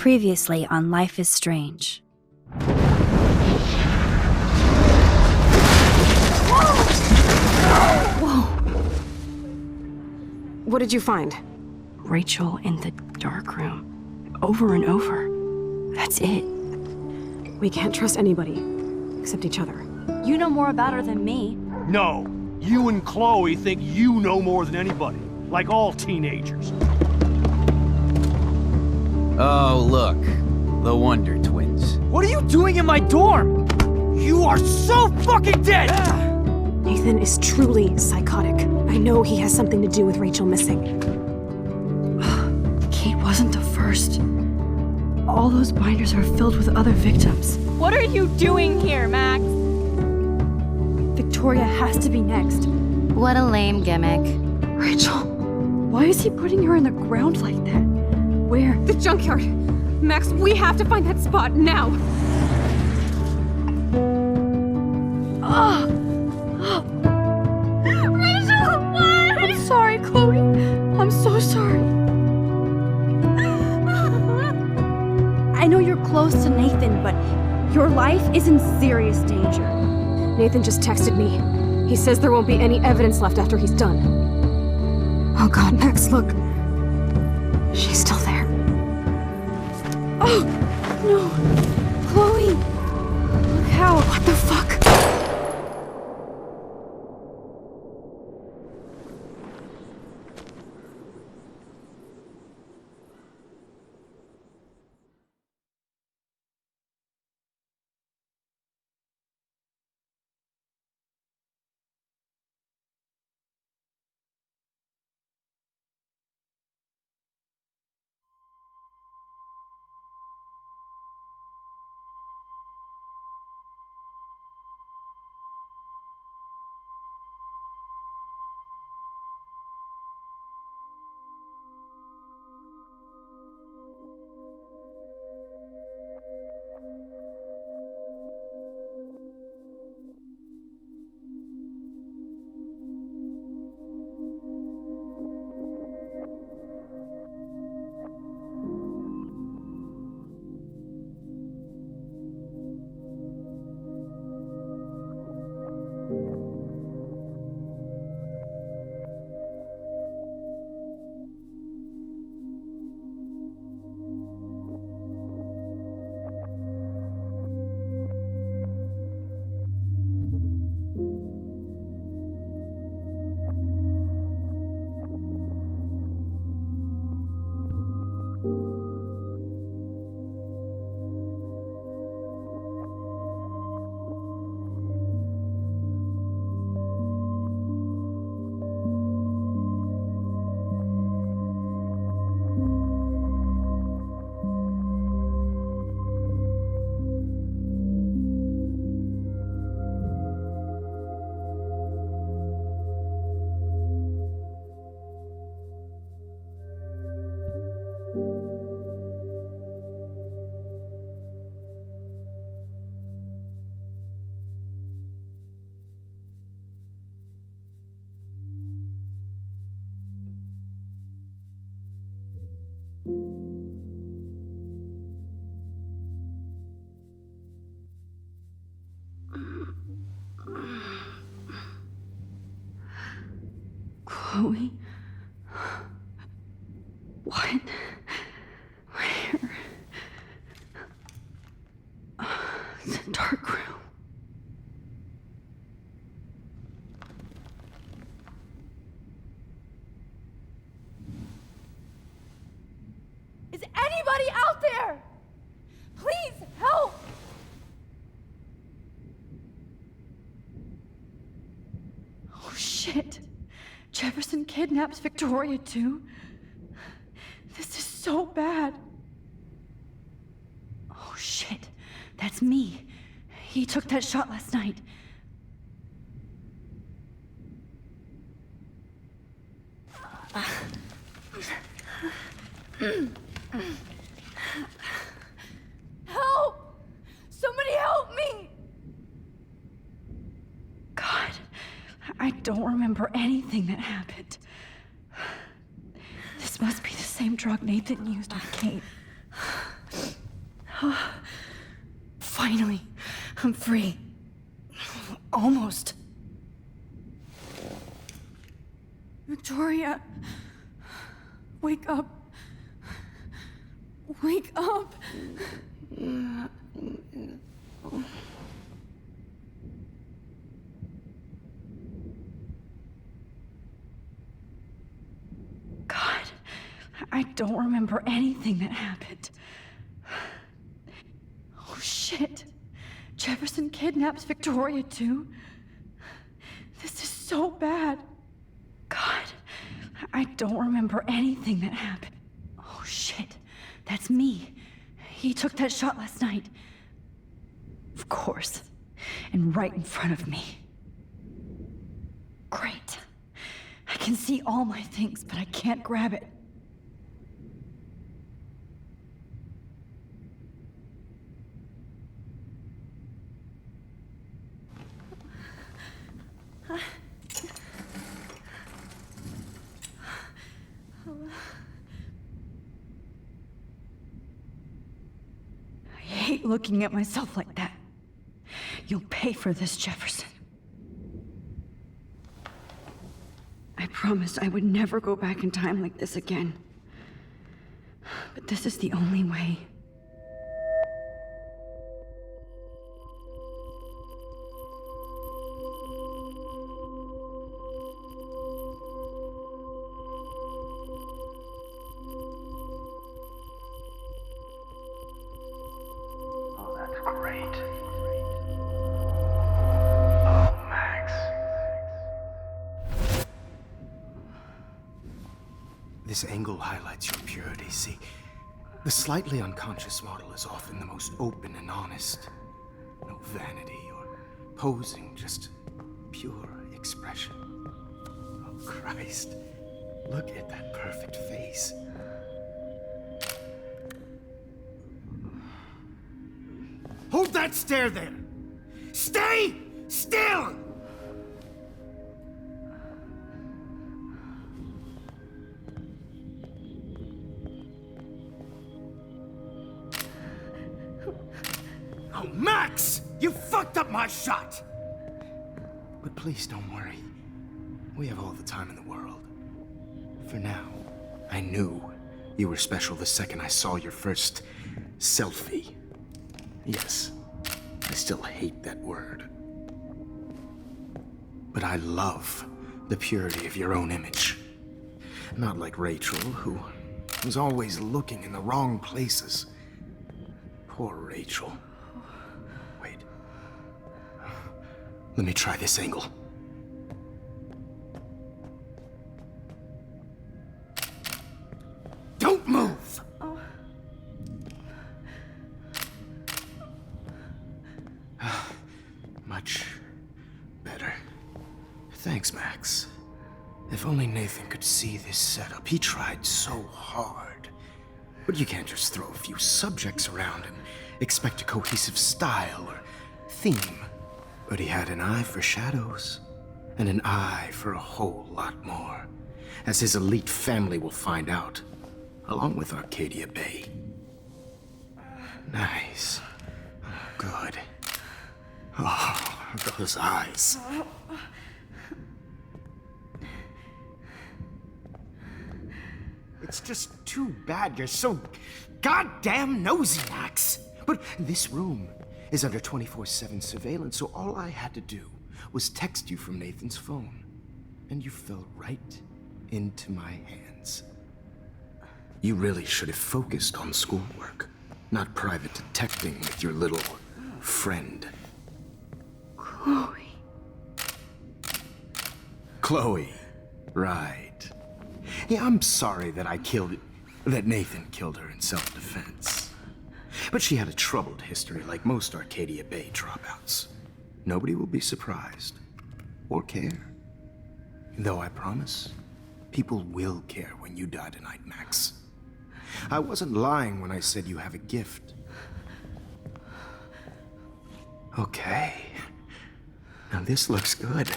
Previously on Life is Strange. Whoa! What did you find? Rachel in the dark room. Over and over. That's it. We can't trust anybody, except each other. You know more about her than me. No. You and Chloe think you know more than anybody. Like all teenagers. Oh, look. The Wonder Twins. What are you doing in my dorm? You are so fucking dead! Nathan is truly psychotic. I know he has something to do with Rachel missing. Kate wasn't the first. All those binders are filled with other victims. What are you doing here, Max? Victoria has to be next. What a lame gimmick. Rachel, why is he putting her in the ground like that? Where? The junkyard! Max, we have to find that spot now! Rachel, what? I'm sorry, Chloe. I'm so sorry. I know you're close to Nathan, but your life is in serious danger. Nathan just texted me. He says there won't be any evidence left after he's done. Oh god, Max, look. She's still there. Oh, no. Chloe. Look how. What the fuck? Chloe? What? Where? It's a dark room. Is anybody out there? Please help! Oh shit. Jefferson kidnaps Victoria too? This is so bad. Oh shit. That's me. He took that shot last night. Help! Somebody help me! God, I don't remember anything that happened. This must be the same drug Nathan used on Kate. Finally, I'm free. Almost. Victoria, wake up. Wake up. God, I don't remember anything that happened. Oh shit. Jefferson kidnaps Victoria too? This is so bad. God, I don't remember anything that happened. Oh shit, that's me. He took that shot last night. Of course. And right in front of me. Great. I can see all my things, but I can't grab it. I hate looking at myself like that. You'll pay for this, Jefferson. I promised I would never go back in time like this again. But this is the only way. Oh, that's great. Oh, Max. This angle highlights your purity, see? The slightly unconscious model is often the most open and honest. No vanity or posing, just pure expression. Oh, Christ. Look at that perfect face. Hold that stare there! Stay still! Oh, Max! You fucked up my shot! But please don't worry. We have all the time in the world. For now, I knew you were special the second I saw your first selfie. Yes, I still hate that word. But I love the purity of your own image. Not like Rachel, who was always looking in the wrong places. Poor Rachel. Wait. Let me try this angle. Don't move! Much better. Thanks, Max. If only Nathan could see this setup. He tried so hard. But you can't just throw a few subjects around and expect a cohesive style or theme. But he had an eye for shadows, and an eye for a whole lot more, as his elite family will find out, along with Arcadia Bay. Nice. Good. Oh, those eyes. It's just too bad you're so goddamn nosy, Max. But this room is under 24/7 surveillance, so all I had to do was text you from Nathan's phone. And you fell right into my hands. You really should have focused on schoolwork, not private detecting with your little friend. Chloe. Right. Yeah, I'm sorry that Nathan killed her in self-defense. But she had a troubled history like most Arcadia Bay dropouts. Nobody will be surprised. Or care. Though I promise, people will care when you die tonight, Max. I wasn't lying when I said you have a gift. Okay. Now this looks good.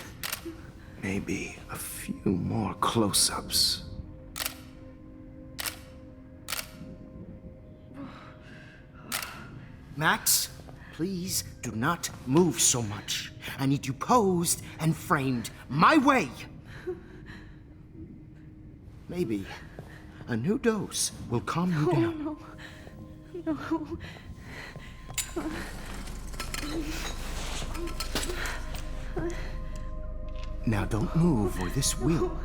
Maybe a few more close-ups. Max, please do not move so much. I need you posed and framed my way. Maybe a new dose will calm you down. No. Now don't move or this will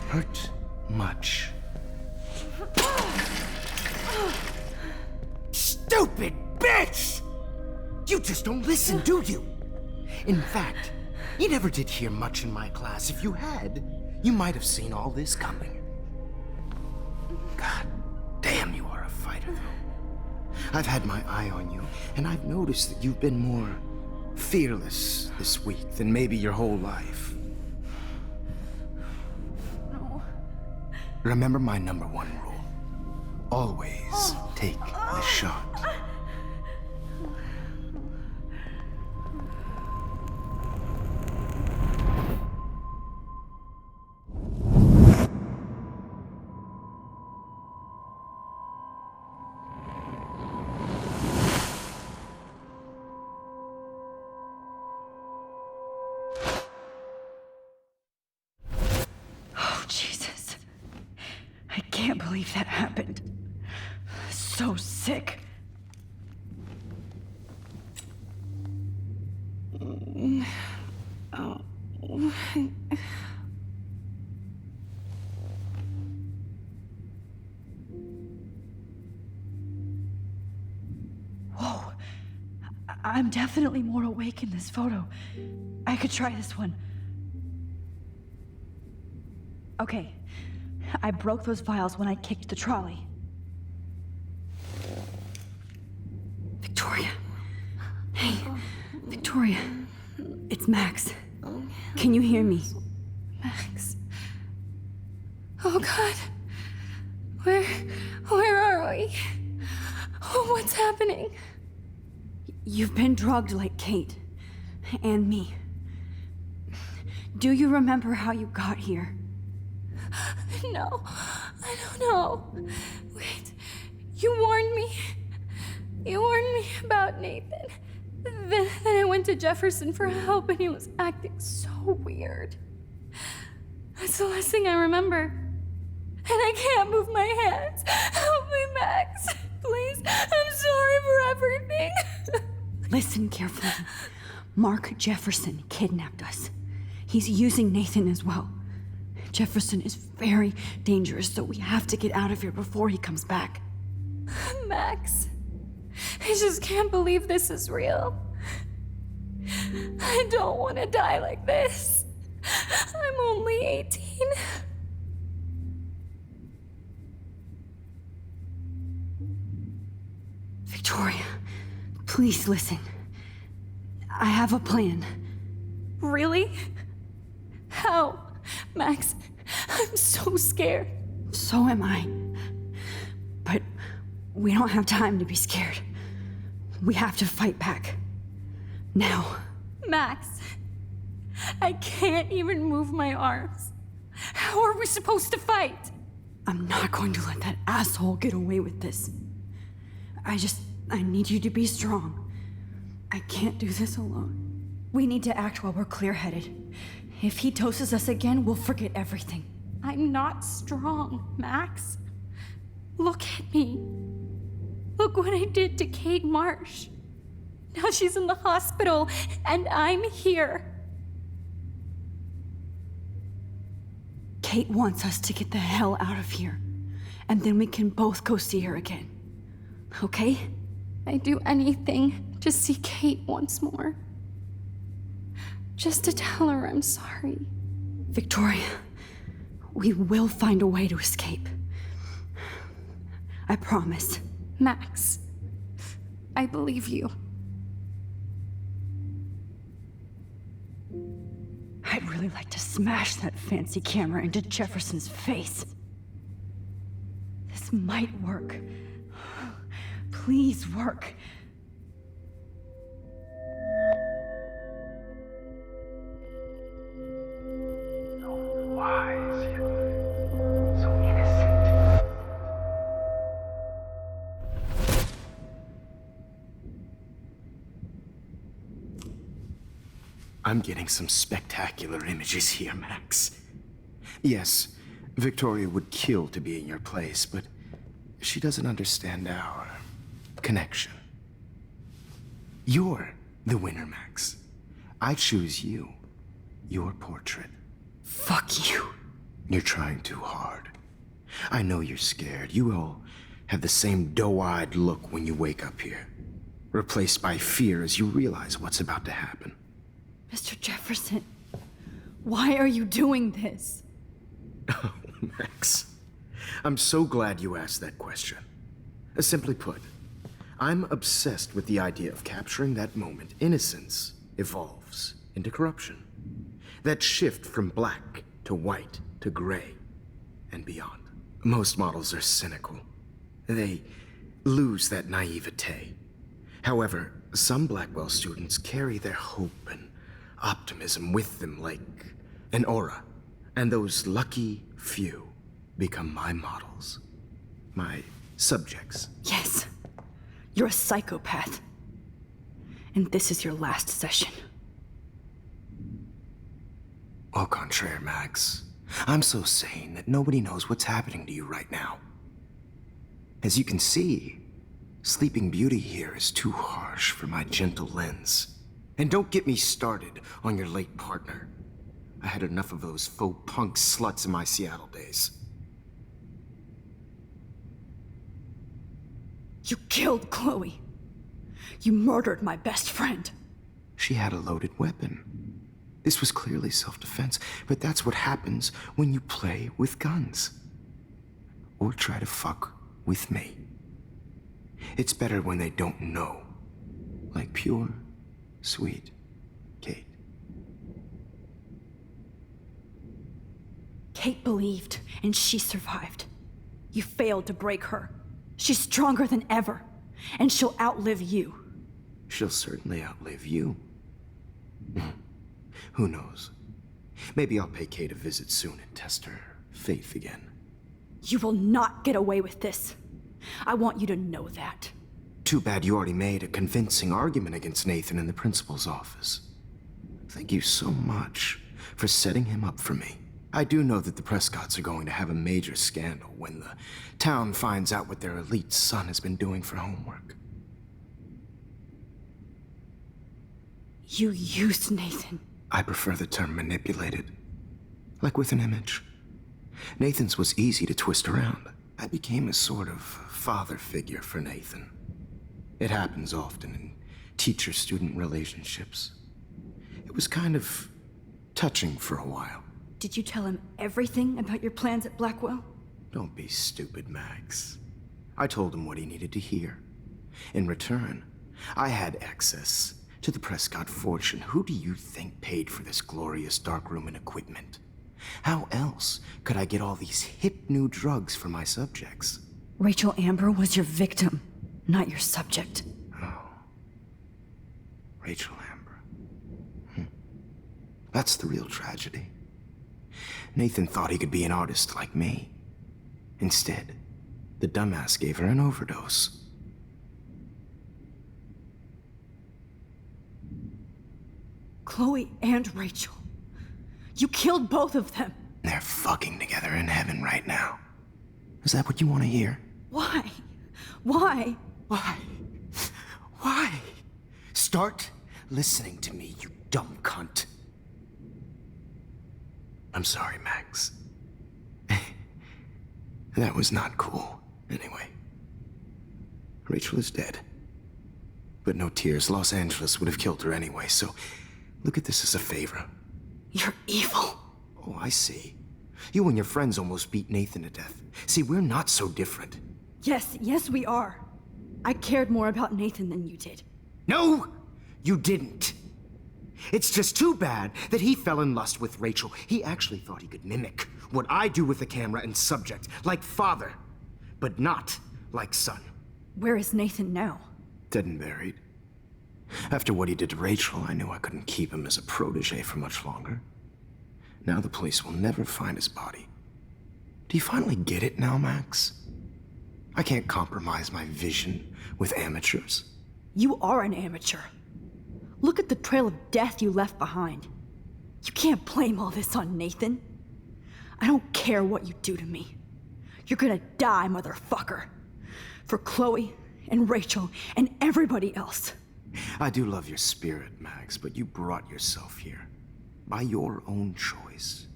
hurt much. Stupid bitch! You just don't listen, do you? In fact, you never did hear much in my class. If you had, you might have seen all this coming. God damn, you are a fighter, though. I've had my eye on you, and I've noticed that you've been more fearless this week than maybe your whole life. No. Remember my number one rule. Always take the shot. Oh, Jesus. I can't believe that happened. So sick. Whoa. I'm definitely more awake in this photo. I could try this one. Okay. I broke those vials when I kicked the trolley. Victoria. Hey, Victoria. It's Max. Can you hear me? Max. Oh God. Where are we? Oh, what's happening? You've been drugged like Kate. And me. Do you remember how you got here? No, I don't know. Wait, you warned me. You warned me about Nathan. Then I went to Jefferson for help and he was acting so weird. That's the last thing I remember. And I can't move my hands. Help me, Max. Please, I'm sorry for everything. Listen carefully. Mark Jefferson kidnapped us. He's using Nathan as well. Jefferson is very dangerous, so we have to get out of here before he comes back. Max, I just can't believe this is real. I don't want to die like this. I'm only 18. Victoria, please listen. I have a plan. Really? How? Max, I'm so scared. So am I. But we don't have time to be scared. We have to fight back. Now. Max, I can't even move my arms. How are we supposed to fight? I'm not going to let that asshole get away with this. I need you to be strong. I can't do this alone. We need to act while we're clear-headed. If he doses us again, we'll forget everything. I'm not strong, Max. Look at me. Look what I did to Kate Marsh. Now she's in the hospital, and I'm here. Kate wants us to get the hell out of here. And then we can both go see her again. Okay? I'd do anything to see Kate once more. Just to tell her I'm sorry. Victoria, we will find a way to escape. I promise. Max, I believe you. I'd really like to smash that fancy camera into Jefferson's face. This might work. Please work. So wise, yet so innocent. I'm getting some spectacular images here, Max. Yes, Victoria would kill to be in your place, but she doesn't understand our connection. You're the winner, Max. I choose you. Your portrait. Fuck you. You're trying too hard. I know you're scared. You all have the same doe-eyed look when you wake up here, replaced by fear as you realize what's about to happen. Mr. Jefferson, why are you doing this? Oh, Max. I'm so glad you asked that question. Simply put, I'm obsessed with the idea of capturing that moment innocence evolves into corruption. That shift from black to white to gray and beyond. Most models are cynical. They lose that naivete. However, some Blackwell students carry their hope and optimism with them like an aura. And those lucky few become my models. My subjects. Yes, you're a psychopath. And this is your last session. Au contraire, Max. I'm so sane that nobody knows what's happening to you right now. As you can see, Sleeping Beauty here is too harsh for my gentle lens. And don't get me started on your late partner. I had enough of those faux punk sluts in my Seattle days. You killed Chloe. You murdered my best friend. She had a loaded weapon. This was clearly self-defense, but that's what happens when you play with guns. Or try to fuck with me. It's better when they don't know. Like pure, sweet Kate. Kate believed, and she survived. You failed to break her. She's stronger than ever, and she'll outlive you. She'll certainly outlive you. Who knows? Maybe I'll pay Kate a visit soon and test her faith again. You will not get away with this. I want you to know that. Too bad you already made a convincing argument against Nathan in the principal's office. Thank you so much for setting him up for me. I do know that the Prescotts are going to have a major scandal when the town finds out what their elite son has been doing for homework. You used Nathan. I prefer the term manipulated. Like with an image. Nathan's was easy to twist around. I became a sort of father figure for Nathan. It happens often in teacher-student relationships. It was kind of touching for a while. Did you tell him everything about your plans at Blackwell? Don't be stupid, Max. I told him what he needed to hear. In return, I had access to the Prescott fortune. Who do you think paid for this glorious darkroom and equipment? How else could I get all these hip new drugs for my subjects? Rachel Amber was your victim, not your subject. Oh. Rachel Amber. That's the real tragedy. Nathan thought he could be an artist like me. Instead, the dumbass gave her an overdose. Chloe and Rachel. You killed both of them. They're fucking together in heaven right now. Is that what you want to hear? Why? Why? Why? Why? Start listening to me, you dumb cunt. I'm sorry, Max. That was not cool. Anyway. Rachel is dead. But no tears. Los Angeles would have killed her anyway, so look at this as a favor. You're evil. Oh, I see. You and your friends almost beat Nathan to death. See, we're not so different. Yes, we are. I cared more about Nathan than you did. No, you didn't. It's just too bad that he fell in lust with Rachel. He actually thought he could mimic what I do with the camera and subject, like father, but not like son. Where is Nathan now? Dead and buried. After what he did to Rachel, I knew I couldn't keep him as a protege for much longer. Now the police will never find his body. Do you finally get it now, Max? I can't compromise my vision with amateurs. You are an amateur. Look at the trail of death you left behind. You can't blame all this on Nathan. I don't care what you do to me. You're gonna die, motherfucker. For Chloe and Rachel and everybody else. I do love your spirit, Max, but you brought yourself here. By your own choice.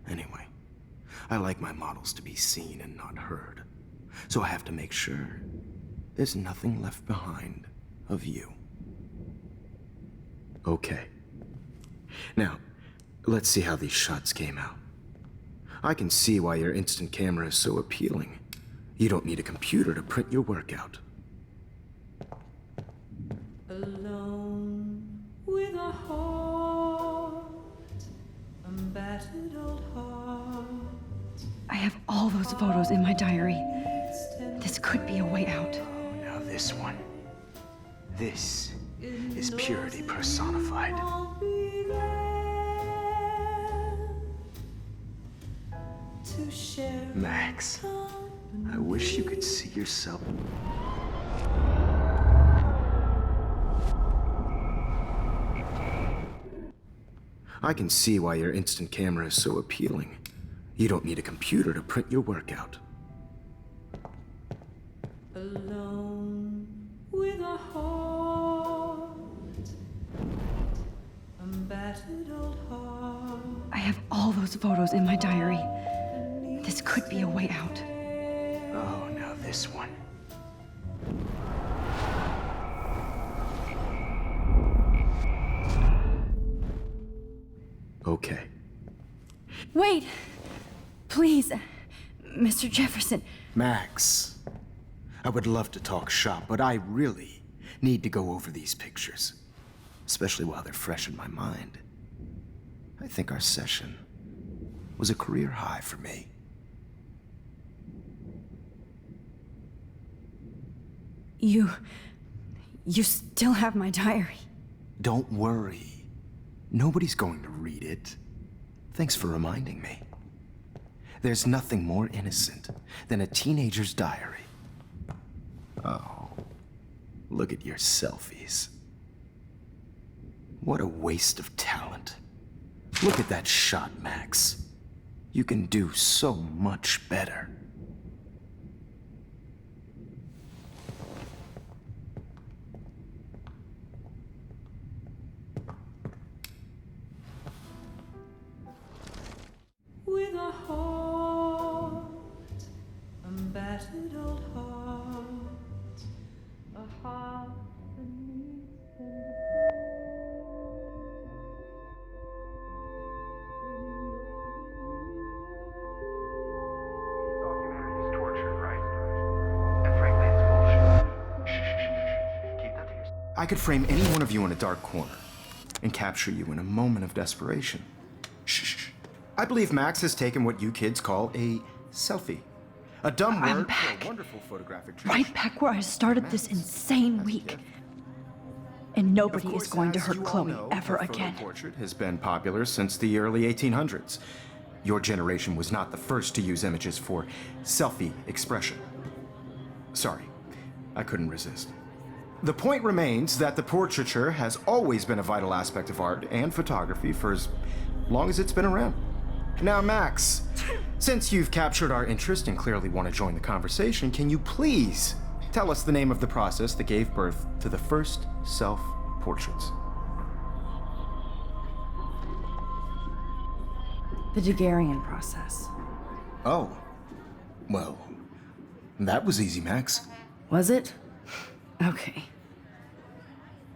Anyway, I like my models to be seen and not heard. So I have to make sure there's nothing left behind of you. Okay. Now, let's see how these shots came out. I can see why your instant camera is so appealing. You don't need a computer to print your work out. Alone with a heart, a battered old heart. I have all those photos in my diary. This could be a way out. Oh, now this one. This is purity personified. I'll be there to share Max, I wish you could see yourself. I can see why your instant camera is so appealing. You don't need a computer to print your work out. alone with a heart, a battered old heart. I have all those photos in my diary. This could be a way out. Oh, now this one. Okay. Wait! Please, Mr. Jefferson. Max, I would love to talk shop, but I really need to go over these pictures, especially while they're fresh in my mind. I think our session was a career high for me. You still have my diary. Don't worry. Nobody's going to read it. Thanks for reminding me. There's nothing more innocent than a teenager's diary. Oh, look at your selfies. What a waste of talent. Look at that shot, Max. You can do so much better. With a heart, a battered old heart, a heart that needs Humanity's torture, right? And frankly, it's bullshit. Shh. Keep that to yourself. I could frame any one of you in a dark corner and capture you in a moment of desperation. Shh. I believe Max has taken what you kids call a selfie. A dumb I'm word back. for a wonderful photographic tradition. Right back where I started this insane week. And nobody Of course, is going to as hurt you all Chloe know, ever the again. photo portrait has been popular since the early 1800s. Your generation was not the first to use images for selfie expression. Sorry, I couldn't resist. The point remains that the portraiture has always been a vital aspect of art and photography for as long as it's been around. Now, Max, since you've captured our interest and clearly want to join the conversation, can you please tell us the name of the process that gave birth to the first self-portraits? The Daguerrean process. Oh, well, that was easy, Max. Was it? Okay.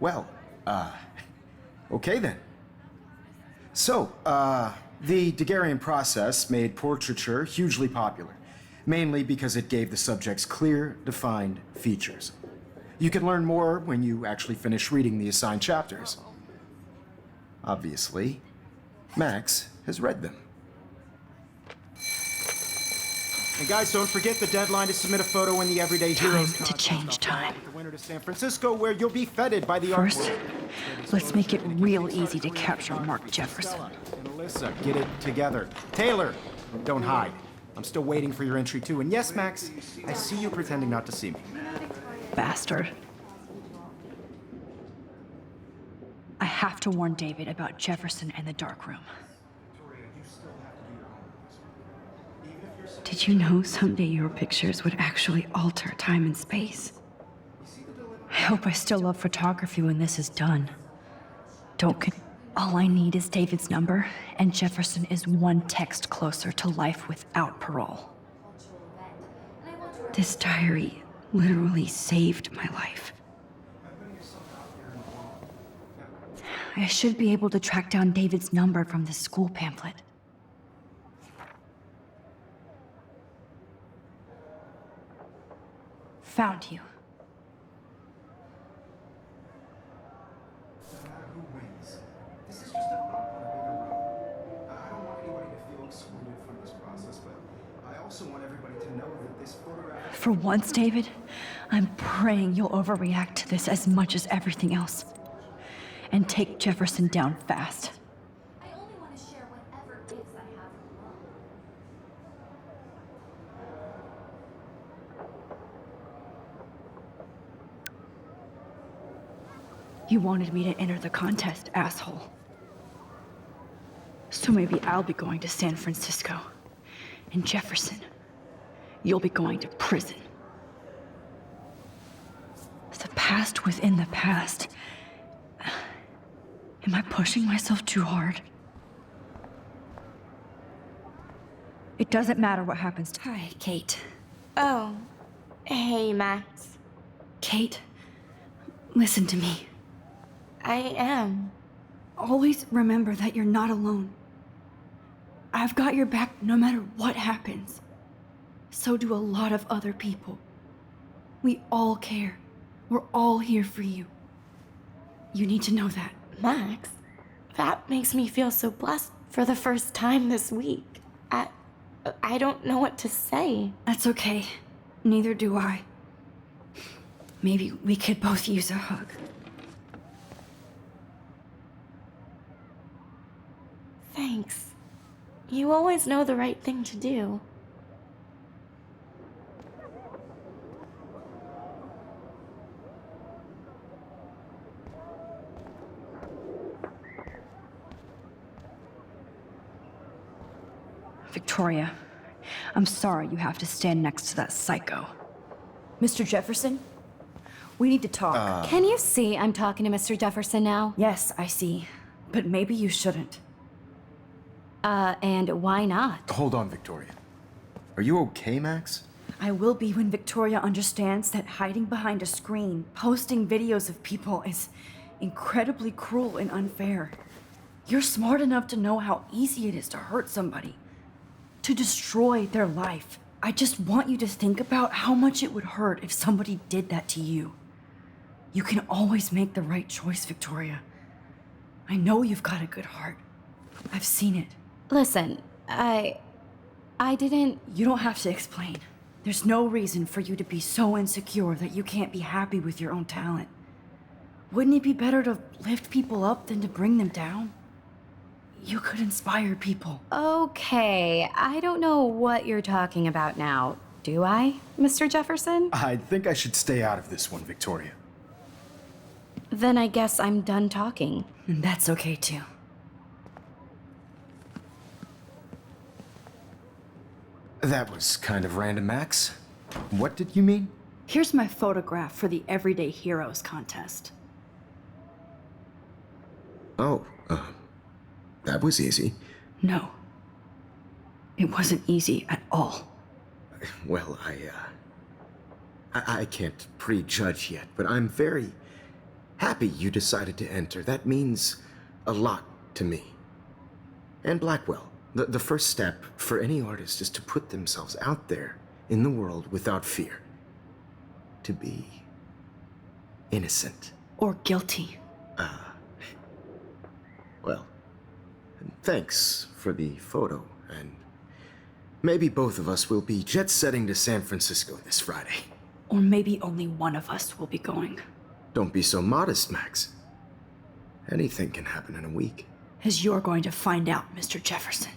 Well, okay then. So, the Daguerrean process made portraiture hugely popular, mainly because it gave the subjects clear, defined features. You can learn more when you actually finish reading the assigned chapters. Obviously, Max has read them. And guys, don't forget the deadline to submit a photo in the Everyday Heroes Time to change time. The winter to San Francisco, where you'll be feted by the First, art world. let's make it real easy to capture Mark Jefferson. And Alyssa, get it together. Taylor, don't hide. I'm still waiting for your entry too. And yes, Max, I see you pretending not to see me. Bastard. have to warn David about Jefferson and the dark room. Did you know someday your pictures would actually alter time and space? I hope I still love photography when this is done. All I need is David's number, and Jefferson is one text closer to life without parole. This diary literally saved my life. I should be able to track down David's number from the school pamphlet. Found you. Who wins? This is just a bump on a bigger road. I don't want anybody to feel excluded from this process, but I also want everybody to know that this photograph... For once, David, I'm praying you'll overreact to this as much as everything else. And take Jefferson down fast. I only want to share whatever gifts I have from Mom. You wanted me to enter the contest, asshole. So maybe I'll be going to San Francisco. And Jefferson, you'll be going to prison. The past within the past. Am I pushing myself too hard? It doesn't matter what happens to... Hi, Kate. Oh, hey, Max. Kate, listen to me. I am. Always remember that you're not alone. I've got your back no matter what happens. So do a lot of other people. We all care. We're all here for you. You need to know that. Max, that makes me feel so blessed for the first time this week. I don't know what to say. That's okay. Neither do I. Maybe we could both use a hug. Thanks. You always know the right thing to do. Victoria, I'm sorry you have to stand next to that psycho. Mr. Jefferson, we need to talk. Can you see I'm talking to Mr. Jefferson now? Yes, I see. But maybe you shouldn't. And why not? Hold on, Victoria. Are you okay, Max? I will be when Victoria understands that hiding behind a screen, posting videos of people is incredibly cruel and unfair. You're smart enough to know how easy it is to hurt somebody, to destroy their life. I just want you to think about how much it would hurt if somebody did that to you. You can always make the right choice, Victoria. I know you've got a good heart. I've seen it. Listen, I didn't... You don't have to explain. There's no reason for you to be so insecure that you can't be happy with your own talent. Wouldn't it be better to lift people up than to bring them down? You could inspire people. Okay, I don't know what you're talking about now. Do I, Mr. Jefferson? I think I should stay out of this one, Victoria. Then I guess I'm done talking. And that's okay too. That was kind of random, Max. What did you mean? Here's my photograph for the Everyday Heroes contest. Oh, that was easy. No. It wasn't easy at all. Well, I can't prejudge yet, but I'm very happy you decided to enter. That means a lot to me. And Blackwell. The first step for any artist is to put themselves out there in the world without fear. To be innocent. Or guilty. Well, thanks for the photo, and maybe both of us will be jet-setting to San Francisco this Friday. Or maybe only one of us will be going. Don't be so modest, Max. Anything can happen in a week. As you're going to find out, Mr. Jefferson.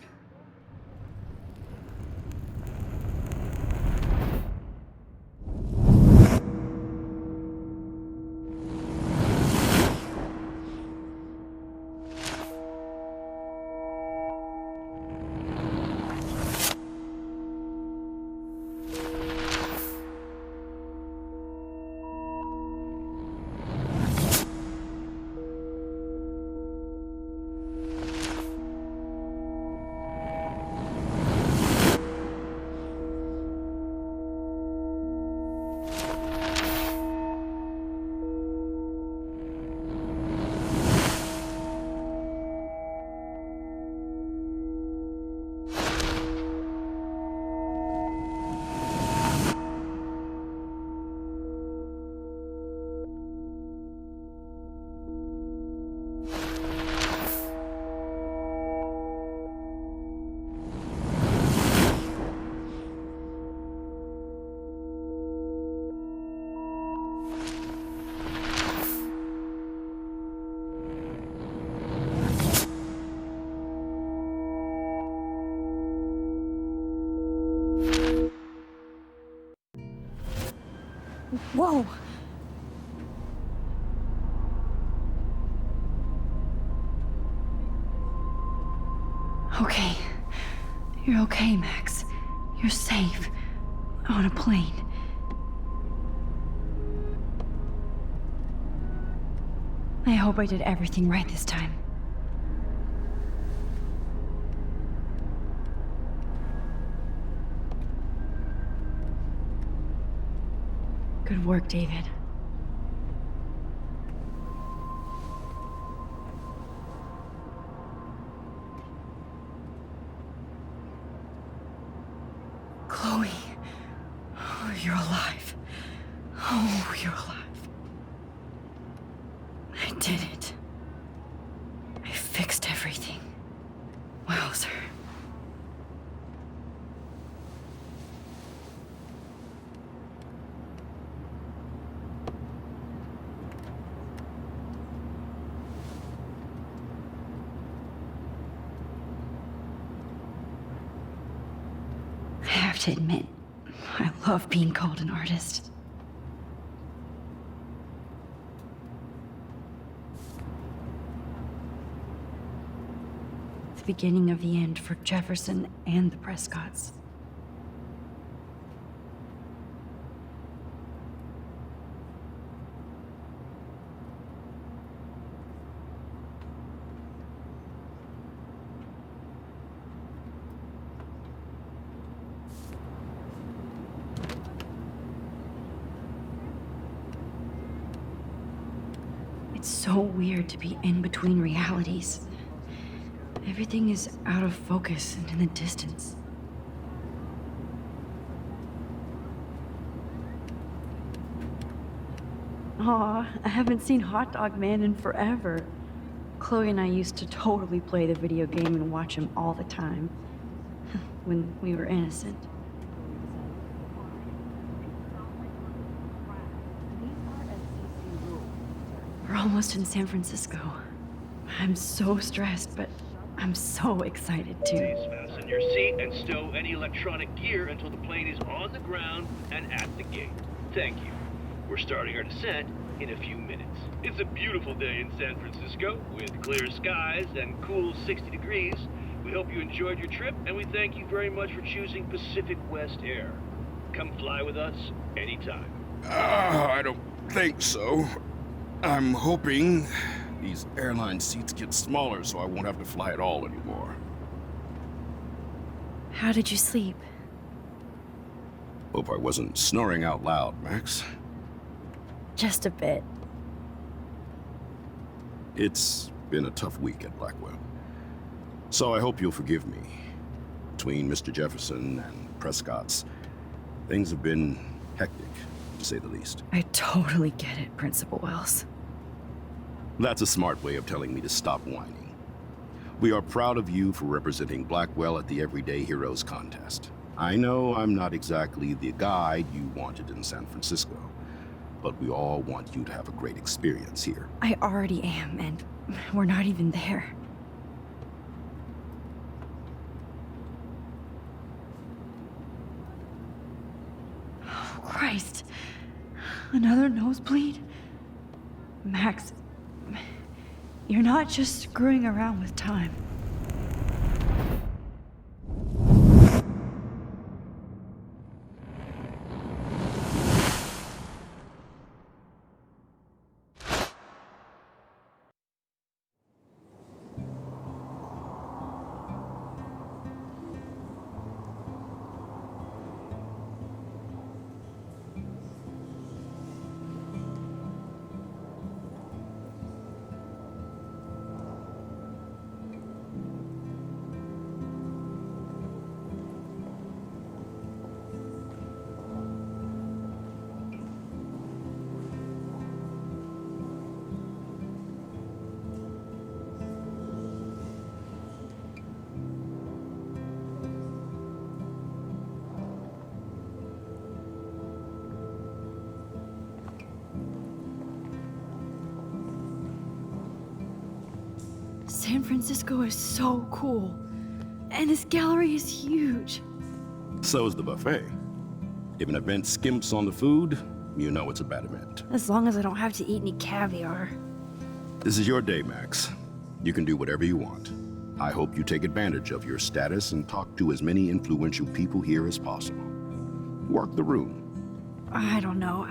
Whoa! Okay. You're okay, Max. You're safe. On a plane. I hope I did everything right this time. Good work, David. Chloe. Oh, you're alive. Oh, you're alive. I did it. I fixed everything. Wowzer. I have to admit, I love being called an artist. The beginning of the end for Jefferson and the Prescotts. It's so weird to be in between realities. Everything is out of focus and in the distance. Aw, I haven't seen Hot Dog Man in forever. Chloe and I used to totally play the video game and watch him all the time. When we were innocent. We're almost in San Francisco. I'm so stressed, but I'm so excited too. Please fasten your seat and stow any electronic gear until the plane is on the ground and at the gate. Thank you. We're starting our descent in a few minutes. It's a beautiful day in San Francisco with clear skies and cool 60 degrees. We hope you enjoyed your trip, and we thank you very much for choosing Pacific West Air. Come fly with us anytime. I don't think so. I'm hoping these airline seats get smaller so I won't have to fly at all anymore. How did you sleep? Hope I wasn't snoring out loud, Max. Just a bit. It's been a tough week at Blackwell. So I hope you'll forgive me. Between Mr. Jefferson and Prescott's, things have been hectic, to say the least. I totally get it, Principal Wells. That's a smart way of telling me to stop whining. We are proud of you for representing Blackwell at the Everyday Heroes contest. I know I'm not exactly the guide you wanted in San Francisco, but we all want you to have a great experience here. I already am, and we're not even there. Oh, Christ. Another nosebleed? Max, you're not just screwing around with time. San Francisco is so cool. And this gallery is huge. So is the buffet. If an event skimps on the food, you know it's a bad event. As long as I don't have to eat any caviar. This is your day, Max. You can do whatever you want. I hope you take advantage of your status and talk to as many influential people here as possible. Work the room. I don't know.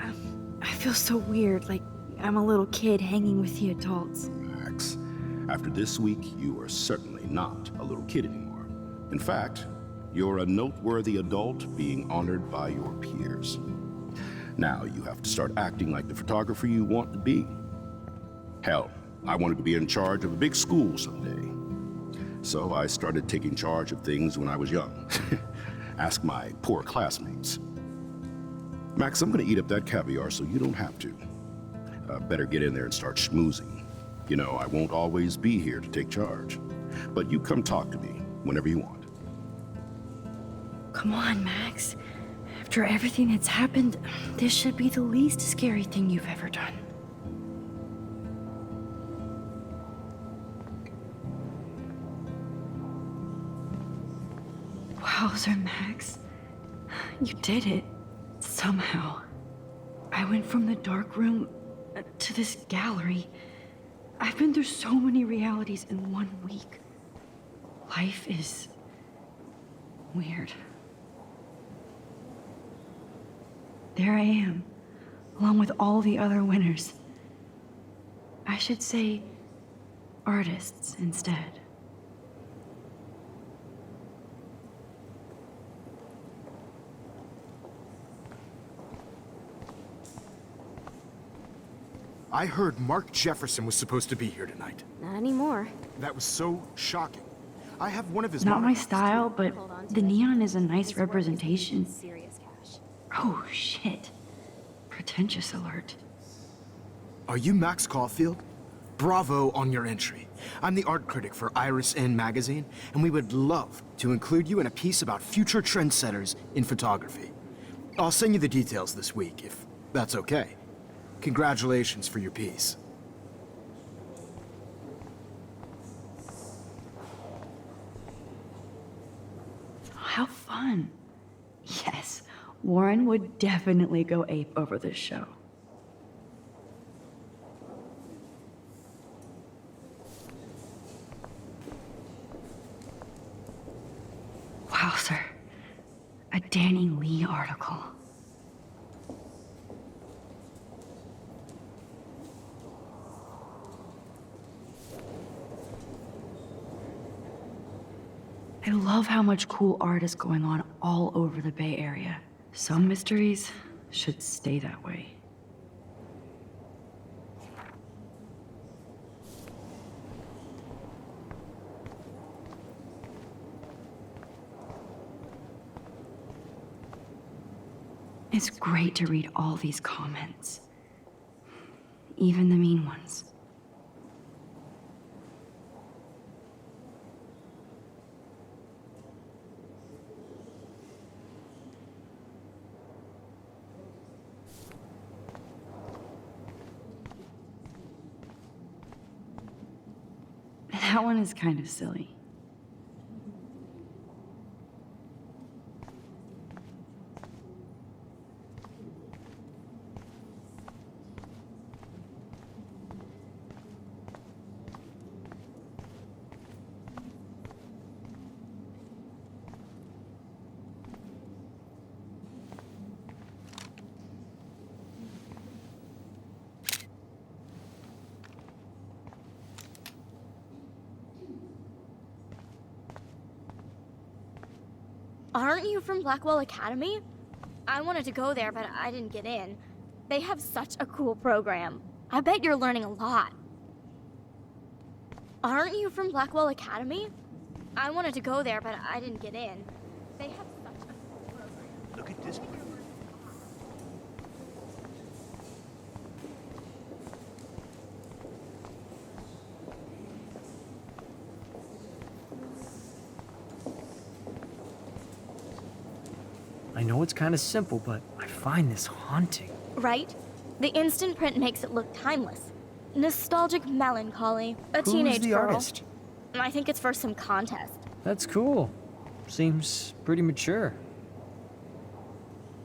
I feel so weird, like I'm a little kid hanging with the adults. Max, after this week, you are certainly not a little kid anymore. In fact, you're a noteworthy adult being honored by your peers. Now you have to start acting like the photographer you want to be. Hell, I wanted to be in charge of a big school someday. So I started taking charge of things when I was young. Ask my poor classmates. Max, I'm gonna eat up that caviar so you don't have to. Better get in there and start schmoozing. You know, I won't always be here to take charge. But you come talk to me whenever you want. Come on, Max. After everything that's happened, this should be the least scary thing you've ever done. Wowzer, Max. You did it. Somehow. I went from the dark room to this gallery. I've been through so many realities in 1 week. Life is weird. There I am, along with all the other winners. I should say artists instead. I heard Mark Jefferson was supposed to be here tonight. Not anymore. That was so shocking. I have one of his Not my monographs. style, but the neon is a nice representation. Serious cash. Oh, shit. Pretentious alert. Are you Max Caulfield? Bravo on your entry. I'm the art critic for Iris N magazine, and we would love to include you in a piece about future trendsetters in photography. I'll send you the details this week, if that's okay. Congratulations for your piece. How fun. Yes, Warren would definitely go ape over this show. Wow, sir. A Danny Lee article. I love how much cool art is going on all over the Bay Area. Some mysteries should stay that way. It's great to read all these comments, even the mean ones. That one is kind of silly. Aren't you from Blackwell Academy? I wanted to go there, but I didn't get in. They have such a cool program. I bet you're learning a lot. Aren't you from Blackwell Academy? I wanted to go there, but I didn't get in. They have such a cool program. Look at this. I know it's kind of simple, but I find this haunting. Right? The instant print makes it look timeless. Nostalgic melancholy. A teenage Who's the girl. artist? I think it's for some contest. That's cool. Seems pretty mature.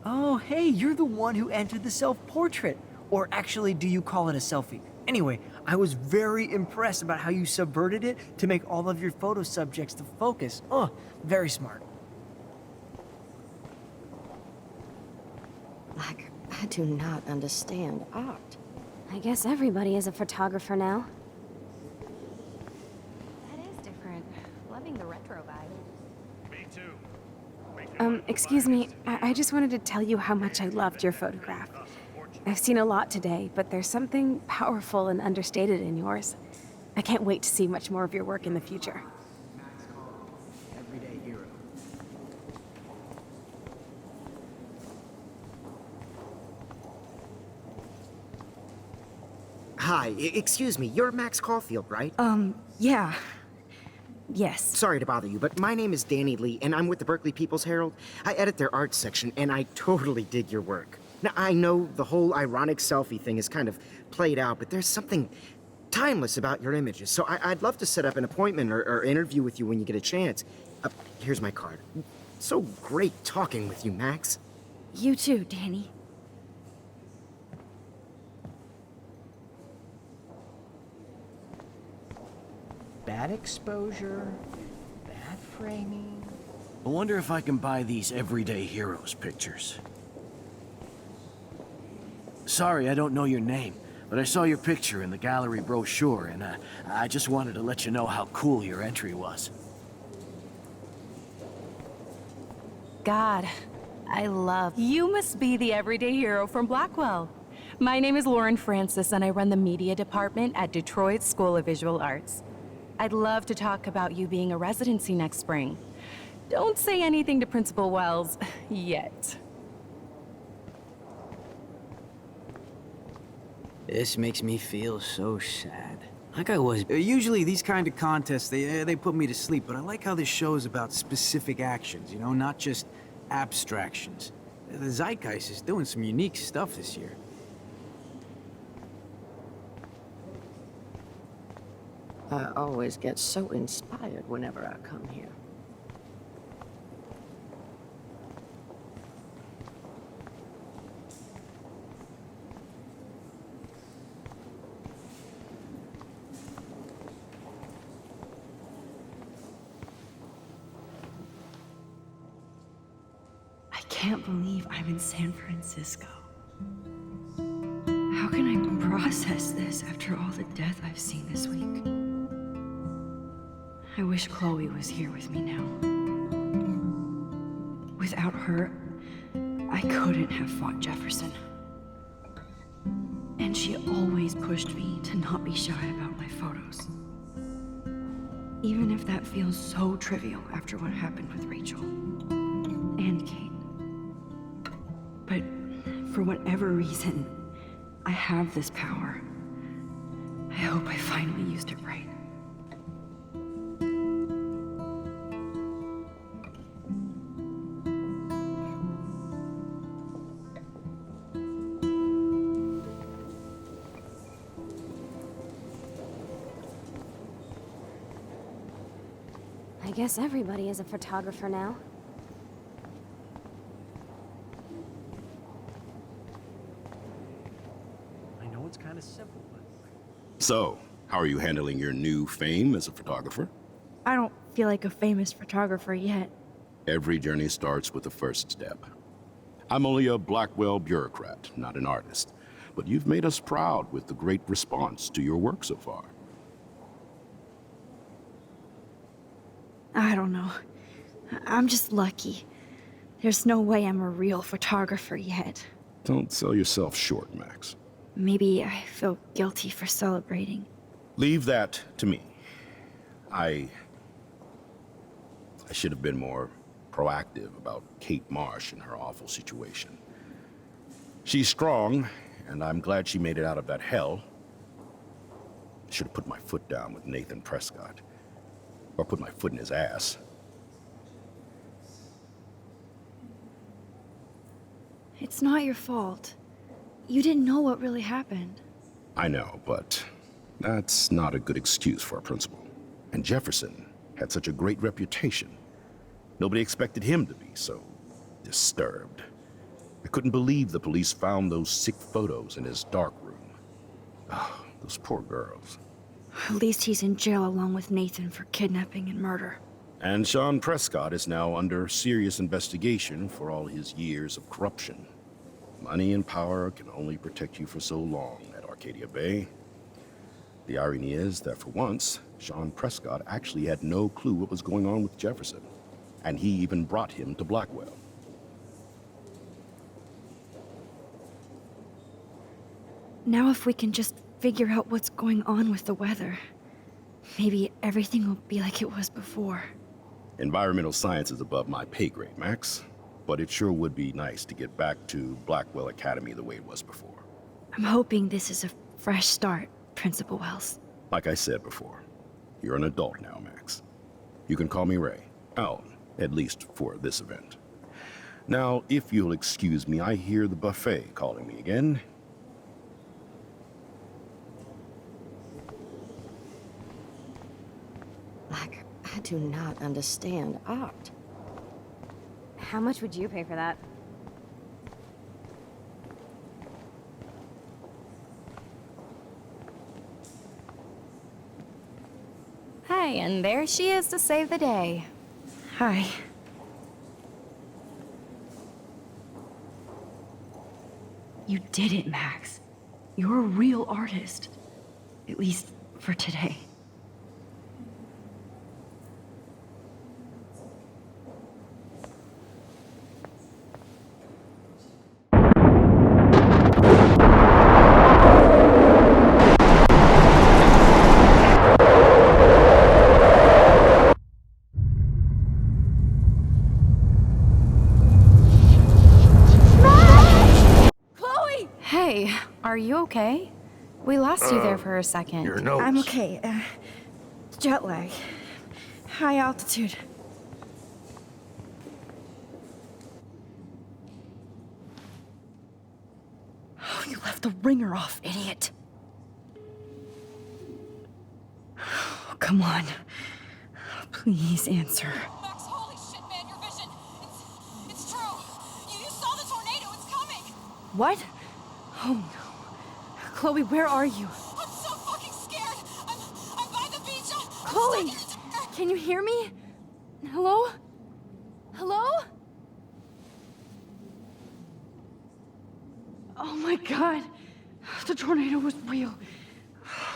Oh, hey, you're the one who entered the self-portrait. Or actually, do you call it a selfie? Anyway, I was very impressed about how you subverted it to make all of your photo subjects the focus. Oh, very smart. Like, I do not understand art. I guess everybody is a photographer now. That is different. Loving the retro vibe. Me too. Excuse me, I just wanted to tell you how much I loved your photograph. I've seen a lot today, but there's something powerful and understated in yours. I can't wait to see much more of your work in the future. Everyday hero. Hi, excuse me, you're Max Caulfield, right? Yeah. Yes. Sorry to bother you, but my name is Danny Lee, and I'm with the Berkeley People's Herald. I edit their arts section, and I totally dig your work. Now, I know the whole ironic selfie thing is kind of played out, but there's something timeless about your images, so I'd love to set up an appointment or interview with you when you get a chance. Here's my card. So great talking with you, Max. You too, Danny. Bad exposure, bad framing. I wonder if I can buy these everyday heroes pictures. Sorry, I don't know your name, but I saw your picture in the gallery brochure, and I just wanted to let you know how cool your entry was. God, I love. You must be the everyday hero from Blackwell. My name is Lauren Francis, and I run the media department at Detroit School of Visual Arts. I'd love to talk about you being a residency next spring. Don't say anything to Principal Wells yet. This makes me feel so sad. Like I was. Usually these kind of contests, they put me to sleep, but I like how this show is about specific actions, you know, not just abstractions. The Zeitgeist is doing some unique stuff this year. I always get so inspired whenever I come here. I can't believe I'm in San Francisco. How can I process this after all the death I've seen this week? I wish Chloe was here with me now. Without her, I couldn't have fought Jefferson. And she always pushed me to not be shy about my photos. Even if that feels so trivial after what happened with Rachel and Kate. But for whatever reason, I have this power. I hope I finally used it right. I guess everybody is a photographer now. I know it's kind of simple, but... So, how are you handling your new fame as a photographer? I don't feel like a famous photographer yet. Every journey starts with the first step. I'm only a Blackwell bureaucrat, not an artist. But you've made us proud with the great response to your work so far. I don't know. I'm just lucky. There's no way I'm a real photographer yet. Don't sell yourself short, Max. Maybe I feel guilty for celebrating. Leave that to me. I should have been more proactive about Kate Marsh and her awful situation. She's strong, and I'm glad she made it out of that hell. I should have put my foot down with Nathan Prescott. Or put my foot in his ass. It's not your fault. You didn't know what really happened. I know, but that's not a good excuse for a principal. And Jefferson had such a great reputation. Nobody expected him to be so disturbed. I couldn't believe the police found those sick photos in his dark room. Ah, those poor girls. At least he's in jail along with Nathan for kidnapping and murder. And Sean Prescott is now under serious investigation for all his years of corruption. Money and power can only protect you for so long at Arcadia Bay. The irony is that for once, Sean Prescott actually had no clue what was going on with Jefferson, and he even brought him to Blackwell. Now if we can just figure out what's going on with the weather, maybe everything will be like it was before. Environmental science is above my pay grade, Max, but it sure would be nice to get back to Blackwell Academy the way it was before. I'm hoping this is a fresh start, Principal Wells. Like I said before, you're an adult now, Max. You can call me Ray. Oh, at least for this event. Now, if you'll excuse me, I hear the buffet calling me again. I do not understand art. How much would you pay for that? Hi, and there she is to save the day. Hi. You did it, Max. You're a real artist. At least for today. Hey, are you okay? We lost you there for a second. Your nose. I'm okay. Jet lag. High altitude. Oh, you left the ringer off, idiot. Oh, come on. Please answer. Max, holy shit, man, your vision. It's true. You saw the tornado. It's coming. What? Oh no. Chloe, where are you? I'm so fucking scared. I'm by the beach. Chloe! Can you hear me? Hello? Hello? Oh my god. The tornado was real.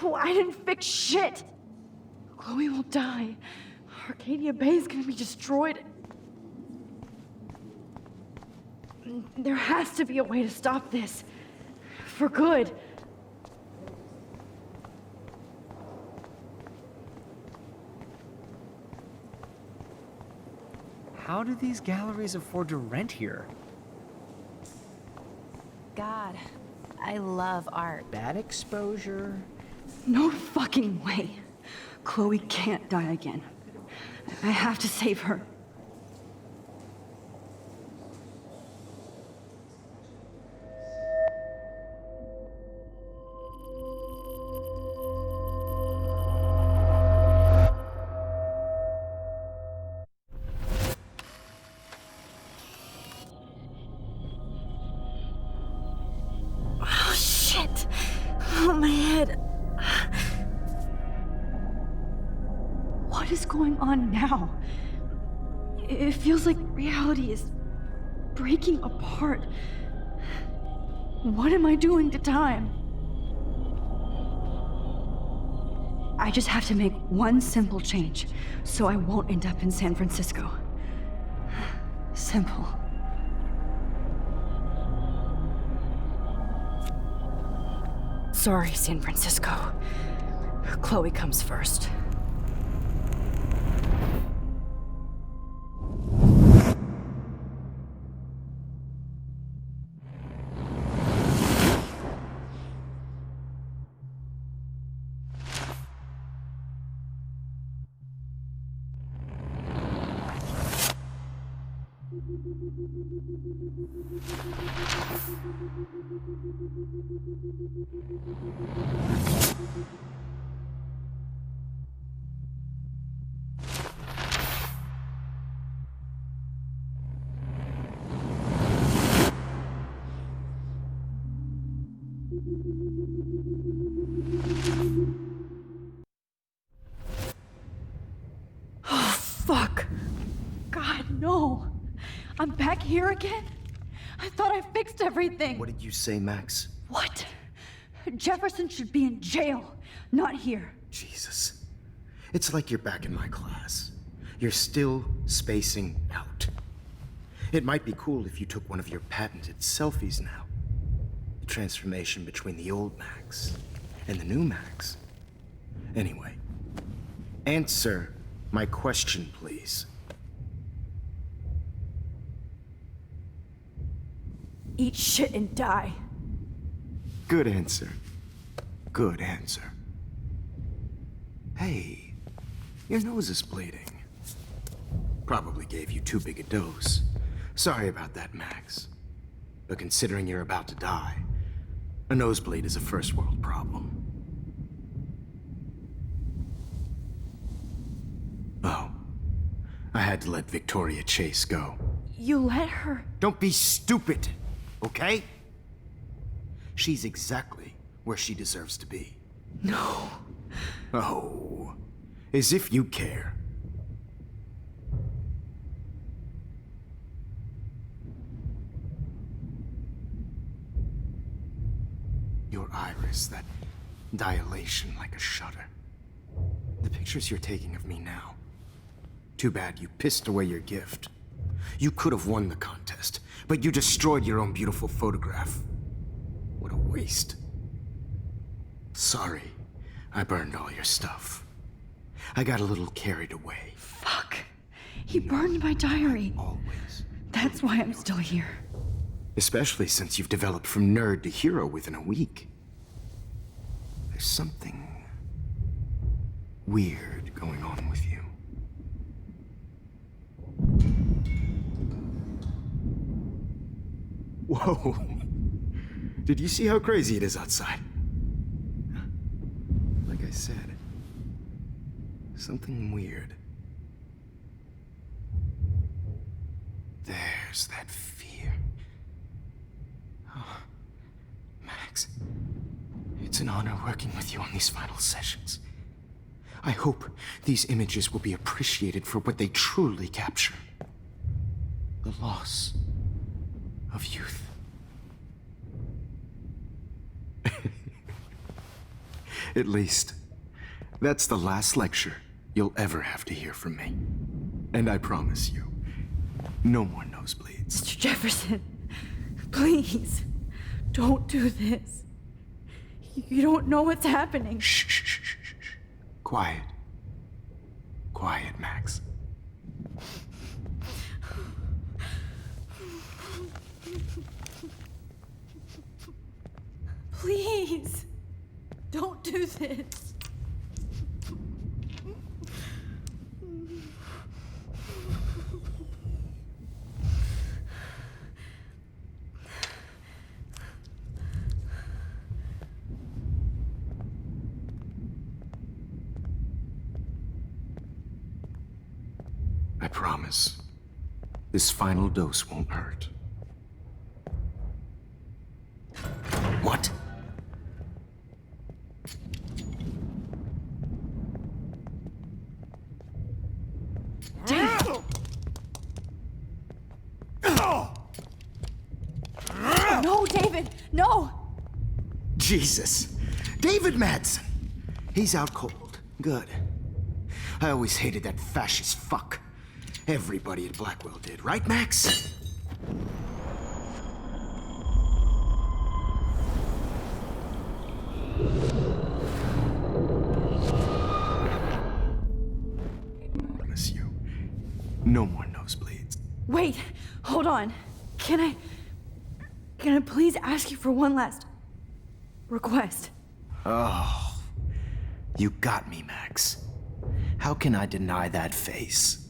Oh, I didn't fix shit. Chloe will die. Arcadia Bay is gonna be destroyed. There has to be a way to stop this. For good. How do these galleries afford to rent here? God, I love art. Bad exposure. No fucking way. Chloe can't die again. I have to save her. Oh, shit. Oh, my head. What is going on now? It feels like reality is breaking apart. What am I doing to time? I just have to make one simple change, so I won't end up in San Francisco. Simple. Sorry, San Francisco. Chloe comes first. Oh, fuck. God, no. I'm back here again? I thought I fixed everything. What did you say, Max? What? Jefferson should be in jail, not here. Jesus. It's like you're back in my class. You're still spacing out. It might be cool if you took one of your patented selfies now. The transformation between the old Max and the new Max. Anyway, answer my question, please. Eat shit and die. Good answer. Good answer. Hey, your nose is bleeding. Probably gave you too big a dose. Sorry about that, Max. But considering you're about to die, a nosebleed is a first world problem. Oh, I had to let Victoria Chase go. You let her? Don't be stupid, okay? She's exactly where she deserves to be. No. Oh, as if you care. Your iris, that dilation like a shutter. The pictures you're taking of me now. Too bad you pissed away your gift. You could have won the contest, but you destroyed your own beautiful photograph. What a waste. Sorry, I burned all your stuff. I got a little carried away. Fuck. He burned my diary. Always. That's why I'm still here. Especially since you've developed from nerd to hero within a week. There's something weird going on with you. Whoa. Did you see how crazy it is outside? Like I said, something weird. There's that fear. Oh, Max, it's an honor working with you on these final sessions. I hope these images will be appreciated for what they truly capture. The loss of youth. At least, that's the last lecture you'll ever have to hear from me. And I promise you, no more nosebleeds. Mr. Jefferson, please, don't do this. You don't know what's happening. Shh, shh, shh, shh, shh. Quiet. Quiet, Max. Please, don't do this. I promise, this final dose won't hurt. What? No, David, no! Jesus. David Madsen. He's out cold. Good. I always hated that fascist fuck. Everybody at Blackwell did, right, Max? I promise you, no more nosebleeds. Wait, hold on. Can I please ask you for one last request? Oh, you got me, Max. How can I deny that face?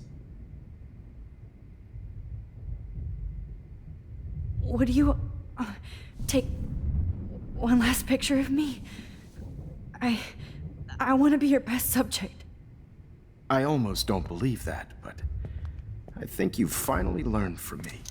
Would you take one last picture of me? I want to be your best subject. I almost don't believe that, but I think you've finally learned from me.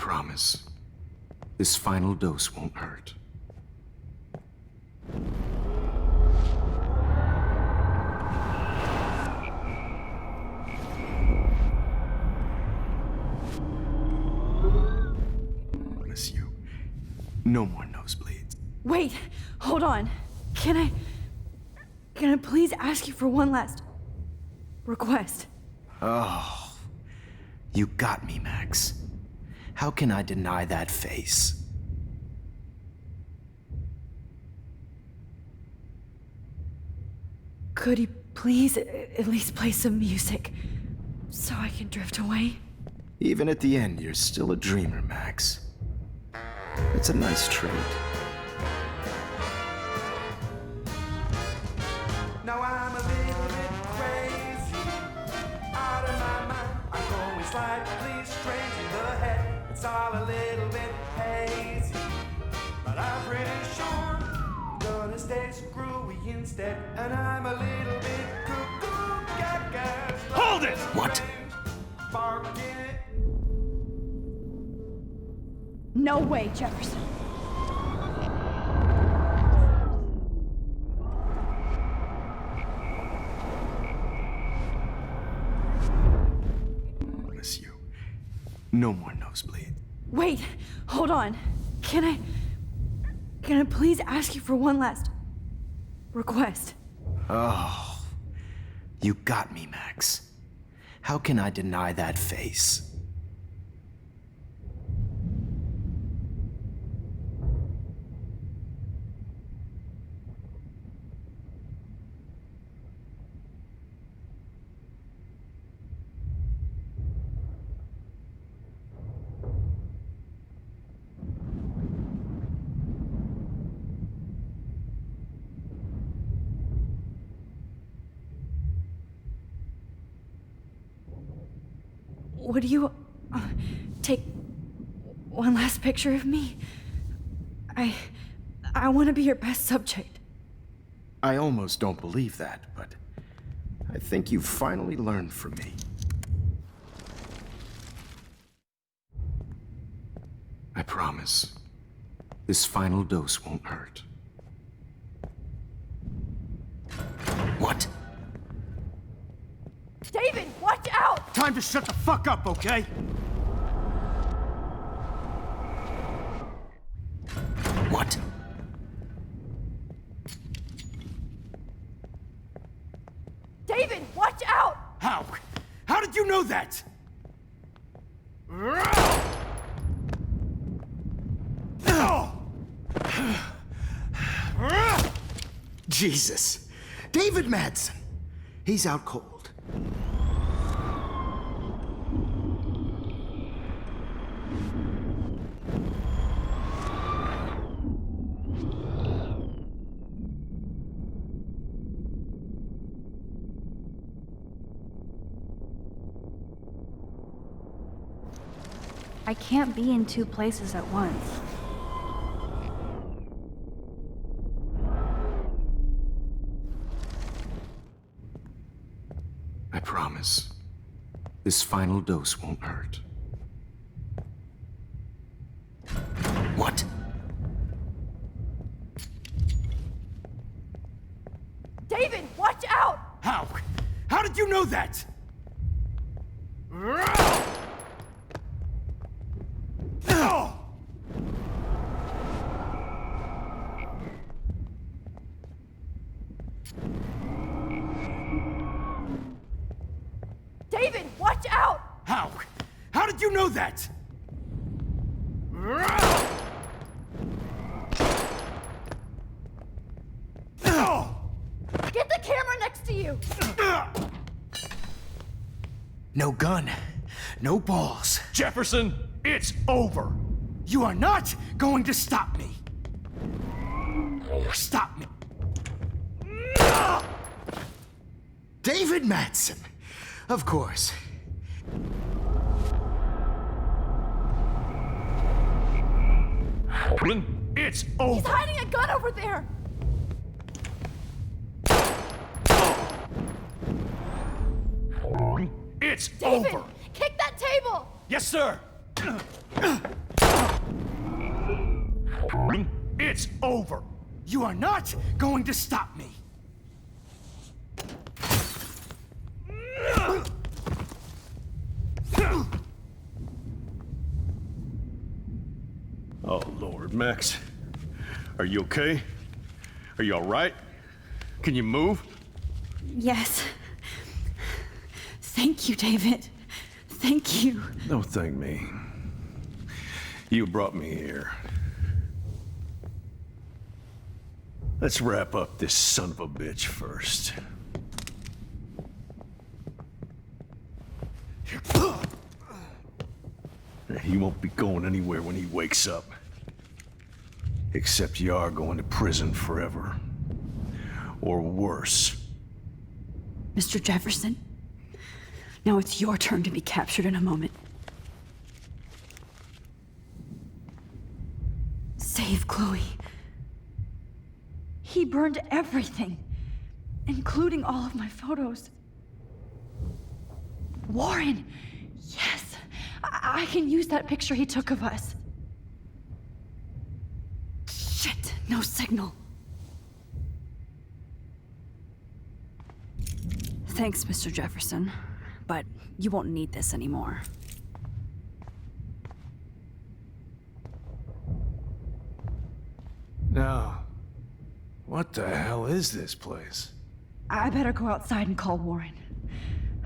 promise. This final dose won't hurt. Miss you. No more nosebleeds. Wait, hold on. Can I please ask you for one last request? Oh, you got me, Max. How can I deny that face? Could you please at least play some music so I can drift away? Even at the end, you're still a dreamer, Max. It's a nice trait. Now I'm a little bit crazy, out of my mind. I'm going slightly strange in the head. It's all a little bit hazy, but I'm pretty sure I'm gonna stay screwy instead. And I'm a little bit cuckoo gaga. Hold it! What? Barking. No way, Jefferson. Miss you. No more nosebleed. Wait, hold on. Can I please ask you for one last request? Oh, you got me, Max. How can I deny that face? Would you take one last picture of me? I want to be your best subject. I almost don't believe that, but I think you've finally learned from me. I promise. This final dose won't hurt. What? David, watch out! Time to shut the fuck up, okay? What? David, watch out! How? How did you know that? Jesus. David Madsen. He's out cold. I can't be in two places at once. I promise. This final dose won't hurt. What? David, watch out! How? How did you know that? David, watch out! How? How did you know that? Get the camera next to you! No gun. No balls. Jefferson, it's over. You are not going to stop me. Stop me. David Madsen. Of course. It's He's over. hiding a gun over there! It's David, over. kick that table! Yes, sir. It's over. You are not going to stop me. Oh, Lord, Max. Are you okay? Are you all right? Can you move? Yes. Thank you, David. Thank you. Don't thank me. You brought me here. Let's wrap up this son of a bitch first. He won't be going anywhere when he wakes up. Except you are going to prison forever. Or worse. Mr. Jefferson, now it's your turn to be captured in a moment. Save Chloe. He burned everything, including all of my photos. Warren! Yes! I can use that picture he took of us. Shit! No signal. Thanks, Mr. Jefferson, but you won't need this anymore. Now, what the hell is this place? I better go outside and call Warren.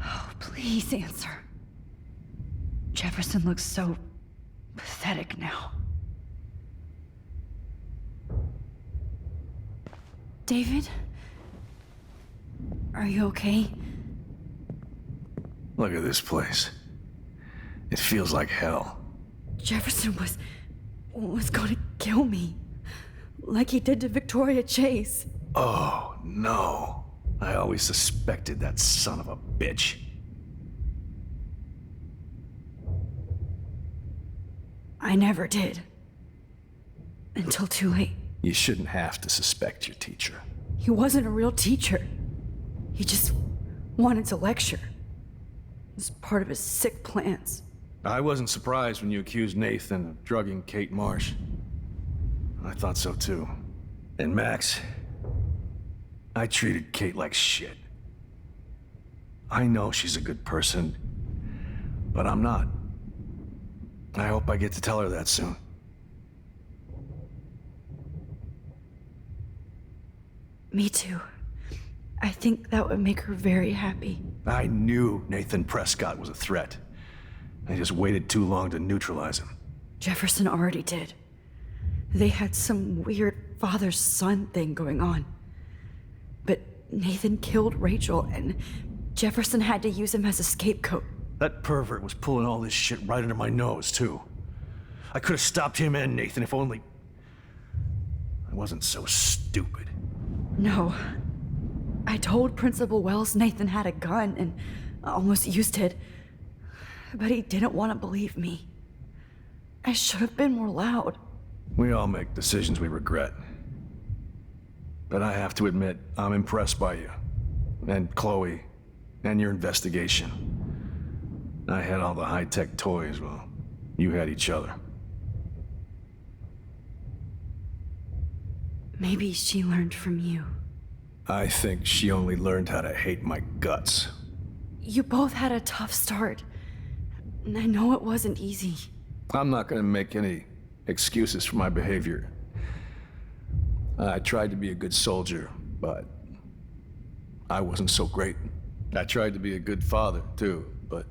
Oh, please answer. Jefferson looks so pathetic now. David? Are you okay? Look at this place. It feels like hell. Jefferson was going to kill me. Like he did to Victoria Chase. Oh, no. I always suspected that son of a bitch. I never did. Until too late. You shouldn't have to suspect your teacher. He wasn't a real teacher. He just wanted to lecture. It was part of his sick plans. I wasn't surprised when you accused Nathan of drugging Kate Marsh. I thought so too. And Max, I treated Kate like shit. I know she's a good person, but I'm not. I hope I get to tell her that soon. Me too. I think that would make her very happy. I knew Nathan Prescott was a threat. I just waited too long to neutralize him. Jefferson already did. They had some weird father-son thing going on. But Nathan killed Rachel, and Jefferson had to use him as a scapegoat. That pervert was pulling all this shit right under my nose, too. I could have stopped him and Nathan if only I wasn't so stupid. No. I told Principal Wells Nathan had a gun and almost used it. But he didn't want to believe me. I should have been more loud. We all make decisions we regret. But I have to admit, I'm impressed by you. And Chloe. And your investigation. I had all the high-tech toys, well, you had each other. Maybe she learned from you. I think she only learned how to hate my guts. You both had a tough start. And I know it wasn't easy. I'm not gonna make any excuses for my behavior. I tried to be a good soldier, but I wasn't so great. I tried to be a good father, too, but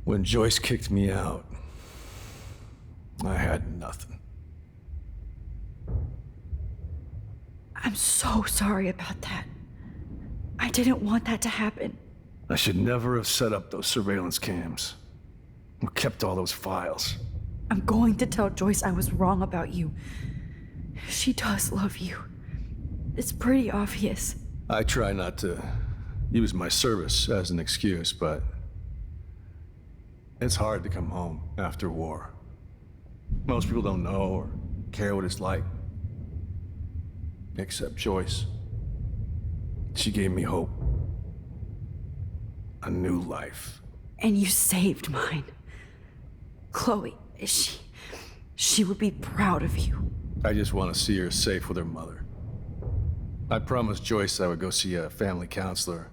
when Joyce kicked me out, I had nothing. I'm so sorry about that. I didn't want that to happen. I should never have set up those surveillance cams. Or kept all those files. I'm going to tell Joyce I was wrong about you. She does love you. It's pretty obvious. I try not to use my service as an excuse, but it's hard to come home after war. Most people don't know or care what it's like. Except Joyce. She gave me hope. A new life. And you saved mine. Chloe, she would be proud of you. I just want to see her safe with her mother. I promised Joyce I would go see a family counselor.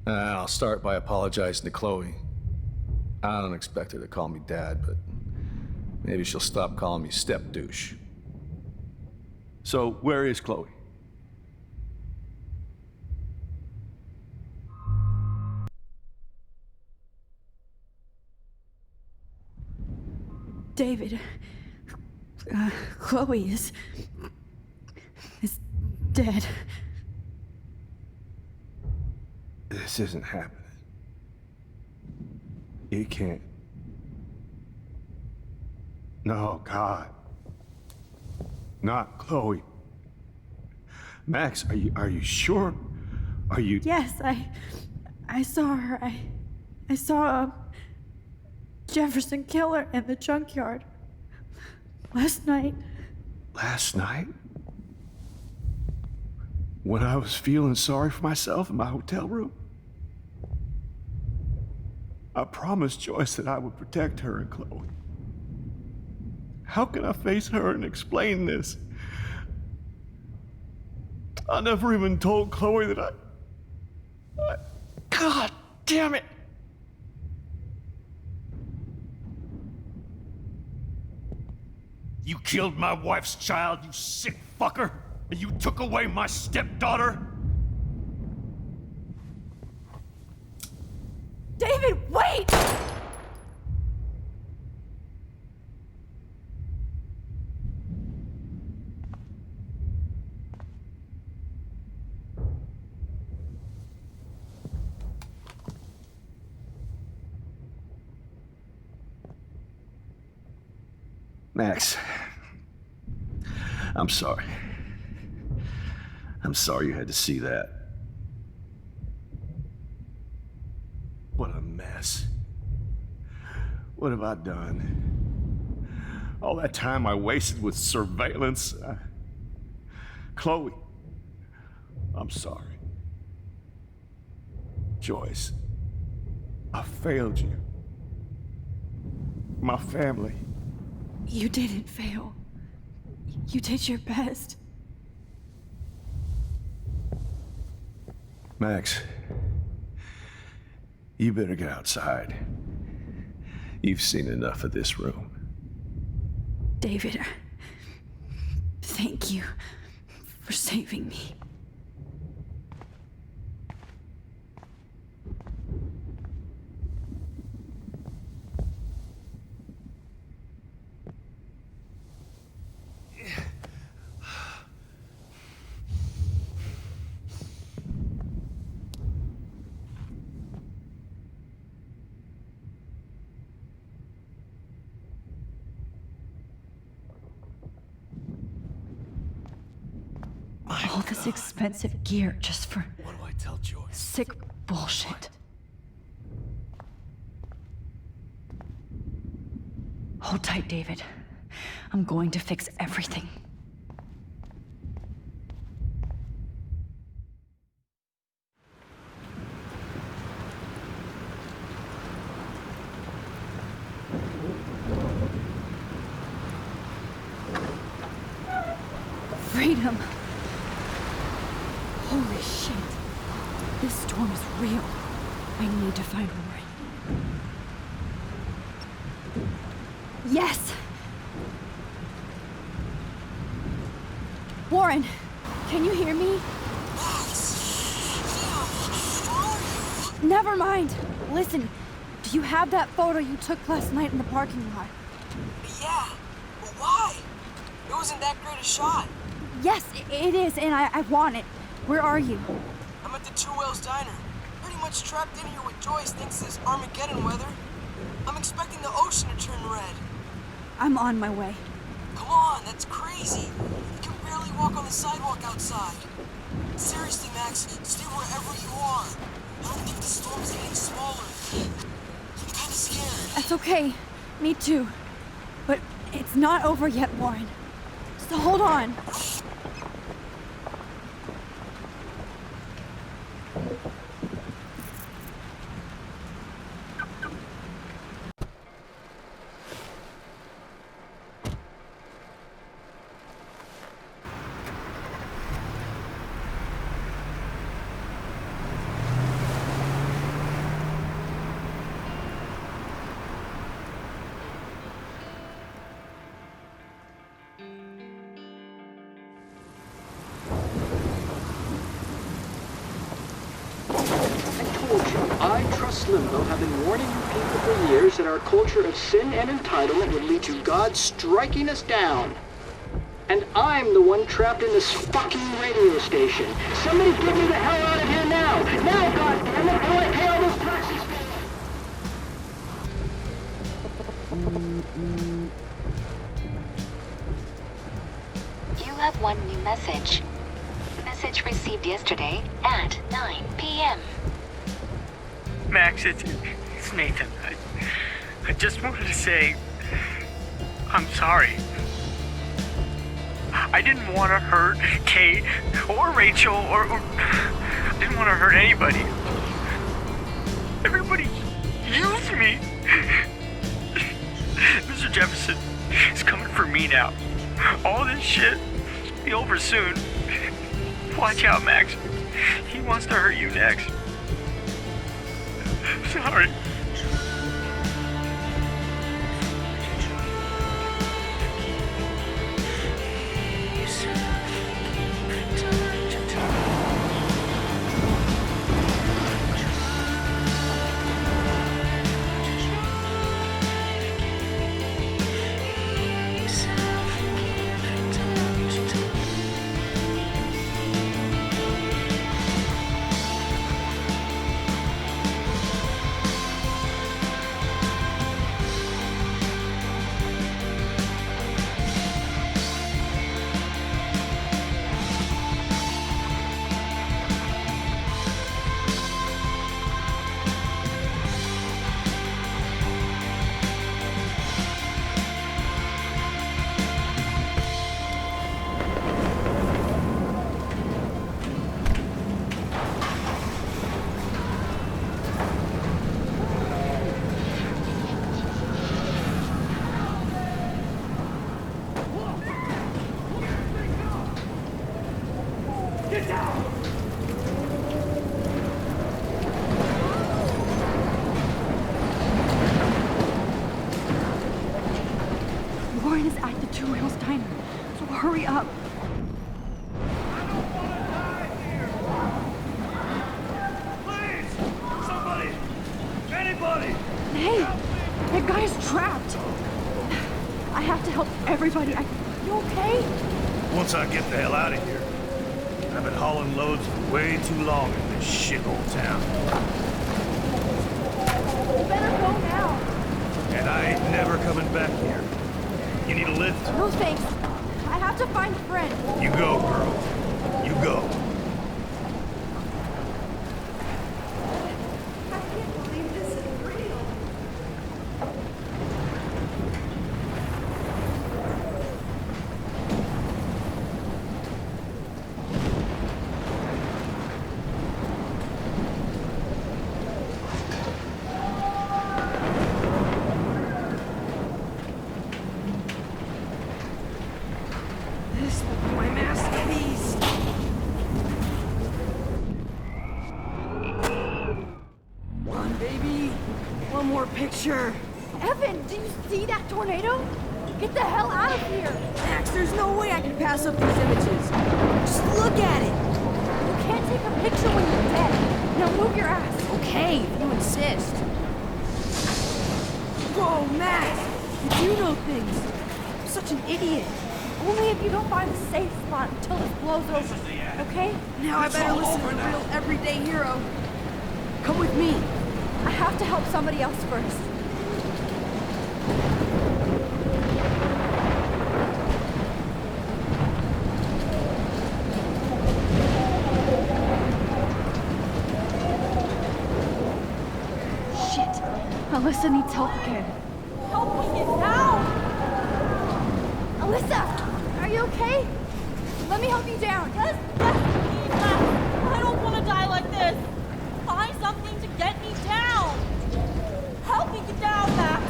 And I'll start by apologizing to Chloe. I don't expect her to call me Dad, but maybe she'll stop calling me step douche. So, where is Chloe? David, Chloe is dead. This isn't happening. It can't. No, God. Not Chloe. Max, are you sure? Are you... Yes, I saw her. I saw Jefferson kill her in the junkyard last night. Last night? When I was feeling sorry for myself in my hotel room? I promised Joyce that I would protect her and Chloe. How can I face her and explain this? I never even told Chloe that I... God damn it! You killed my wife's child, you sick fucker! And you took away my stepdaughter? David, wait! Max, I'm sorry. I'm sorry you had to see that. What a mess. What have I done? All that time I wasted with surveillance. Chloe, I'm sorry. Joyce, I failed you. My family. You didn't fail. You did your best. Max, you better get outside. You've seen enough of this room. David, thank you for saving me. All this expensive gear just for What do I tell Joyce? sick bullshit. Hold tight, David. I'm going to fix everything. Freedom. Holy shit. This storm is real. I need to find Warren. Yes! Warren, can you hear me? Never mind. Listen, do you have that photo you took last night in the parking lot? Yeah, but why? It wasn't that great a shot. Yes, it is, and I want it. Where are you? I'm at the Two Whales Diner. Pretty much trapped in here with Joyce thinks this Armageddon weather. I'm expecting the ocean to turn red. I'm on my way. Come on, that's crazy. You can barely walk on the sidewalk outside. Seriously, Max, stay wherever you are. I don't think the storm's getting smaller. I'm kinda scared. That's okay. Me too. But it's not over yet, Warren. So hold on. told you, I trust Limbo, have been warning you people for years that our culture of sin and entitlement would lead to God striking us down. And I'm the one trapped in this fucking radio station. Somebody get me the hell out of here now! Now, goddammit, before I pay all those taxes! You have one new message. Message received yesterday at 9 p.m. Max, it's Nathan. I just wanted to say I'm sorry. I didn't want to hurt Kate or Rachel or I didn't want to hurt anybody. Everybody used me. Mr. Jefferson is coming for me now. All this shit will be over soon. Watch out, Max. He wants to hurt you next. Sorry. Lauren is at the Two Wheels Diner, so hurry up. Somebody! Anybody! Hey, that guy's trapped. I have to help everybody. You okay? Once I get the hell out of here. I've been hauling loads for way too long in this shithole town. You better go now. And I ain't never coming back here. You need a lift? No thanks. I have to find a friend. You go, girl. You go. I can't believe this is real. This will be my masterpiece. One, baby. One more picture. Evan, do you see that tornado? Get the hell out of here. Max, there's no way I can pass up these images. Just look at it. You can't take a picture when you're dead. Now move your ass. Okay, if you insist. Whoa, Max. You do know things. I'm such an idiot. Only if you don't find a safe spot until this blows over, okay? Now I better listen to the real everyday hero. Come with me. I have to help somebody else first. Shit. Alyssa needs help again. Help me get down! Alyssa! Are you okay? Let me help you down. Yes, please, Max. I don't want to die like this. Find something to get me down. Help me get down, Max.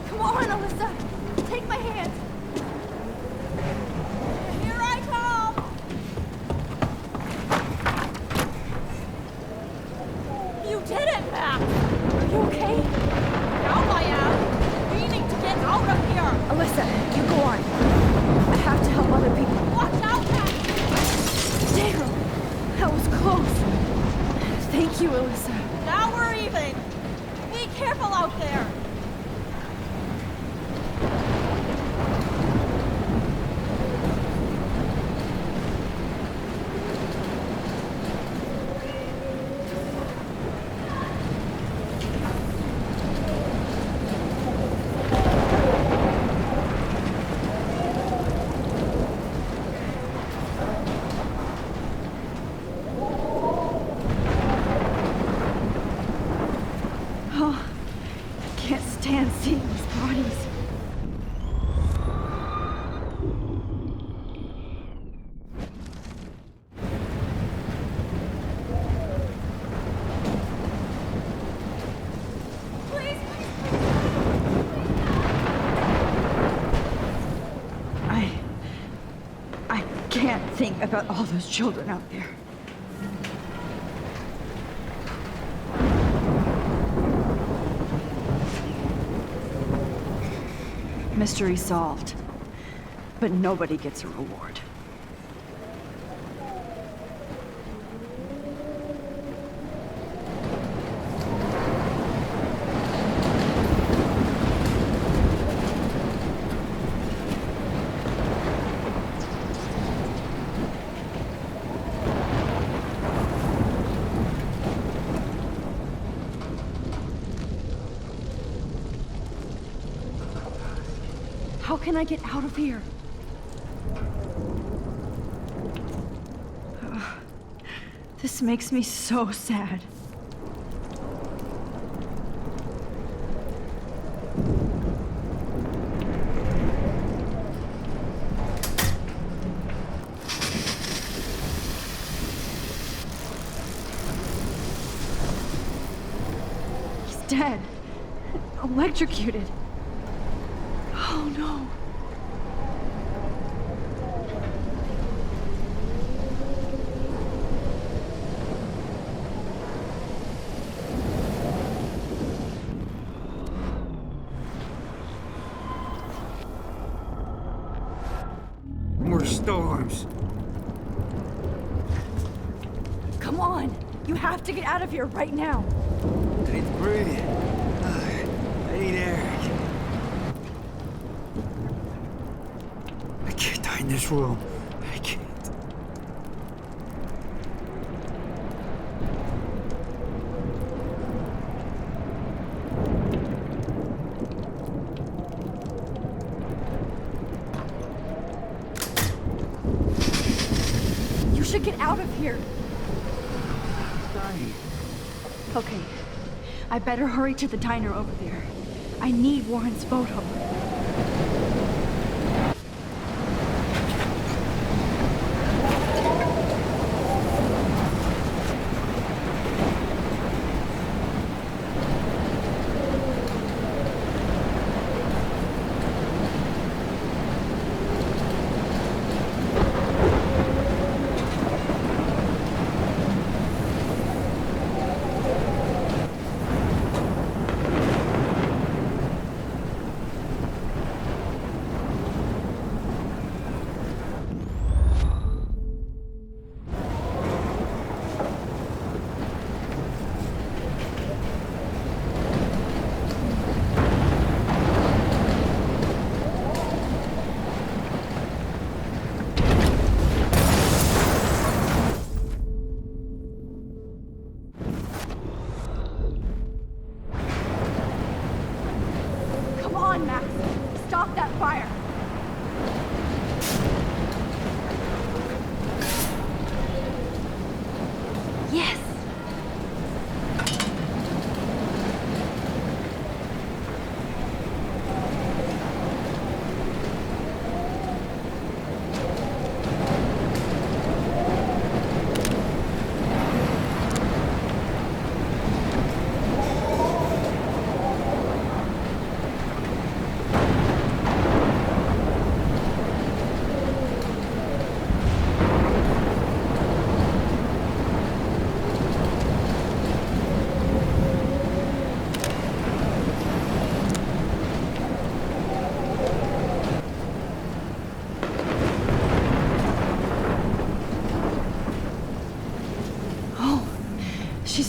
Come on, Alyssa. Take my hand. Here I come. Hit it, Max! Are you okay? Now I am. We need to get out of here. Alyssa, you go on. I have to help other people. Watch out, Max! Damn! That was close. Thank you, Alyssa. Now we're even. Be careful out there. Oh, I can't stand seeing these bodies. I can't think about all those children out there. Mystery solved. But nobody gets a reward. How can I get out of here? This makes me so sad. He's dead. Electrocuted. Oh no. More storms. Come on! You have to get out of here right now! I need to breathe. I need air. I can't die in this room. I can't. You should get out of here! Dying. Okay. I better hurry to the diner over there. I need Warren's photo.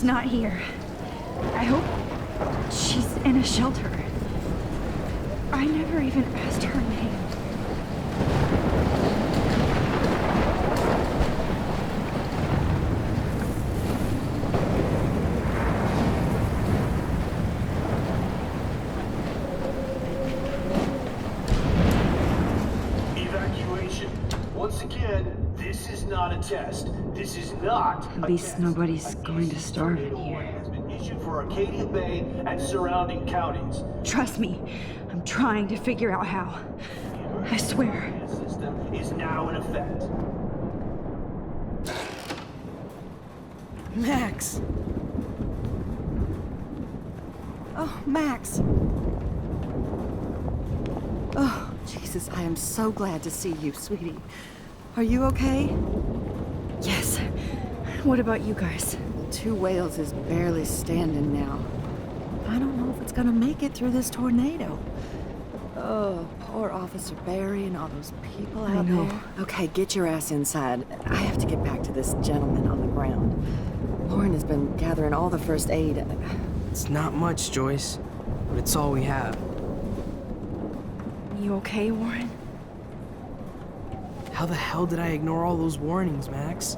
She's not here. I hope she's in a shelter. I never even asked her name. Evacuation. Once again, this is not a test. This is not. At least nobody's going to starve in here. Has been issued for Arcadia Bay and surrounding counties. Trust me, I'm trying to figure out how. I swear. System is now in effect. Max! Oh, Max! Oh, Jesus, I am so glad to see you, sweetie. Are you okay? Yes. What about you guys? The Two Whales is barely standing now. I don't know if it's gonna make it through this tornado. Oh, poor Officer Barry and all those people out there. Okay, get your ass inside. I have to get back to this gentleman on the ground. Lauren has been gathering all the first aid. It's not much, Joyce, but it's all we have. You okay, Warren? How the hell did I ignore all those warnings, Max?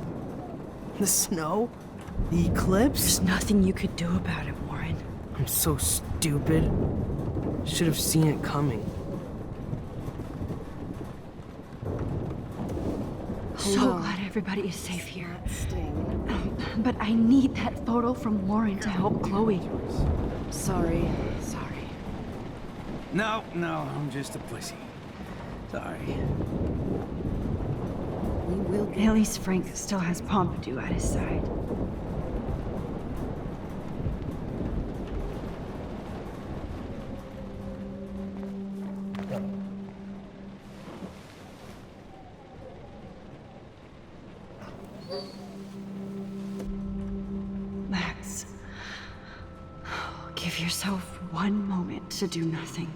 The snow? The eclipse? There's nothing you could do about it, Warren. I'm so stupid. Should have seen it coming. So glad everybody is safe here. But I need that photo from Lauren to help Chloe. Sorry. No, I'm just a pussy. Sorry. We will get... At least Frank still has Pompidou at his side. Max, give yourself one moment to do nothing.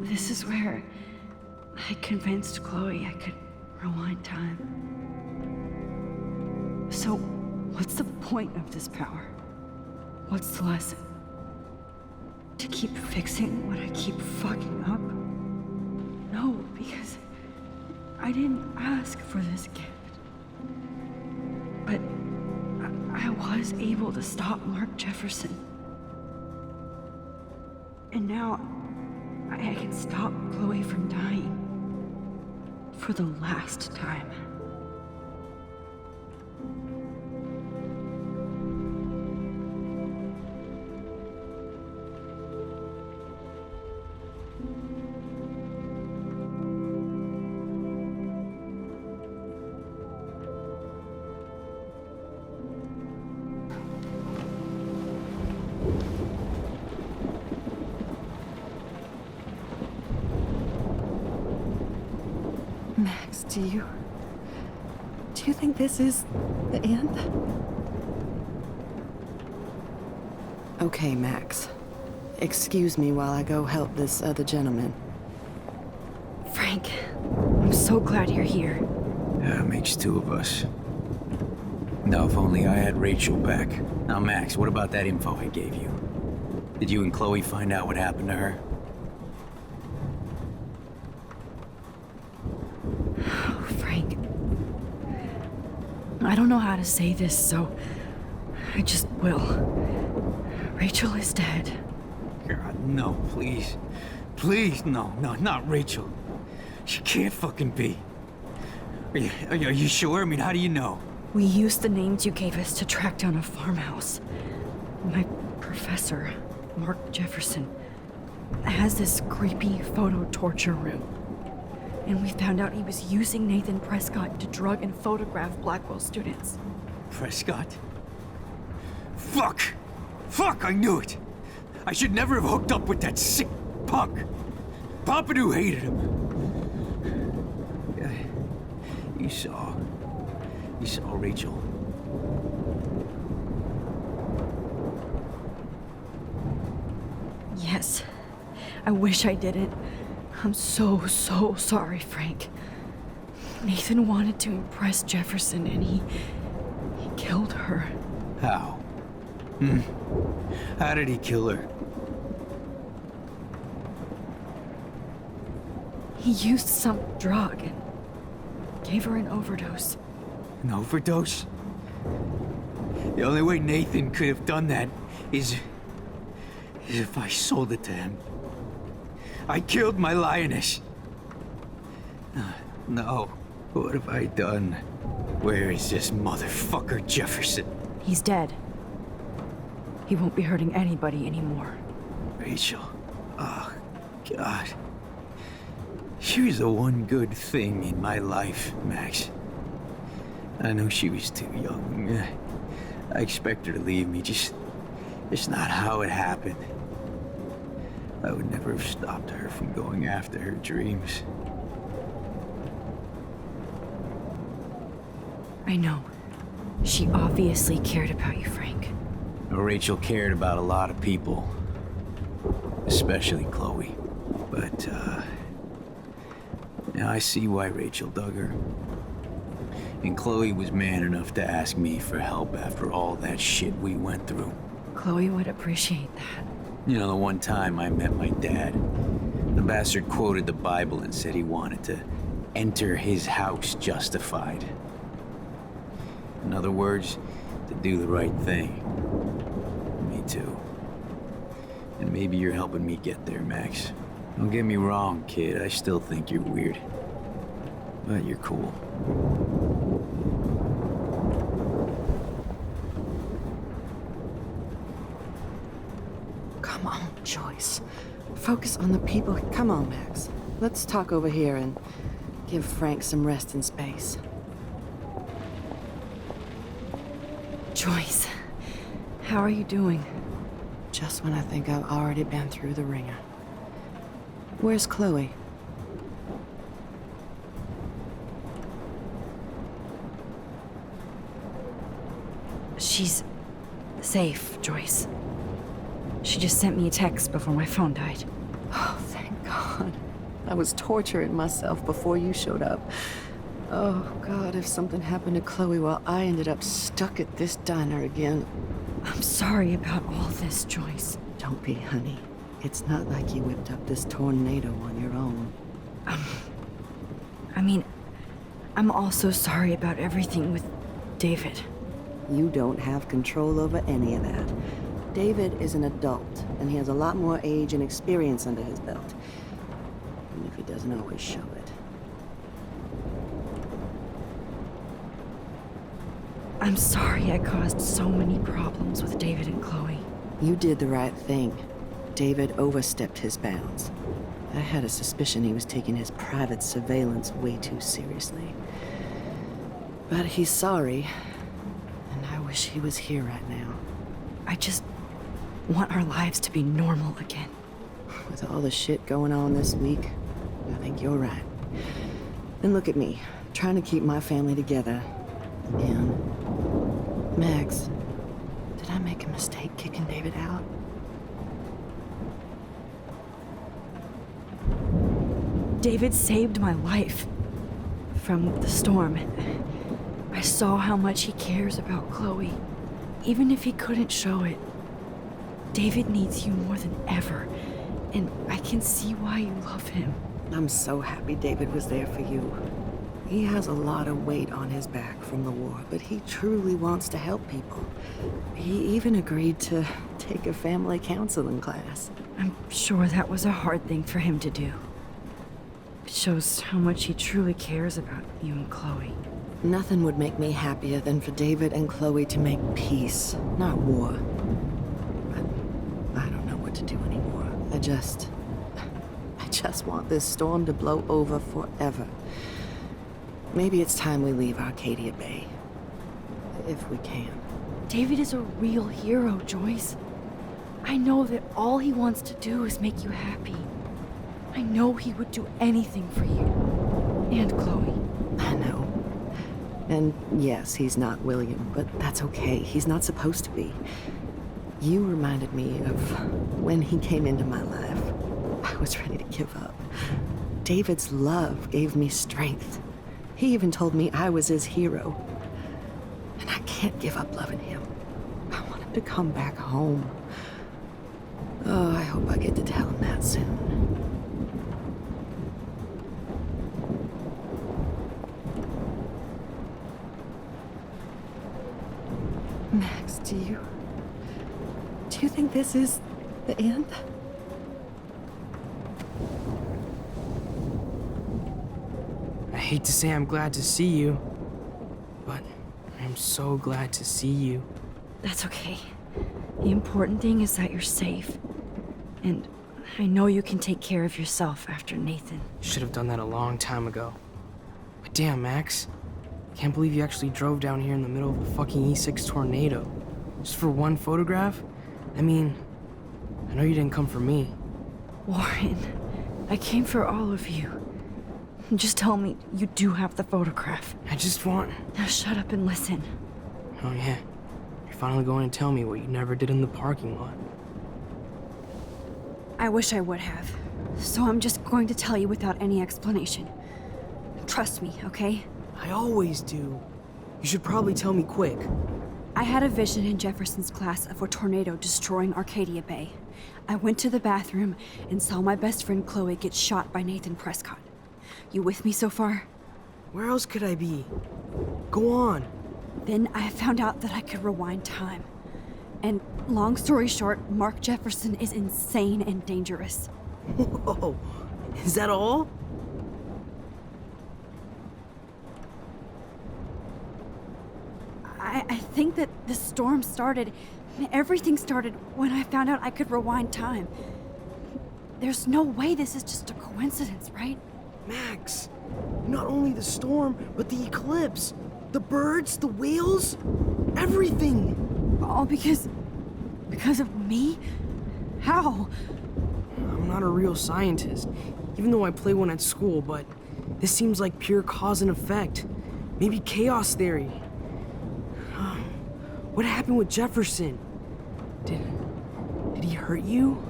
This is where I convinced Chloe I could rewind time. So, what's the point of this power? What's the lesson? To keep fixing what I keep fucking up? No, because I didn't ask for this gift. But I was able to stop Mark Jefferson. And now I can stop Chloe from dying. For the last time. Max, do you think this is the end? Okay, Max. Excuse me while I go help this other gentleman. Frank, I'm so glad you're here. Yeah, it makes two of us. Now, if only I had Rachel back. Now, Max, what about that info I gave you? Did you and Chloe find out what happened to her? Frank, I don't know how to say this, so I just will. Rachel is dead. God, no, please. Please, no, not Rachel. She can't fucking be. Are you sure? I mean, how do you know? We used the names you gave us to track down a farmhouse. My professor, Mark Jefferson, has this creepy photo torture room. And we found out he was using Nathan Prescott to drug and photograph Blackwell students. Prescott? Fuck! Fuck, I knew it! I should never have hooked up with that sick punk! Pompidou hated him! Yeah, you saw Rachel. Yes. I wish I didn't. I'm so sorry, Frank. Nathan wanted to impress Jefferson, and he killed her. How? How did he kill her? He used some drug and gave her an overdose. An overdose? The only way Nathan could have done that is if I sold it to him. I killed my lioness. No. What have I done? Where is this motherfucker Jefferson? He's dead. He won't be hurting anybody anymore. Rachel. Oh, God. She was the one good thing in my life, Max. I know she was too young. I expect her to leave me, just not how it happened. I would never have stopped her from going after her dreams. I know. She obviously cared about you, Frank. Rachel cared about a lot of people. Especially Chloe. But, now I see why Rachel dug her. And Chloe was man enough to ask me for help after all that shit we went through. Chloe would appreciate that. You know, the one time I met my dad, the bastard quoted the Bible and said he wanted to enter his house justified. In other words, to do the right thing. Me too. And maybe you're helping me get there, Max. Don't get me wrong, kid. I still think you're weird. But you're cool. Come on, Joyce. Focus on the people. Come on, Max. Let's talk over here and give Frank some rest and space. Joyce, how are you doing? Just when I think I've already been through the ringer. Where's Chloe? She's safe, Joyce. She just sent me a text before my phone died. Oh, thank God. I was torturing myself before you showed up. Oh, God, if something happened to Chloe while I ended up stuck at this diner again. I'm sorry about all this, Joyce. Don't be, honey. It's not like you whipped up this tornado on your own. I mean, I'm also sorry about everything with David. You don't have control over any of that. David is an adult, and he has a lot more age and experience under his belt. Even if he doesn't always show it. I'm sorry I caused so many problems with David and Chloe. You did the right thing. David overstepped his bounds. I had a suspicion he was taking his private surveillance way too seriously. But he's sorry, and I wish he was here right now. I just want our lives to be normal again. With all the shit going on this week, I think you're right. And look at me, trying to keep my family together. Again. Max, did I make a mistake kicking David out? David saved my life from the storm. I saw how much he cares about Chloe, even if he couldn't show it. David needs you more than ever, and I can see why you love him. I'm so happy David was there for you. He has a lot of weight on his back from the war, but he truly wants to help people. He even agreed to take a family counseling class. I'm sure that was a hard thing for him to do. It shows how much he truly cares about you and Chloe. Nothing would make me happier than for David and Chloe to make peace, not war. But I don't know what to do anymore. I just want this storm to blow over forever. Maybe it's time we leave Arcadia Bay. If we can. David is a real hero, Joyce. I know that all he wants to do is make you happy. I know he would do anything for you. And Chloe. I know. And yes, he's not William, but that's okay. He's not supposed to be. You reminded me of when he came into my life. I was ready to give up. David's love gave me strength. He even told me I was his hero. And I can't give up loving him. I want him to come back home. Oh, I hope I get to tell him that soon. Max, do you think this is the end? I hate to say I'm glad to see you, but I'm so glad to see you. That's okay. The important thing is that you're safe. And I know you can take care of yourself after Nathan. Should have done that a long time ago. But damn, Max. Can't believe you actually drove down here in the middle of a fucking E6 tornado. Just for one photograph? I mean, I know you didn't come for me. Warren, I came for all of you. Just tell me you do have the photograph. I just want... Now shut up and listen. Oh yeah, you're finally going to tell me what you never did in the parking lot. I wish I would have. So I'm just going to tell you without any explanation. Trust me, okay? I always do. You should probably tell me quick. I had a vision in Jefferson's class of a tornado destroying Arcadia Bay. I went to the bathroom and saw my best friend Chloe get shot by Nathan Prescott. You with me so far? Where else could I be? Go on. Then I found out that I could rewind time. And long story short, Mark Jefferson is insane and dangerous. Whoa, is that all? I think that the storm started, everything started when I found out I could rewind time. There's no way this is just a coincidence, right? Max, not only the storm, but the eclipse, the birds, the whales, everything. All because of me? How? I'm not a real scientist, even though I play one at school, but this seems like pure cause and effect. Maybe chaos theory. What happened with Jefferson? Did he hurt you?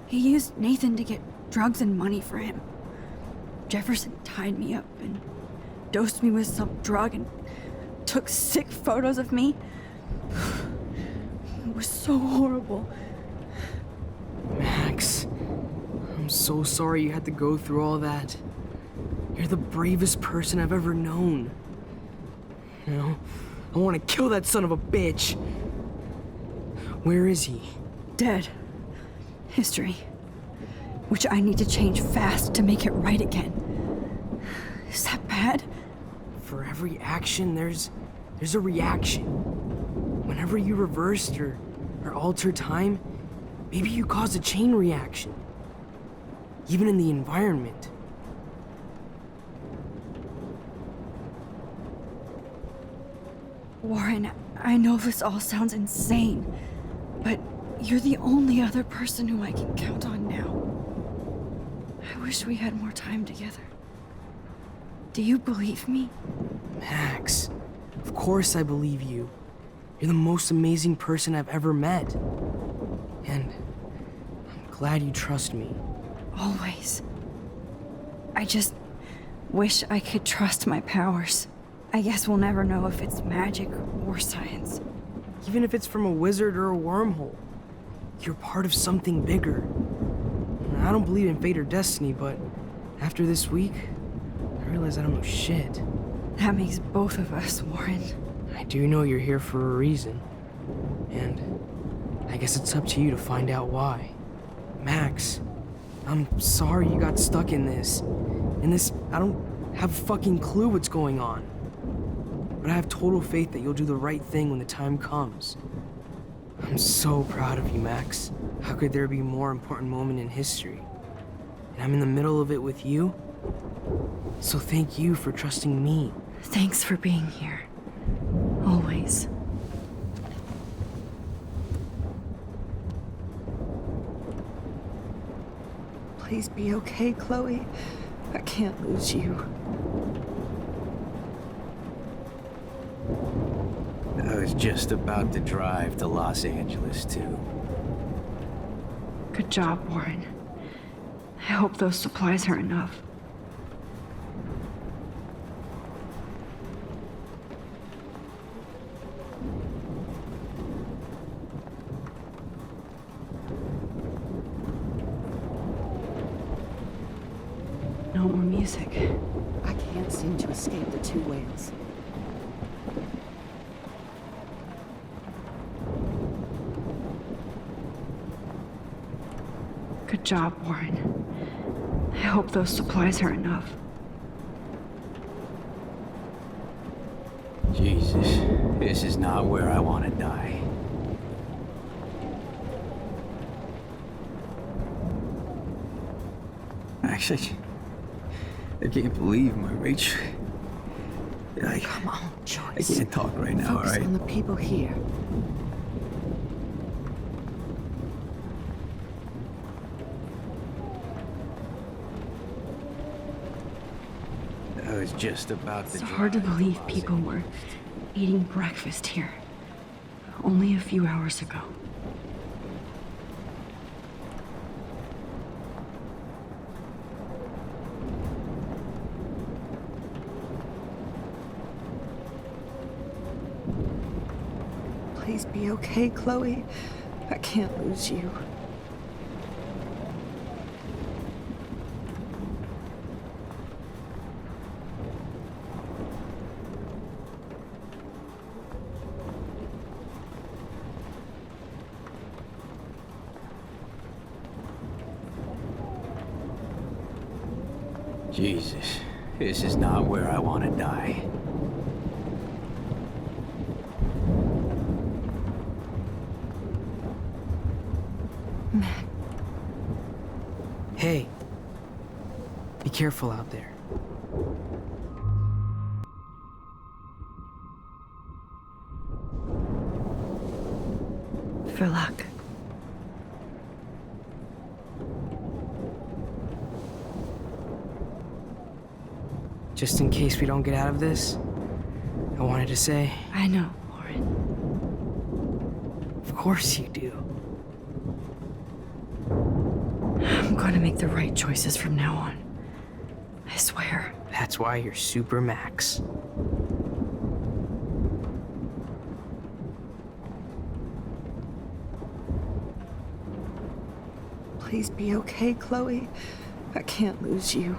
He used Nathan to get drugs and money for him. Jefferson tied me up and dosed me with some drug and took sick photos of me. It was so horrible. Max, I'm so sorry you had to go through all that. You're the bravest person I've ever known. You know, I want to kill that son of a bitch. Where is he? Dead. History. Which I need to change fast to make it right again. Is that bad? For every action, there's a reaction. Whenever you reversed or altered time, maybe you caused a chain reaction. Even in the environment. Warren, I know this all sounds insane, but you're the only other person who I can count on now. I wish we had more time together. Do you believe me? Max, of course I believe you. You're the most amazing person I've ever met. And I'm glad you trust me. Always. I just wish I could trust my powers. I guess we'll never know if it's magic or science. Even if it's from a wizard or a wormhole, you're part of something bigger. I don't believe in fate or destiny, but after this week, I realize I don't know shit. That makes both of us, Warren. I do know you're here for a reason. And I guess it's up to you to find out why. Max, I'm sorry you got stuck in this. I don't have a fucking clue what's going on. But I have total faith that you'll do the right thing when the time comes. I'm so proud of you, Max. How could there be a more important moment in history? And I'm in the middle of it with you. So thank you for trusting me. Thanks for being here. Always. Please be okay, Chloe. I can't lose you. I was just about to drive to Los Angeles, too. Good job, Warren. I hope those supplies are enough. No more music. I can't seem to escape the two whales. Good job, Warren. I hope those supplies are enough. Jesus, this is not where I want to die. Actually, I can't believe my Rach. Come on, Joyce. I can't talk right now, Focus alright? on the people here. I was just about to. It's hard to believe people were eating breakfast here only a few hours ago. Please be okay, Chloe. I can't lose you. Jesus, this is not where I want to die. Mac. Hey, be careful out there. For luck. Just in case we don't get out of this, I wanted to say... I know, Warren. Of course you do. I'm going to make the right choices from now on. I swear. That's why you're Super Max. Please be okay, Chloe. I can't lose you.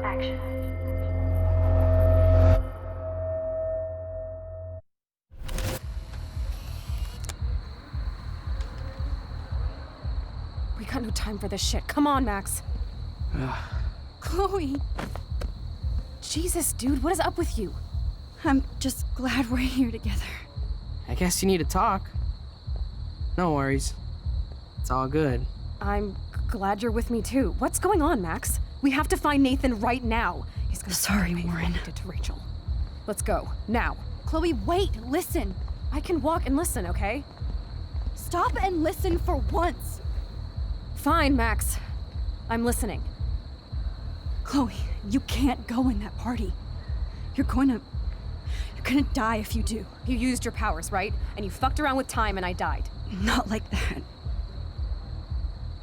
Action. We got no time for this shit. Come on, Max. Chloe. Jesus, dude, what is up with you? I'm just glad we're here together. I guess you need to talk. No worries. It's all good. I'm glad you're with me too. What's going on, Max? We have to find Nathan right now. He's gonna Sorry, pay for what Warren. he did to Rachel. Let's go, now. Chloe, wait, listen. I can walk and listen, okay? Stop and listen for once. Fine, Max. I'm listening. Chloe, you can't go in that party. You're gonna die if you do. You used your powers, right? And you fucked around with time and I died. Not like that.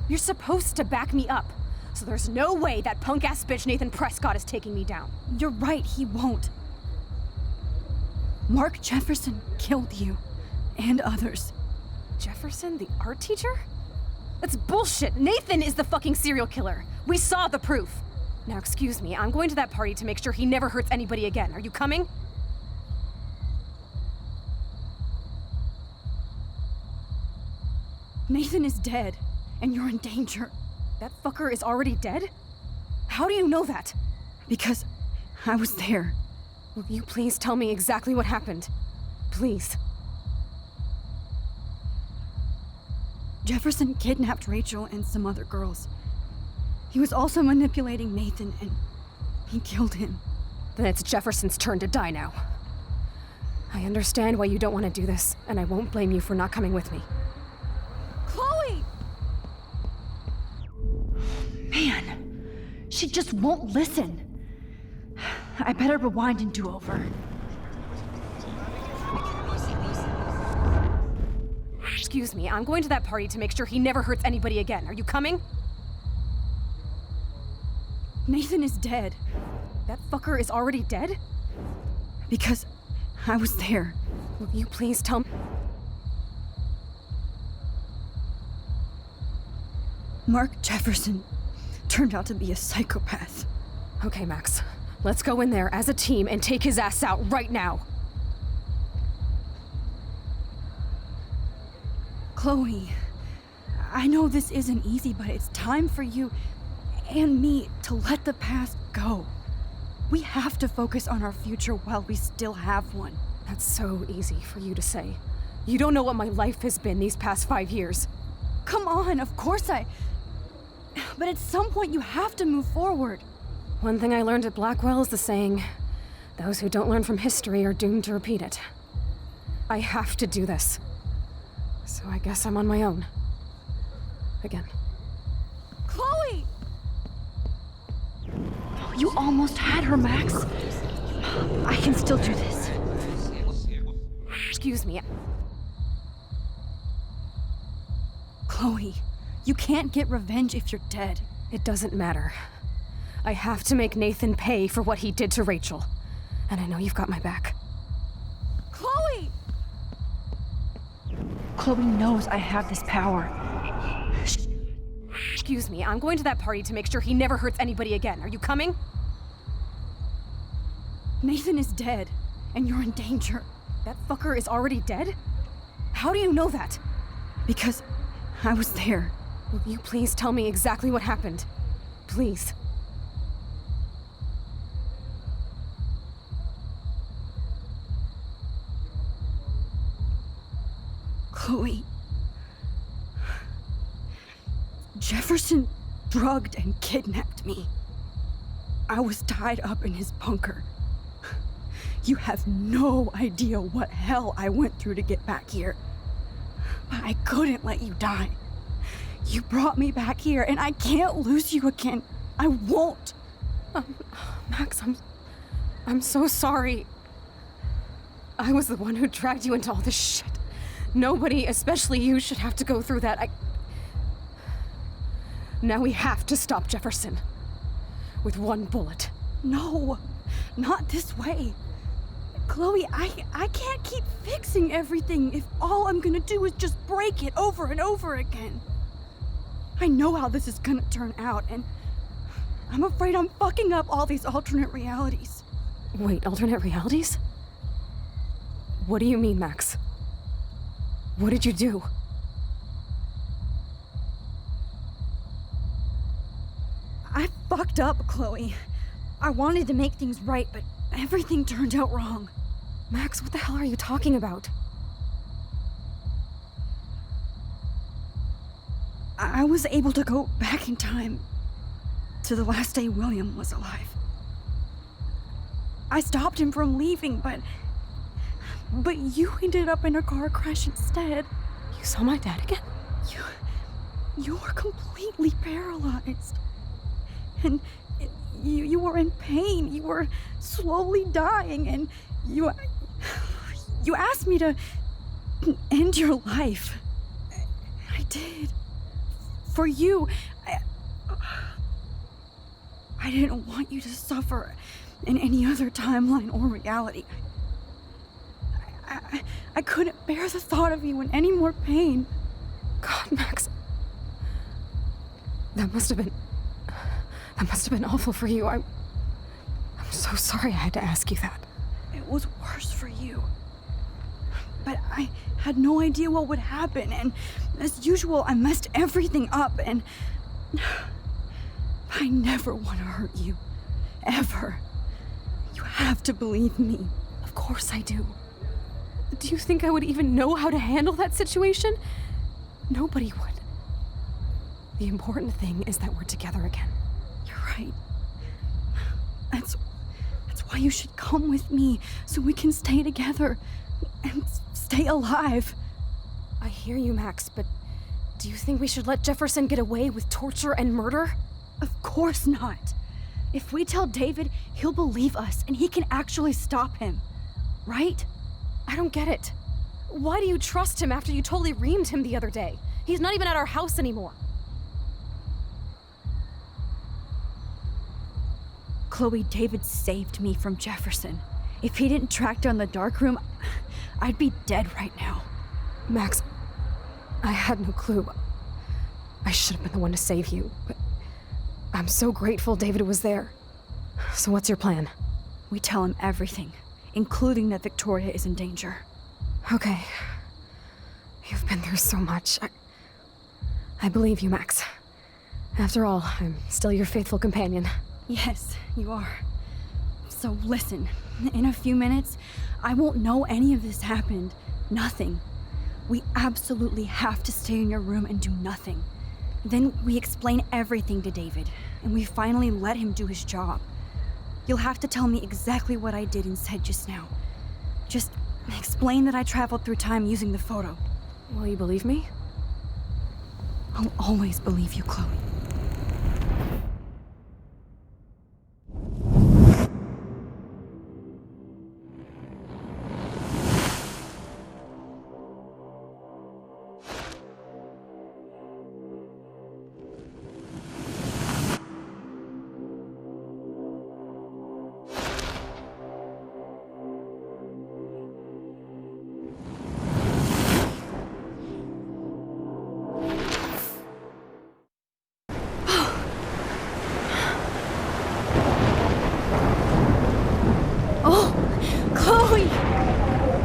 You're supposed to back me up. So there's no way that punk-ass bitch Nathan Prescott is taking me down. You're right, he won't. Mark Jefferson killed you. And others. Jefferson, the art teacher? That's bullshit. Nathan is the fucking serial killer. We saw the proof. Now, excuse me, I'm going to that party to make sure he never hurts anybody again. Are you coming? Nathan is dead, and you're in danger. That fucker is already dead? How do you know that? Because I was there. Will you please tell me exactly what happened? Please. Jefferson kidnapped Rachel and some other girls. He was also manipulating Nathan, and he killed him. Then it's Jefferson's turn to die now. I understand why you don't want to do this, and I won't blame you for not coming with me. Chloe! Man, she just won't listen. I better rewind and do over. Excuse me, I'm going to that party to make sure he never hurts anybody again. Are you coming? Nathan is dead. That fucker is already dead? Because I was there. Will you please tell me? Mark Jefferson turned out to be a psychopath. Okay, Max. Let's go in there as a team and take his ass out right now. Chloe, I know this isn't easy, but it's time for you and me to let the past go. We have to focus on our future while we still have one. That's so easy for you to say. You don't know what my life has been these past 5 years. Come on, of course But at some point you have to move forward. One thing I learned at Blackwell is the saying, those who don't learn from history are doomed to repeat it. I have to do this. So I guess I'm on my own. Again. Chloe! You almost had her, Max. I can still do this. Excuse me. Chloe, you can't get revenge if you're dead. It doesn't matter. I have to make Nathan pay for what he did to Rachel. And I know you've got my back. Chloe! Chloe knows I have this power. Excuse me, I'm going to that party to make sure he never hurts anybody again. Are you coming? Nathan is dead, and you're in danger. That fucker is already dead? How do you know that? Because I was there. Will you please tell me exactly what happened? Please. Chloe. Jefferson drugged and kidnapped me. I was tied up in his bunker. You have no idea what hell I went through to get back here. But I couldn't let you die. You brought me back here, and I can't lose you again. I won't. Max, I'm so sorry. I was the one who dragged you into all this shit. Nobody, especially you, should have to go through that. Now we have to stop Jefferson. With one bullet. No, not this way. Chloe, I can't keep fixing everything if all I'm gonna do is just break it over and over again. I know how this is gonna turn out, and I'm afraid I'm fucking up all these alternate realities. Wait, alternate realities? What do you mean, Max? What did you do? I fucked up, Chloe. I wanted to make things right, but everything turned out wrong. Max, what the hell are you talking about? I was able to go back in time to the last day William was alive. I stopped him from leaving, but you ended up in a car crash instead. You saw my dad again? You were completely paralyzed. And you were in pain. You were slowly dying, and you asked me to end your life. I did. For you. I didn't want you to suffer in any other timeline or reality. I couldn't bear the thought of you in any more pain. God, Max. That must have been awful for you. I'm so sorry I had to ask you that. It was worse for you. But I had no idea what would happen, and as usual, I messed everything up, and I never want to hurt you. Ever. You have to believe me. Of course I do. Do you think I would even know how to handle that situation? Nobody would. The important thing is that we're together again. You're right. That's why you should come with me, so we can stay together and stay alive. I hear you, Max, but do you think we should let Jefferson get away with torture and murder? Of course not. If we tell David, he'll believe us and he can actually stop him. Right? I don't get it. Why do you trust him after you totally reamed him the other day? He's not even at our house anymore. Chloe, David saved me from Jefferson. If he didn't track down the dark room, I'd be dead right now. Max, I had no clue. I should have been the one to save you, but I'm so grateful David was there. So what's your plan? We tell him everything, including that Victoria is in danger. Okay. You've been through so much. I believe you, Max. After all, I'm still your faithful companion. Yes, you are. So listen, in a few minutes, I won't know any of this happened. Nothing. We absolutely have to stay in your room and do nothing. Then we explain everything to David, and we finally let him do his job. You'll have to tell me exactly what I did and said just now. Just explain that I traveled through time using the photo. Will you believe me? I'll always believe you, Chloe.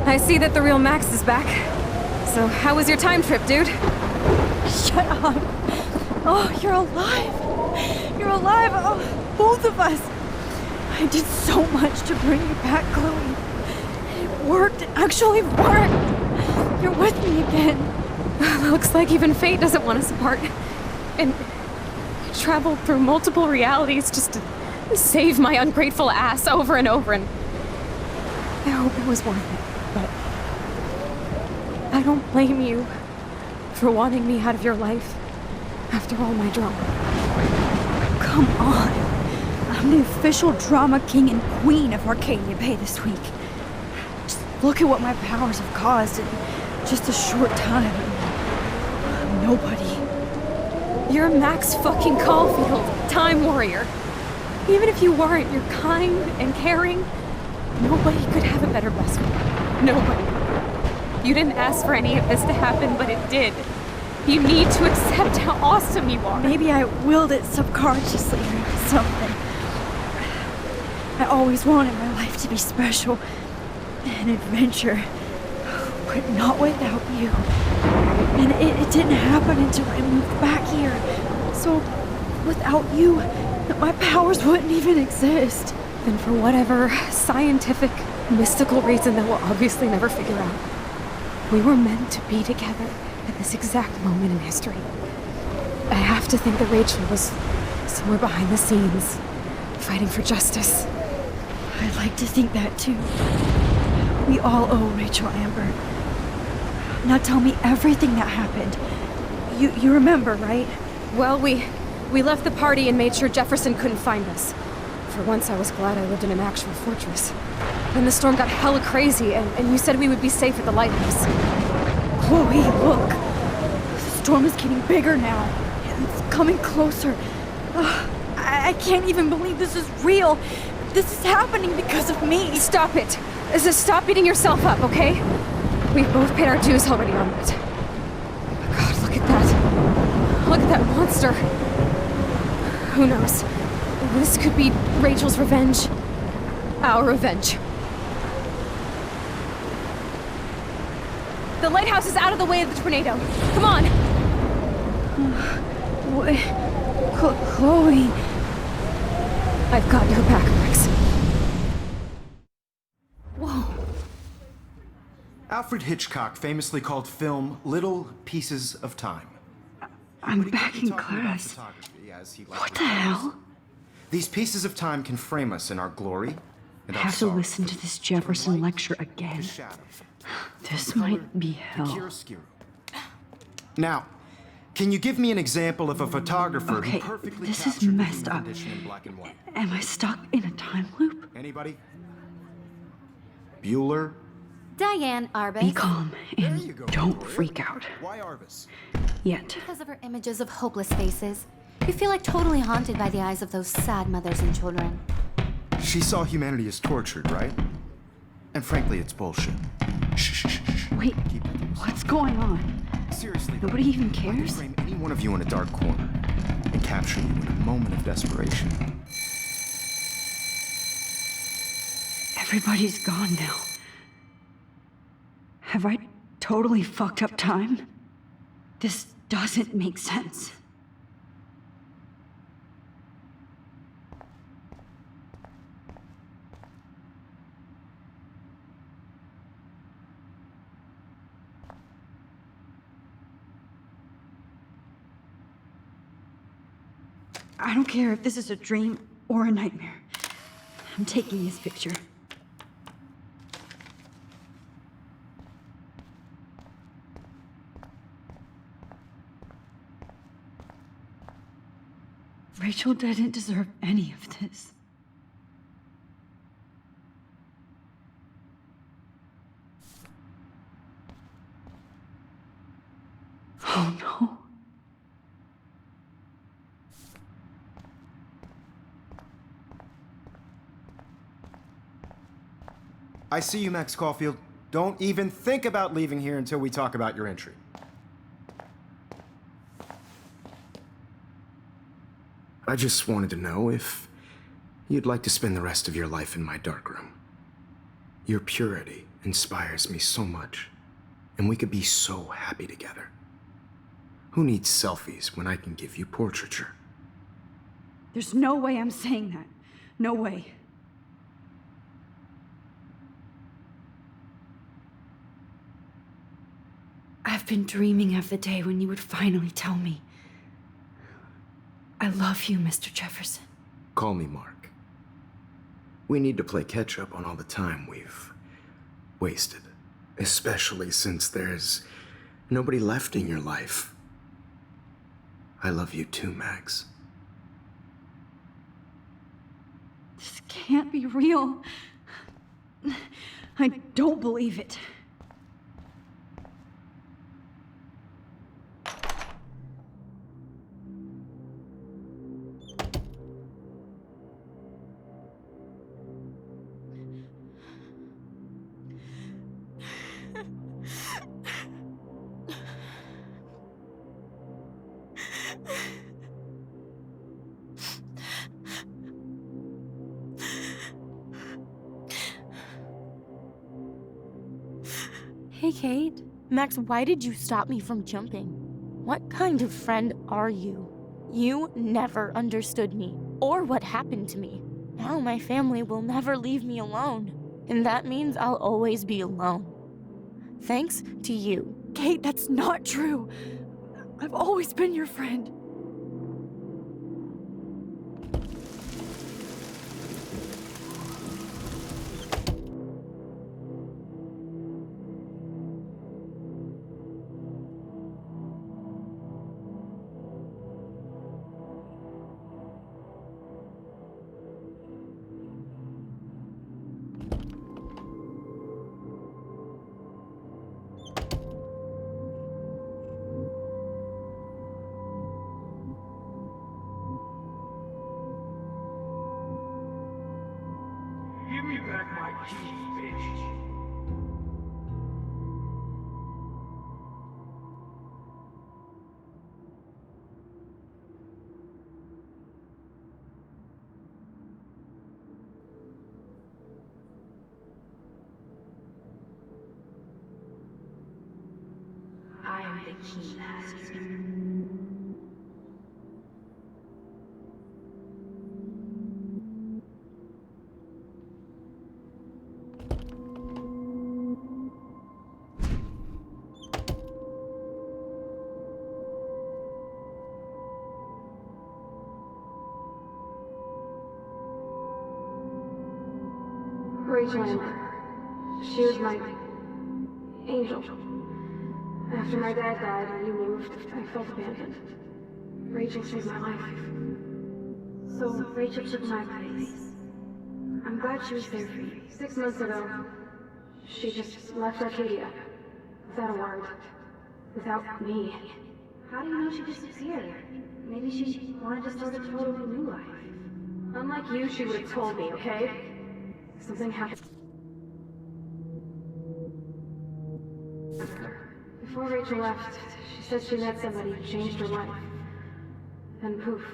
I see that the real Max is back. So how was your time trip, dude? Shut up. Oh, you're alive. You're alive. Oh, both of us. I did so much to bring you back, Chloe. It worked. It actually worked. You're with me again. Looks like even fate doesn't want us apart. And I traveled through multiple realities just to save my ungrateful ass over and over, and I hope it was worth it. But I don't blame you for wanting me out of your life after all my drama. Come on. I'm the official drama king and queen of Arcadia Bay this week. Just look at what my powers have caused in just a short time. Nobody. You're Max fucking Caulfield, Time Warrior. Even if you weren't, you're kind and caring. Nobody could have a better best friend. Nobody. You didn't ask for any of this to happen, but it did. You need to accept how awesome you are. Maybe I willed it subconsciously or something. I always wanted my life to be special. An adventure. But not without you. And it didn't happen until I moved back here. So, without you, my powers wouldn't even exist. And for whatever scientific, mystical reason that we'll obviously never figure out, we were meant to be together at this exact moment in history. I have to think that Rachel was somewhere behind the scenes, fighting for justice. I'd like to think that too. We all owe Rachel Amber. Now tell me everything that happened. You remember, right? Well, we left the party and made sure Jefferson couldn't find us. For once, I was glad I lived in an actual fortress. Then the storm got hella crazy, and you said we would be safe at the lighthouse. Chloe, look. The storm is getting bigger now. It's coming closer. I can't even believe this is real. This is happening because of me. Stop it. Stop beating yourself up, okay? We've both paid our dues already on that. God, look at that. Look at that monster. Who knows? This could be Rachel's revenge. Our revenge. The lighthouse is out of the way of the tornado. Come on! Chloe... I've got your back, Max. Alfred Hitchcock famously called film little pieces of time. I'm back in class. What the hell? These pieces of time can frame us in our glory and I our have to sorrow. listen to this Jefferson lecture again. This might be hell. Now, can you give me an example of a photographer Okay, who perfectly this is captured messed human up. condition in black and white? Am I stuck in a time loop? Anybody? Bueller? Diane Arbus. Be calm and don't freak out. Why Arbus? Yet. Because of her images of hopeless faces. You feel like totally haunted by the eyes of those sad mothers and children. She saw humanity as tortured, right? And frankly, it's bullshit. Shh, shh, shh, shh. Wait, what's going on? Seriously, Nobody even I could cares? frame any one of you in a dark corner and capture you in a moment of desperation. Everybody's gone now. Have I totally fucked up time? This doesn't make sense. I don't care if this is a dream or a nightmare. I'm taking this picture. Rachel didn't deserve any of this. Oh no. I see you, Max Caulfield. Don't even think about leaving here until we talk about your entry. I just wanted to know if you'd like to spend the rest of your life in my darkroom. Your purity inspires me so much, and we could be so happy together. Who needs selfies when I can give you portraiture? There's no way I'm saying that. No way. I've been dreaming of the day when you would finally tell me. I love you, Mr. Jefferson. Call me Mark. We need to play catch up on all the time we've wasted, especially since there's nobody left in your life. I love you too, Max. This can't be real. I don't believe it. Hey, Kate. Max, why did you stop me from jumping? What kind of friend are you? You never understood me, or what happened to me. Now my family will never leave me alone, and that means I'll always be alone. Thanks to you. Kate, that's not true. I've always been your friend. Give me back my keys, bitch. I am the key master. Rachel Amber. She was my angel. After my dad died and you moved, I felt abandoned. Rachel saved my life. So Rachel took my place. I'm glad she was there for you. 6 months ago, she just left Arcadia. Without a word. Without me. How do you know she disappeared? Maybe she wanted to start a totally new life. Unlike you, she would have told me, okay? Something happened. Before Rachel left, she said she met somebody who changed her life. And poof.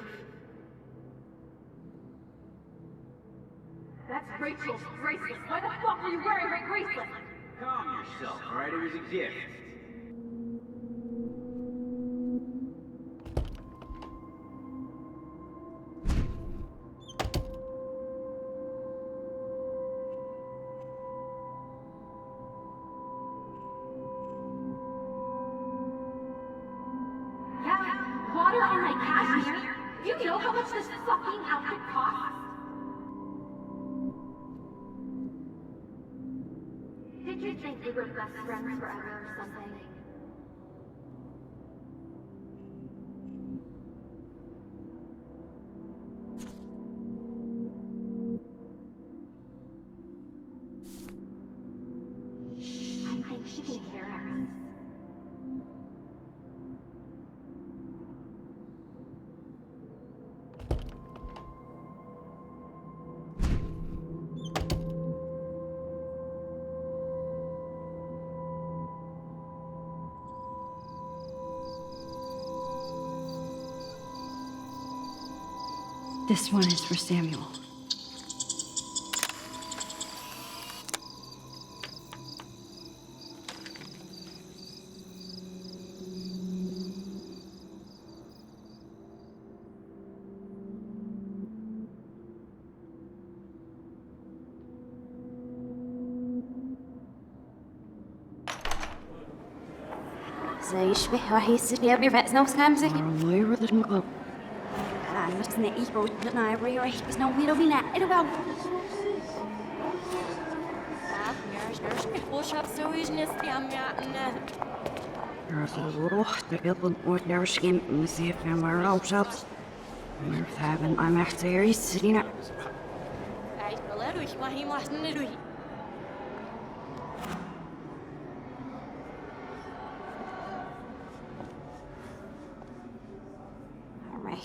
That's Rachel's bracelet. Why the fuck are you wearing my bracelet? Calm yourself, alright? It was a gift. Yeah, water on my cashmere. Do you know how much this fucking outfit costs? Did you think they were best friends forever or something? I think she can hear us. This one is for Samuel. زي يشبه وهي السنة بيرفع نفس كامزك. الله يرضى المقام. أنا بس نعيش بوجودنا يبري ريح بس نومي لو بينا إلو بقى. الروح تقبل ودرشين مسيف مرة وشابس. مرتابن أنا احتيري سرينا.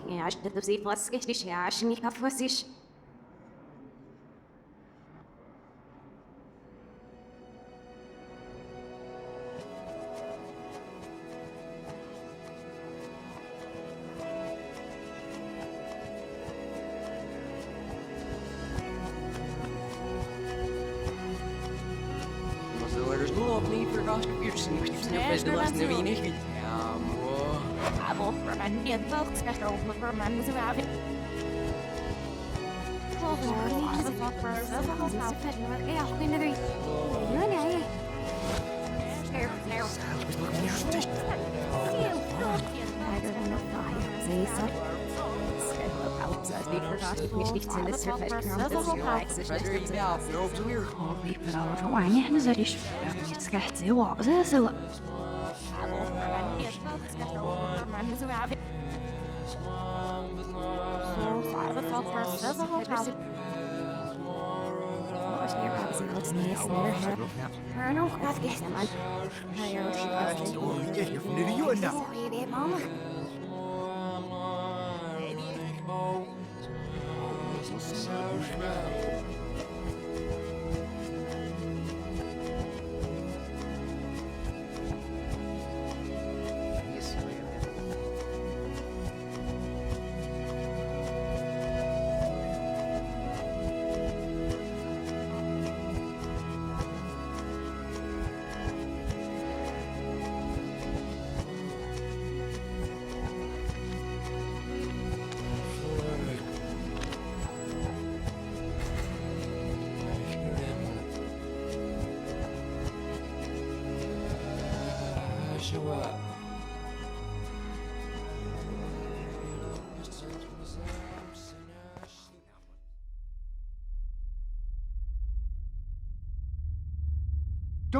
يعني عشان تبزيد فاسكش ليش عشان يكفوسيش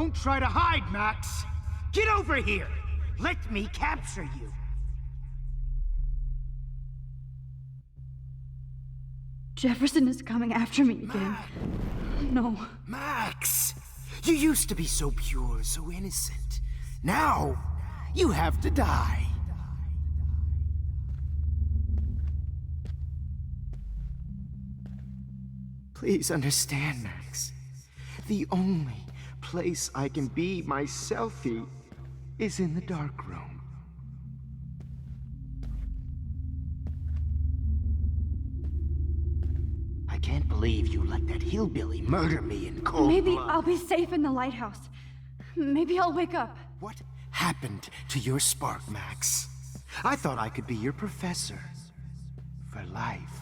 Don't try to hide, Max! Get over here! Let me capture you! Jefferson is coming after me again. No. Max! You used to be so pure, so innocent. Now, you have to die. Please understand, Max. The only place I can be my selfie is in the dark room. I can't believe you let that hillbilly murder me in cold Maybe blood. I'll be safe in the lighthouse. Maybe I'll wake up. What happened to your spark, Max? I thought I could be your professor. For life.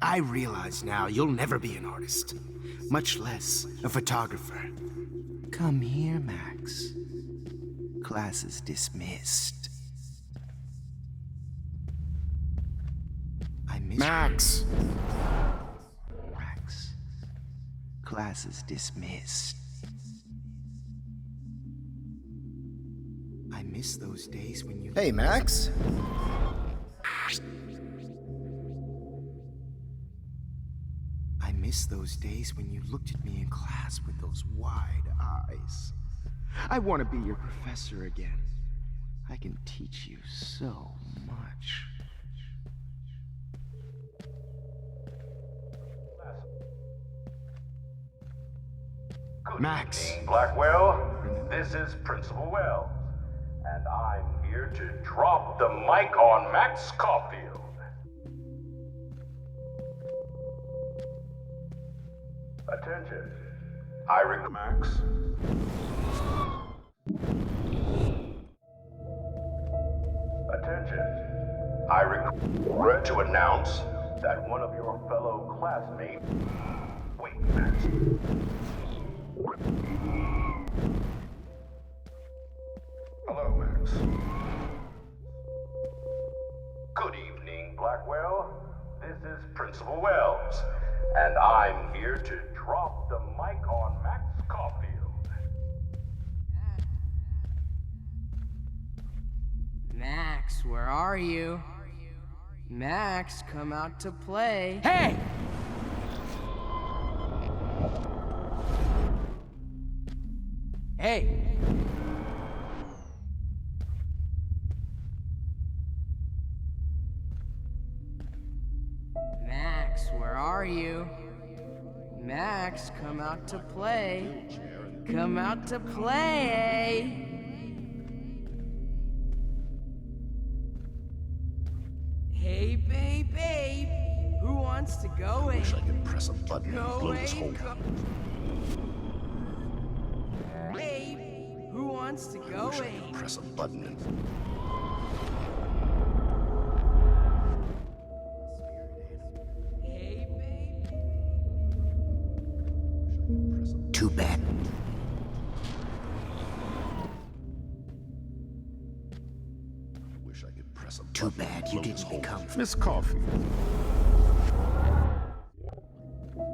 I realize now you'll never be an artist, much less a photographer. Come here, Max. Class is dismissed. I miss Max! Max. Class is dismissed. I miss those days when you... Hey, Max? I miss those days when you looked at me in class with those wide eyes. I want to be your professor again. I can teach you so much. Max. Evening, Blackwell. This is Principal Wells, and I'm here to drop the mic on Max Caulfield. Attention. Max. Attention. I regret to announce that one of your fellow classmates... Wait, Max. Hello, Max. Good evening, Blackwell. This is Principal Wells, and I'm here to drop the mic on Max Caulfield. Max, where are you? Max, come out to play. Hey! Hey! Max, where are you? Max, come out to play. Come out to play. Hey, babe. Who wants to go in? I wish I could press a button and Go blow this in, whole... Babe, who wants to I go wish I in? could press a button and... Hey, babe. Too bad. I wish I could press a Too button bad and you blow this didn't whole... become Miss Caulfield.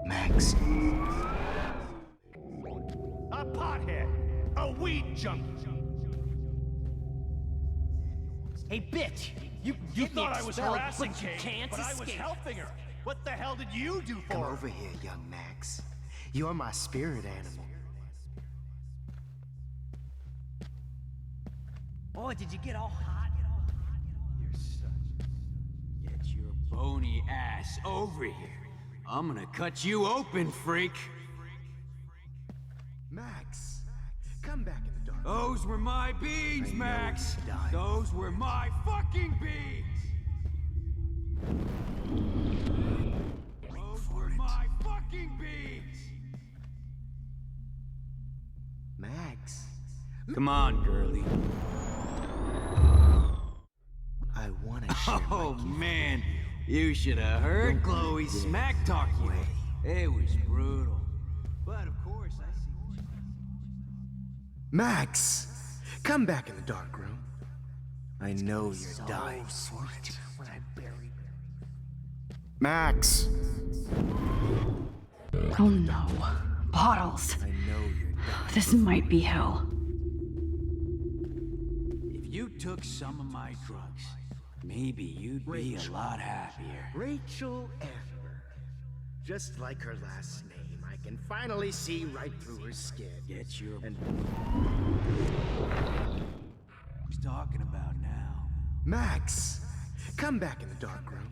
Max. A pothead! A weed junkie! Hey, bitch! You thought I was harassing but you Kate, can't but I was escape. helping her. What the hell did you do for Come her? over here, young Max. You're my spirit animal. Oh, did you get all hot? You're such... Get your bony ass over here. I'm gonna cut you open, freak. Max, come back in the dark. Those were my beads, I know Max. you died. Those were my fucking beads. Those were my fucking beads. Max, Come on, girlie. I want to share Oh my gift. man, you should have heard Chloe smack talk you. It was brutal. But of course, I see what you... Max, come back in the dark room. I know you're dying for it. When I bury Max! Oh no. Bottles. I know you're dying. This might be hell. If you took some of my drugs, maybe you'd be a lot happier. Rachel Amber. Just like her last name, I can finally see right through her skin. Get your... And Who's talking about now? Max, come back in the dark room.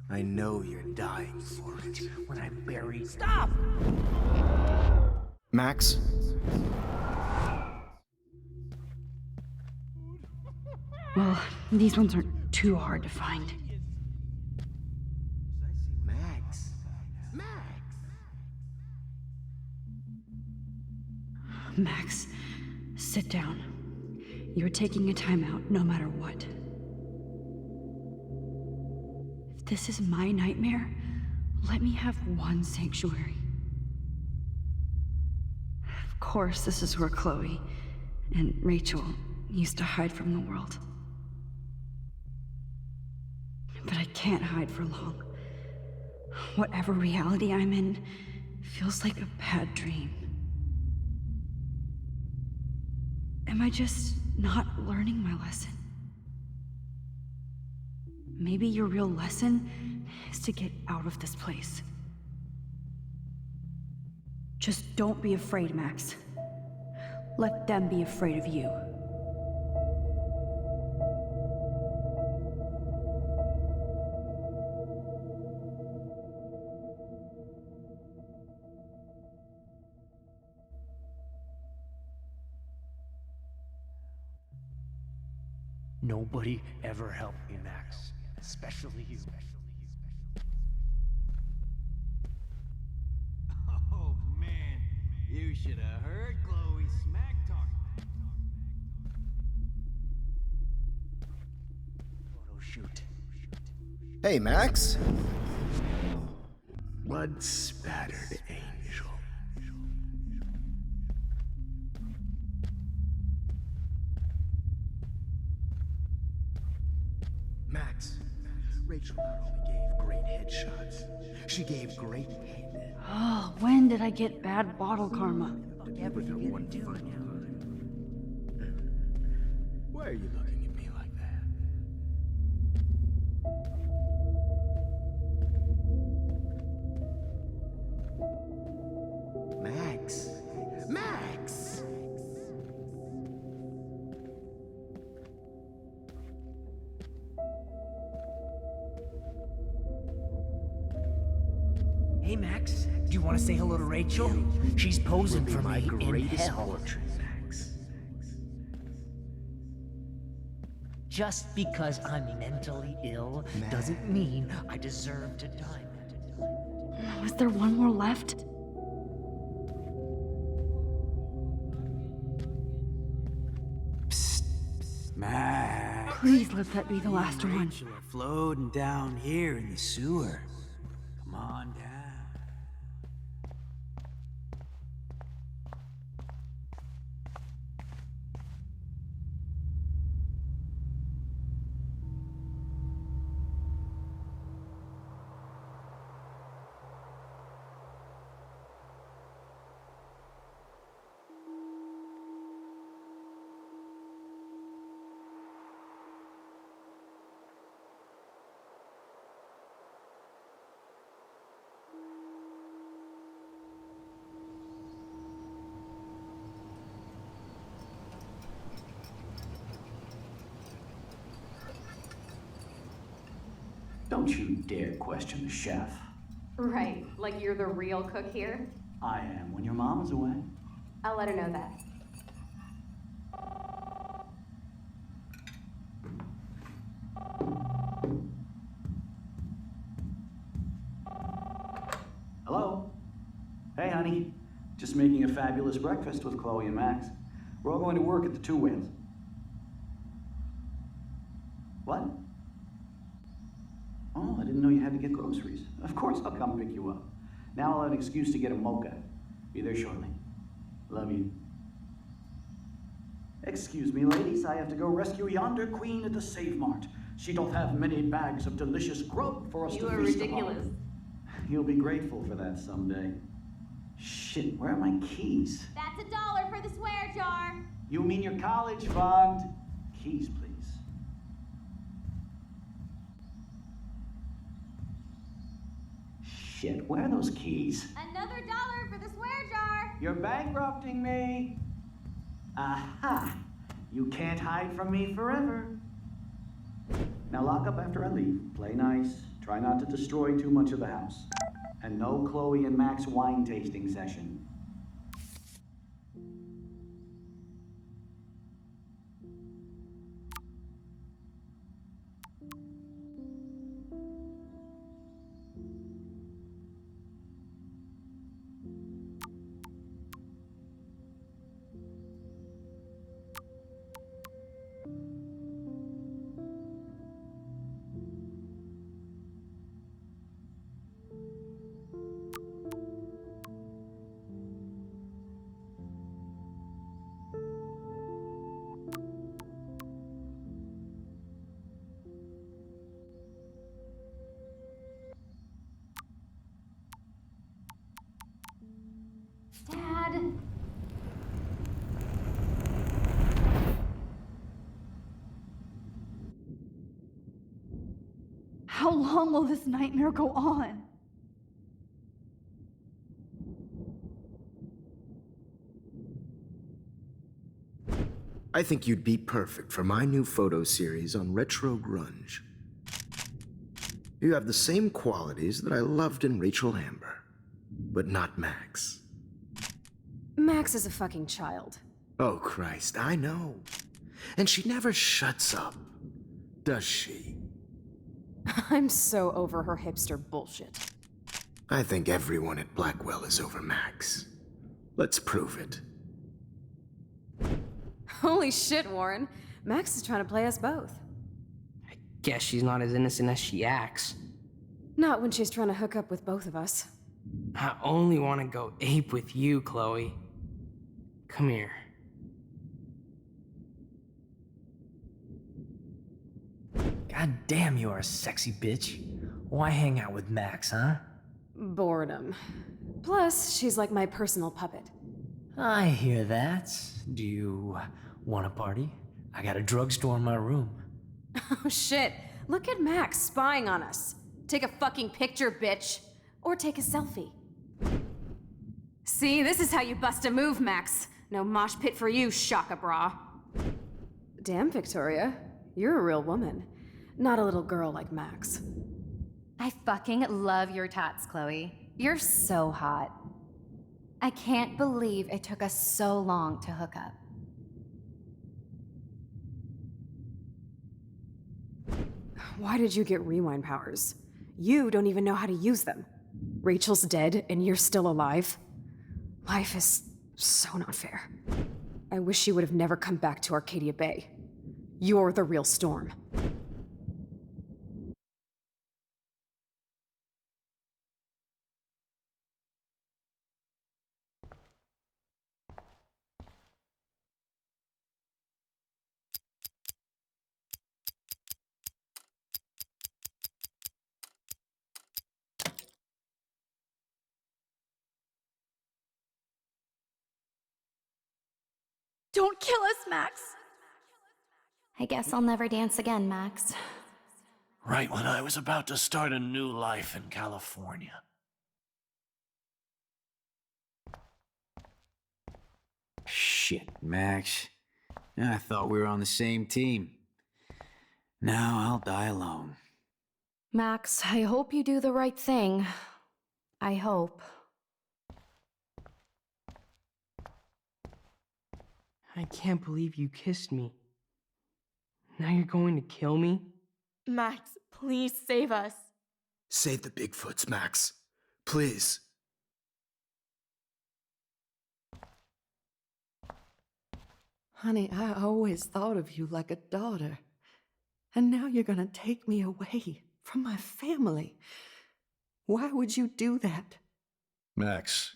I know you're dying for it. when I bury. Stop! Max? Well, these ones aren't too hard to find. Max? Max? Max, sit down. You're taking a timeout no matter what. If this is my nightmare, let me have one sanctuary. Of course, this is where Chloe and Rachel used to hide from the world. But I can't hide for long. Whatever reality I'm in feels like a bad dream. Am I just not learning my lesson? Maybe your real lesson is to get out of this place. Just don't be afraid, Max. Let them be afraid of you. Nobody ever helped me, Max. Especially you. Oh, man. You should have heard Chloe smack talk. Photo shoot. Hey, Max. Blood-spattered angel. Max, Rachel not only gave great headshots, she gave great head. Oh, when did I get bad bottle karma? With her one funny line. Why are you looking at me like that? Max! Max! Hey, Max, do you want to say hello to Rachel? She's posing for my me in greatest hell. portrait, Max. Just because I'm mentally ill doesn't mean I deserve to die. Was there one more left? Max. Please let that be the last one. Rachel are floating down here in the sewer. Come on down. Don't you dare question the chef. Right, like you're the real cook here? I am when your mom is away. I'll let her know that. Hello? Hey, honey. Just making a fabulous breakfast with Chloe and Max. We're all going to work at the Two Whales. What? Oh, I didn't know you had to get groceries. Of course I'll come pick you up. Now I'll have an excuse to get a mocha. Be there shortly. Love you. Excuse me, ladies, I have to go rescue yonder queen at the Save Mart. She doth have many bags of delicious grub for us You to are feast ridiculous. upon. You'll be grateful for that someday. Shit, where are my keys? That's $1 for the swear jar. You mean your college fund? Keys, please. Shit, where are those keys? Another $1 for the swear jar. You're bankrupting me. Aha! You can't hide from me forever. Now lock up after I leave. Play nice. Try not to destroy too much of the house. And no Chloe and Max wine tasting session. Dad. How long will this nightmare go on? I think you'd be perfect for my new photo series on retro grunge. You have the same qualities that I loved in Rachel Amber, but not Max. Max is a fucking child. Oh, Christ, I know. And she never shuts up, does she? I'm so over her hipster bullshit. I think everyone at Blackwell is over Max. Let's prove it. Holy shit, Warren. Max is trying to play us both. Guess she's not as innocent as she acts. Not when she's trying to hook up with both of us. I only want to go ape with you, Chloe. Come here. God damn, you are a sexy bitch. Why hang out with Max, huh? Boredom. Plus, she's like my personal puppet. I hear that. Do you want a party? I got a drugstore in my room. Oh shit, look at Max spying on us. Take a fucking picture, bitch. Or take a selfie. See, this is how you bust a move, Max. No mosh pit for you, Shaka Bra. Damn, Victoria. You're a real woman. Not a little girl like Max. I fucking love your tats, Chloe. You're so hot. I can't believe it took us so long to hook up. Why did you get rewind powers? You don't even know how to use them. Rachel's dead and you're still alive. Life is so not fair. I wish you would have never come back to Arcadia Bay. You're the real storm. Don't kill us, Max! I guess I'll never dance again, Max. Right when I was about to start a new life in California. Shit, Max. I thought we were on the same team. Now I'll die alone. Max, I hope you do the right thing. I hope. I can't believe you kissed me. Now you're going to kill me? Max, please save us. Save the Bigfoots, Max. Please. Honey, I always thought of you like a daughter. And now you're gonna take me away from my family. Why would you do that? Max,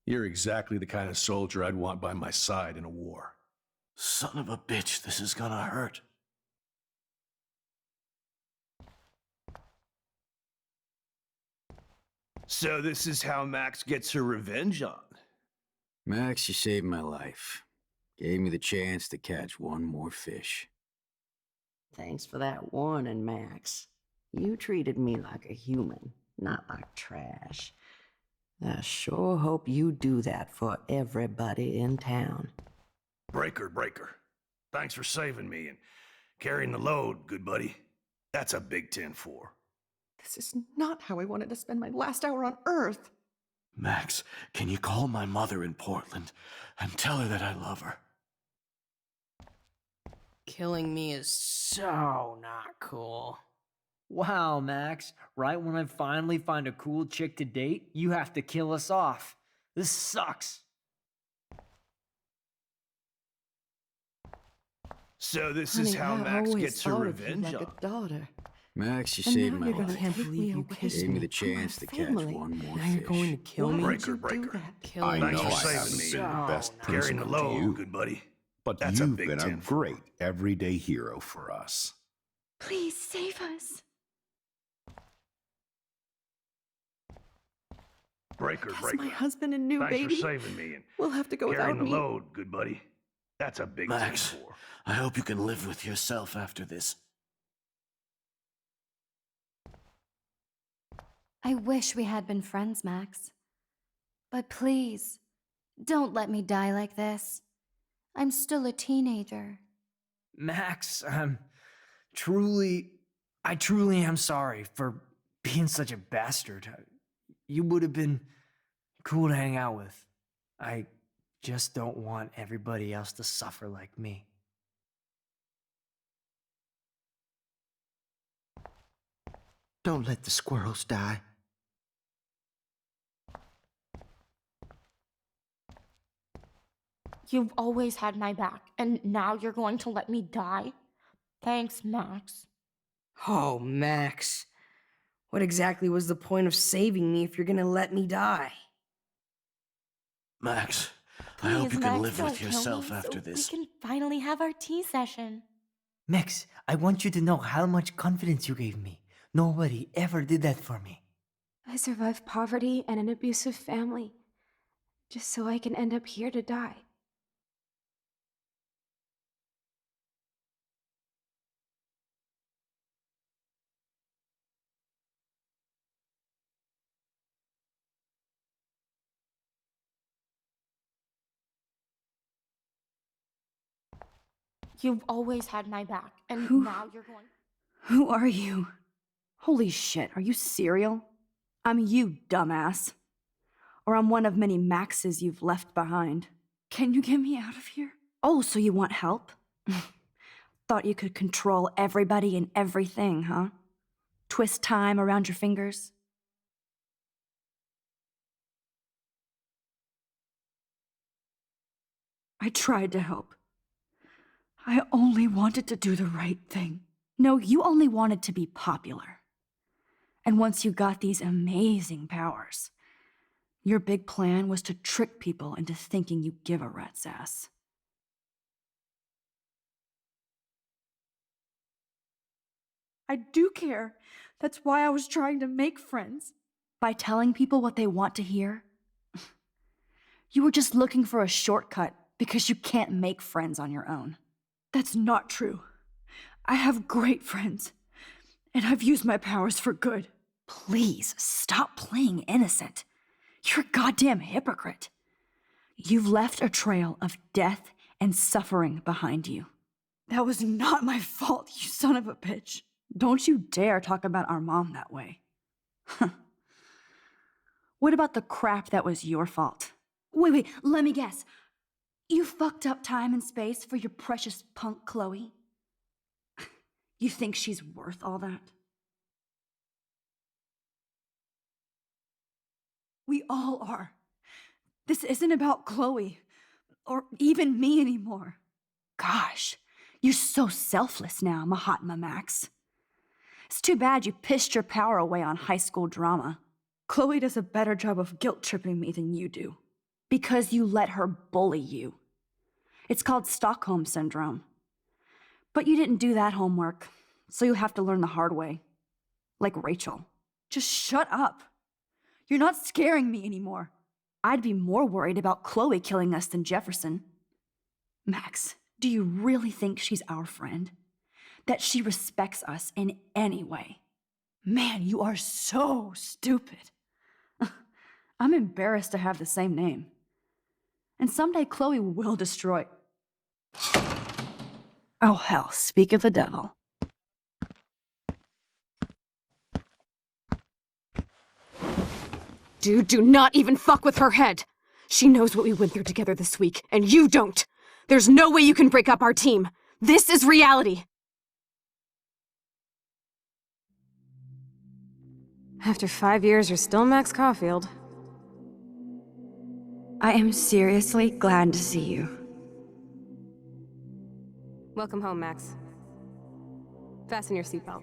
you're exactly the kind of soldier I'd want by my side in a war. Son of a bitch, this is gonna hurt. So this is how Max gets her revenge on. Max, you saved my life. Gave me the chance to catch one more fish. Thanks for that warning, Max. You treated me like a human, not like trash. I sure hope you do that for everybody in town. Breaker. Thanks for saving me and carrying the load, good buddy. That's a big 10-4. This is not how I wanted to spend my last hour on Earth. Max, can you call my mother in Portland and tell her that I love her? Killing me is so not cool. Wow, Max. Right when I finally find a cool chick to date, you have to kill us off. This sucks. So this is how Max gets her revenge like on. a daughter. Max, you And saved now my you're gonna life. can't believe you kissed Gave me me the for my chance to catch family. one more Now fish. you're going to kill me? Breaker. Killing Thanks me for is saving me. so the best not Carrying the principal to load, you. good buddy. But That's a you've big been a 10-4. great everyday hero for us. Please save us. Breaker. That's my husband and new Thanks baby. for saving me and We'll have to go carrying without the me. load, good buddy. That's a big Max, 10-4. I hope you can live with yourself after this. I wish we had been friends, Max. But please, don't let me die like this. I'm still a teenager. Max, I truly am sorry for being such a bastard. You would have been cool to hang out with. I just don't want everybody else to suffer like me. Don't let the squirrels die. You've always had my back, and now you're going to let me die? Thanks, Max. Oh, Max. What exactly was the point of saving me if you're gonna let me die? Max, I hope Please, you can Max, live don't with kill yourself me after so this. we can finally have our tea session. Max, I want you to know how much confidence you gave me. Nobody ever did that for me. I survived poverty and an abusive family, just so I can end up here to die. You've always had my back, and Who- now you're going... Who are you? Holy shit, are you serial? I'm you, dumbass. Or I'm one of many Maxes you've left behind. Can you get me out of here? Oh, so you want help? Thought you could control everybody and everything, huh? Twist time around your fingers? I tried to help. I only wanted to do the right thing. No, you only wanted to be popular. And once you got these amazing powers, your big plan was to trick people into thinking you give a rat's ass. I do care. That's why I was trying to make friends. By telling people what they want to hear? You were just looking for a shortcut because you can't make friends on your own. That's not true. I have great friends, and I've used my powers for good. Please, stop playing innocent. You're a goddamn hypocrite. You've left a trail of death and suffering behind you. That was not my fault, you son of a bitch. Don't you dare talk about our mom that way. What about the crap that was your fault? Wait, let me guess. You fucked up time and space for your precious punk Chloe? You think she's worth all that? We all are. This isn't about Chloe, or even me anymore. Gosh, you're so selfless now, Mahatma Max. It's too bad you pissed your power away on high school drama. Chloe does a better job of guilt-tripping me than you do. Because you let her bully you. It's called Stockholm Syndrome. But you didn't do that homework, so you'll have to learn the hard way. Like Rachel. Just shut up. You're not scaring me anymore. I'd be more worried about Chloe killing us than Jefferson. Max, do you really think she's our friend? That she respects us in any way? Man, you are so stupid. I'm embarrassed to have the same name. And someday Chloe will destroy... Oh hell, speak of the devil. Dude, do not even fuck with her head. She knows what we went through together this week, and you don't. There's no way you can break up our team. This is reality. After 5 years, you're still Max Caulfield. I am seriously glad to see you. Welcome home, Max. Fasten your seatbelt.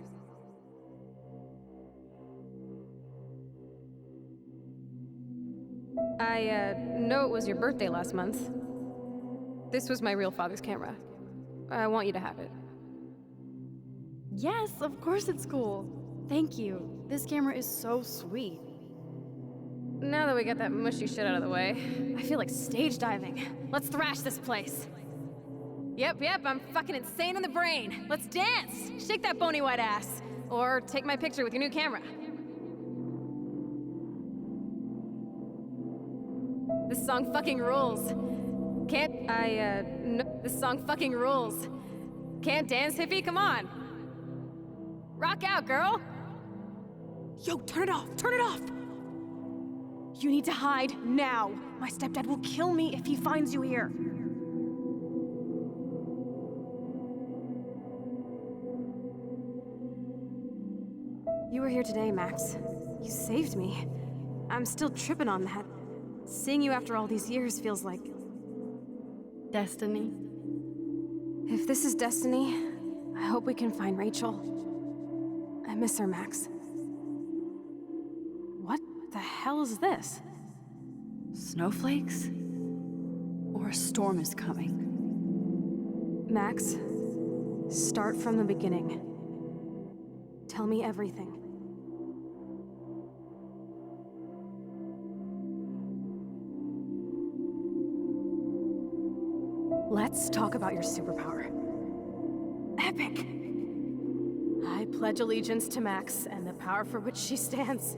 I know it was your birthday last month. This was my real father's camera. I want you to have it. Yes, of course it's cool. Thank you. This camera is so sweet. Now that we got that mushy shit out of the way, I feel like stage diving. Let's thrash this place. Yep, I'm fucking insane in the brain. Let's dance! Shake that bony white ass. Or take my picture with your new camera. This song fucking rules. This song fucking rules. Can't dance, hippie? Come on. Rock out, girl! Yo, turn it off! Turn it off! You need to hide now. My stepdad will kill me if he finds you here. You were here today, Max. You saved me. I'm still tripping on that. Seeing you after all these years feels like... destiny. If this is destiny, I hope we can find Rachel. I miss her, Max. What the hell is this? Snowflakes? Or a storm is coming? Max, start from the beginning. Tell me everything. Let's talk about your superpower. Epic! I pledge allegiance to Max and the power for which she stands.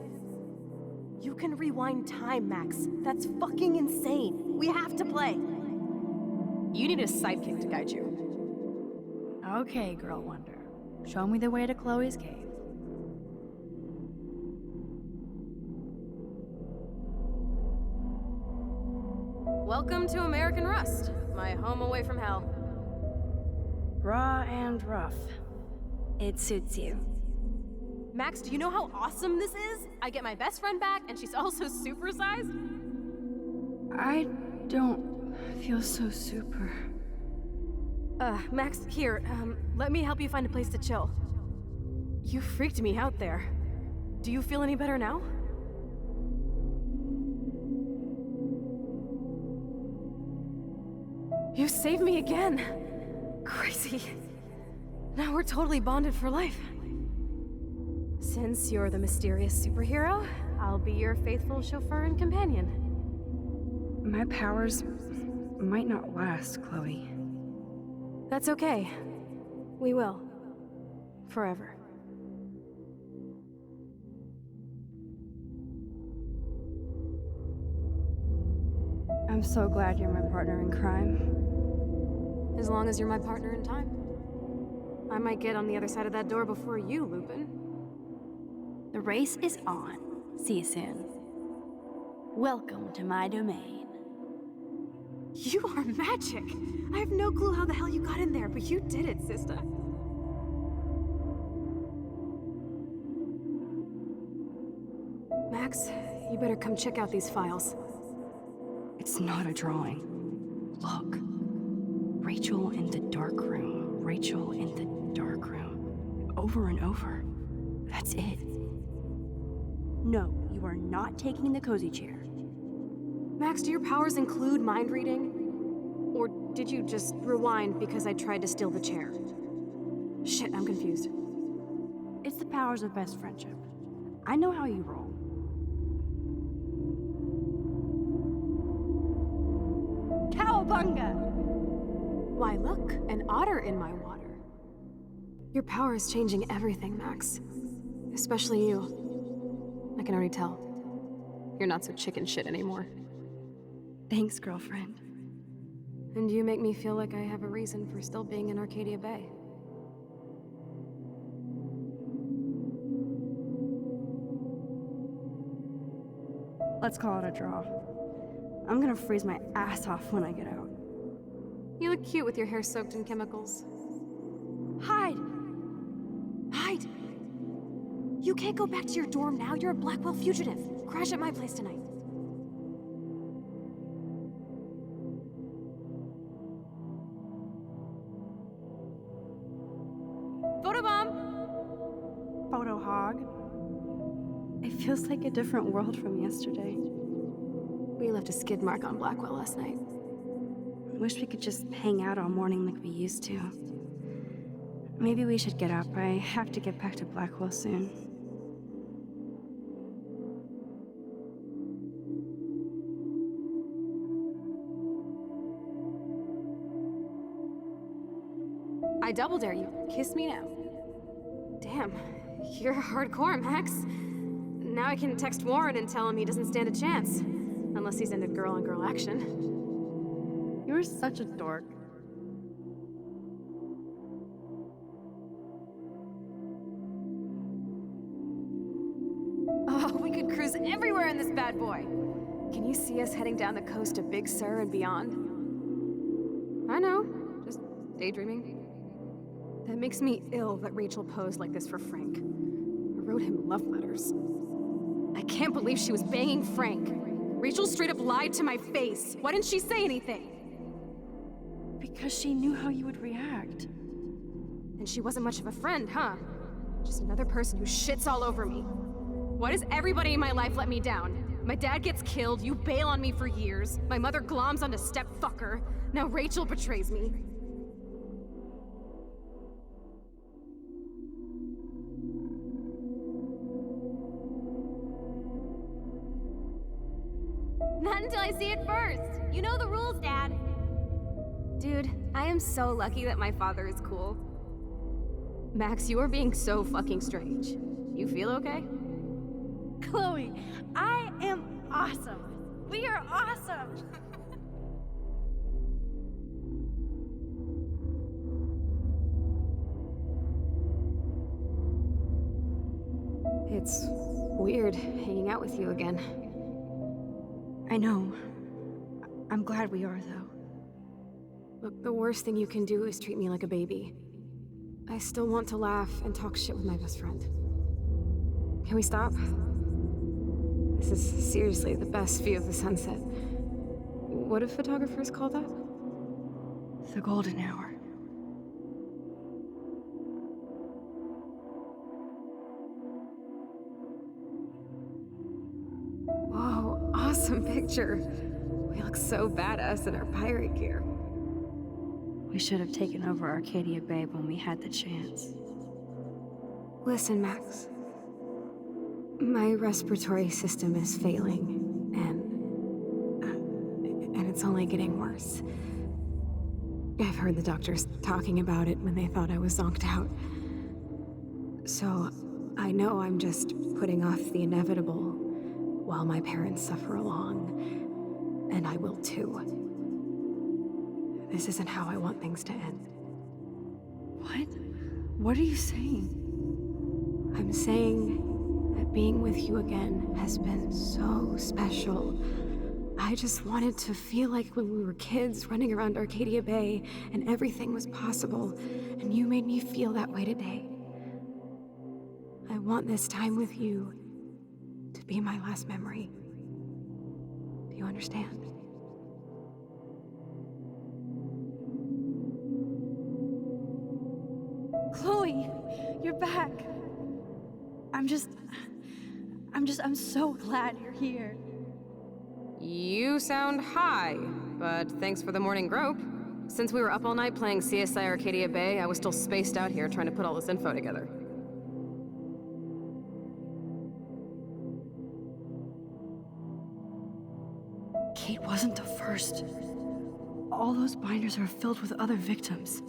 You can rewind time, Max. That's fucking insane. We have to play. You need a sidekick to guide you. Okay, Girl Wonder. Show me the way to Chloe's cave. Welcome to American Rust, my home away from hell. Raw and rough. It suits you. Max, do you know how awesome this is? I get my best friend back, and she's also supersized. I don't feel so super. Max, here, let me help you find a place to chill. You freaked me out there. Do you feel any better now? You saved me again. Crazy. Now we're totally bonded for life. Since you're the mysterious superhero, I'll be your faithful chauffeur and companion. My powers might not last, Chloe. That's okay. We will. Forever. I'm so glad you're my partner in crime. As long as you're my partner in time. I might get on the other side of that door before you, Lupin. The race is on. See you soon. Welcome to my domain. You are magic! I have no clue how the hell you got in there, but you did it, sister. Max, you better come check out these files. It's not a drawing. Look. Rachel in the dark room. Rachel in the dark room. Over and over. That's it. No, you are not taking the cozy chair. Max, do your powers include mind reading? Or did you just rewind because I tried to steal the chair? Shit, I'm confused. It's the powers of best friendship. I know how you roll. Cowabunga! Why, look, an otter in my water. Your power is changing everything, Max. Especially you. I can already tell. You're not so chicken shit anymore. Thanks, girlfriend. And you make me feel like I have a reason for still being in Arcadia Bay. Let's call it a draw. I'm gonna freeze my ass off when I get out. You look cute with your hair soaked in chemicals. Hide! Hide! You can't go back to your dorm now. You're a Blackwell fugitive. Crash at my place tonight. Photobomb! Photo hog. It feels like a different world from yesterday. We left a skid mark on Blackwell last night. Wish we could just hang out all morning like we used to. Maybe we should get up. I have to get back to Blackwell soon. I double dare you. Kiss me now. Damn, you're hardcore, Max. Now I can text Warren and tell him he doesn't stand a chance. Unless he's into girl-on-girl action. You're such a dork. Oh, we could cruise everywhere in this bad boy. Can you see us heading down the coast to Big Sur and beyond? I know, just daydreaming. That makes me ill that Rachel posed like this for Frank. I wrote him love letters. I can't believe she was banging Frank. Rachel straight up lied to my face. Why didn't she say anything? Because she knew how you would react. And she wasn't much of a friend, huh? Just another person who shits all over me. Why does everybody in my life let me down? My dad gets killed, you bail on me for years, my mother gloms onto stepfucker, now Rachel betrays me. Not until I see it first. You know the rules, Dad. Dude, I am so lucky that my father is cool. Max, you are being so fucking strange. You feel okay? Chloe, I am awesome. We are awesome. It's weird hanging out with you again. I know. I'm glad we are, though. Look, the worst thing you can do is treat me like a baby. I still want to laugh and talk shit with my best friend. Can we stop? This is seriously the best view of the sunset. What do photographers call that? The golden hour. Whoa, awesome picture. We look so badass in our pirate gear. We should have taken over Arcadia Bay when we had the chance. Listen, Max. My respiratory system is failing, and it's only getting worse. I've heard the doctors talking about it when they thought I was zonked out. So, I know I'm just putting off the inevitable while my parents suffer along, and I will too. This isn't how I want things to end. What? What are you saying? I'm saying that being with you again has been so special. I just wanted to feel like when we were kids running around Arcadia Bay and everything was possible, and you made me feel that way today. I want this time with you to be my last memory. Do you understand? Chloe, you're back. I'm so glad you're here. You sound high, but thanks for the morning grope. Since we were up all night playing CSI Arcadia Bay, I was still spaced out here trying to put all this info together. Kate wasn't the first. All those binders are filled with other victims.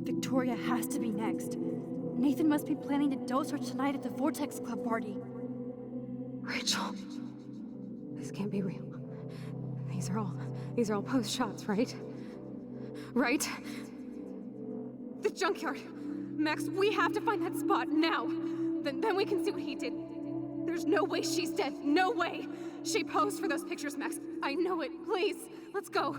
Victoria has to be next. Nathan must be planning to dose her tonight at the Vortex Club party. Rachel. This can't be real. These are all post shots, right? Right? The junkyard. Max, we have to find that spot now. Then we can see what he did. There's no way she's dead. No way. She posed for those pictures, Max. I know it. Please, let's go.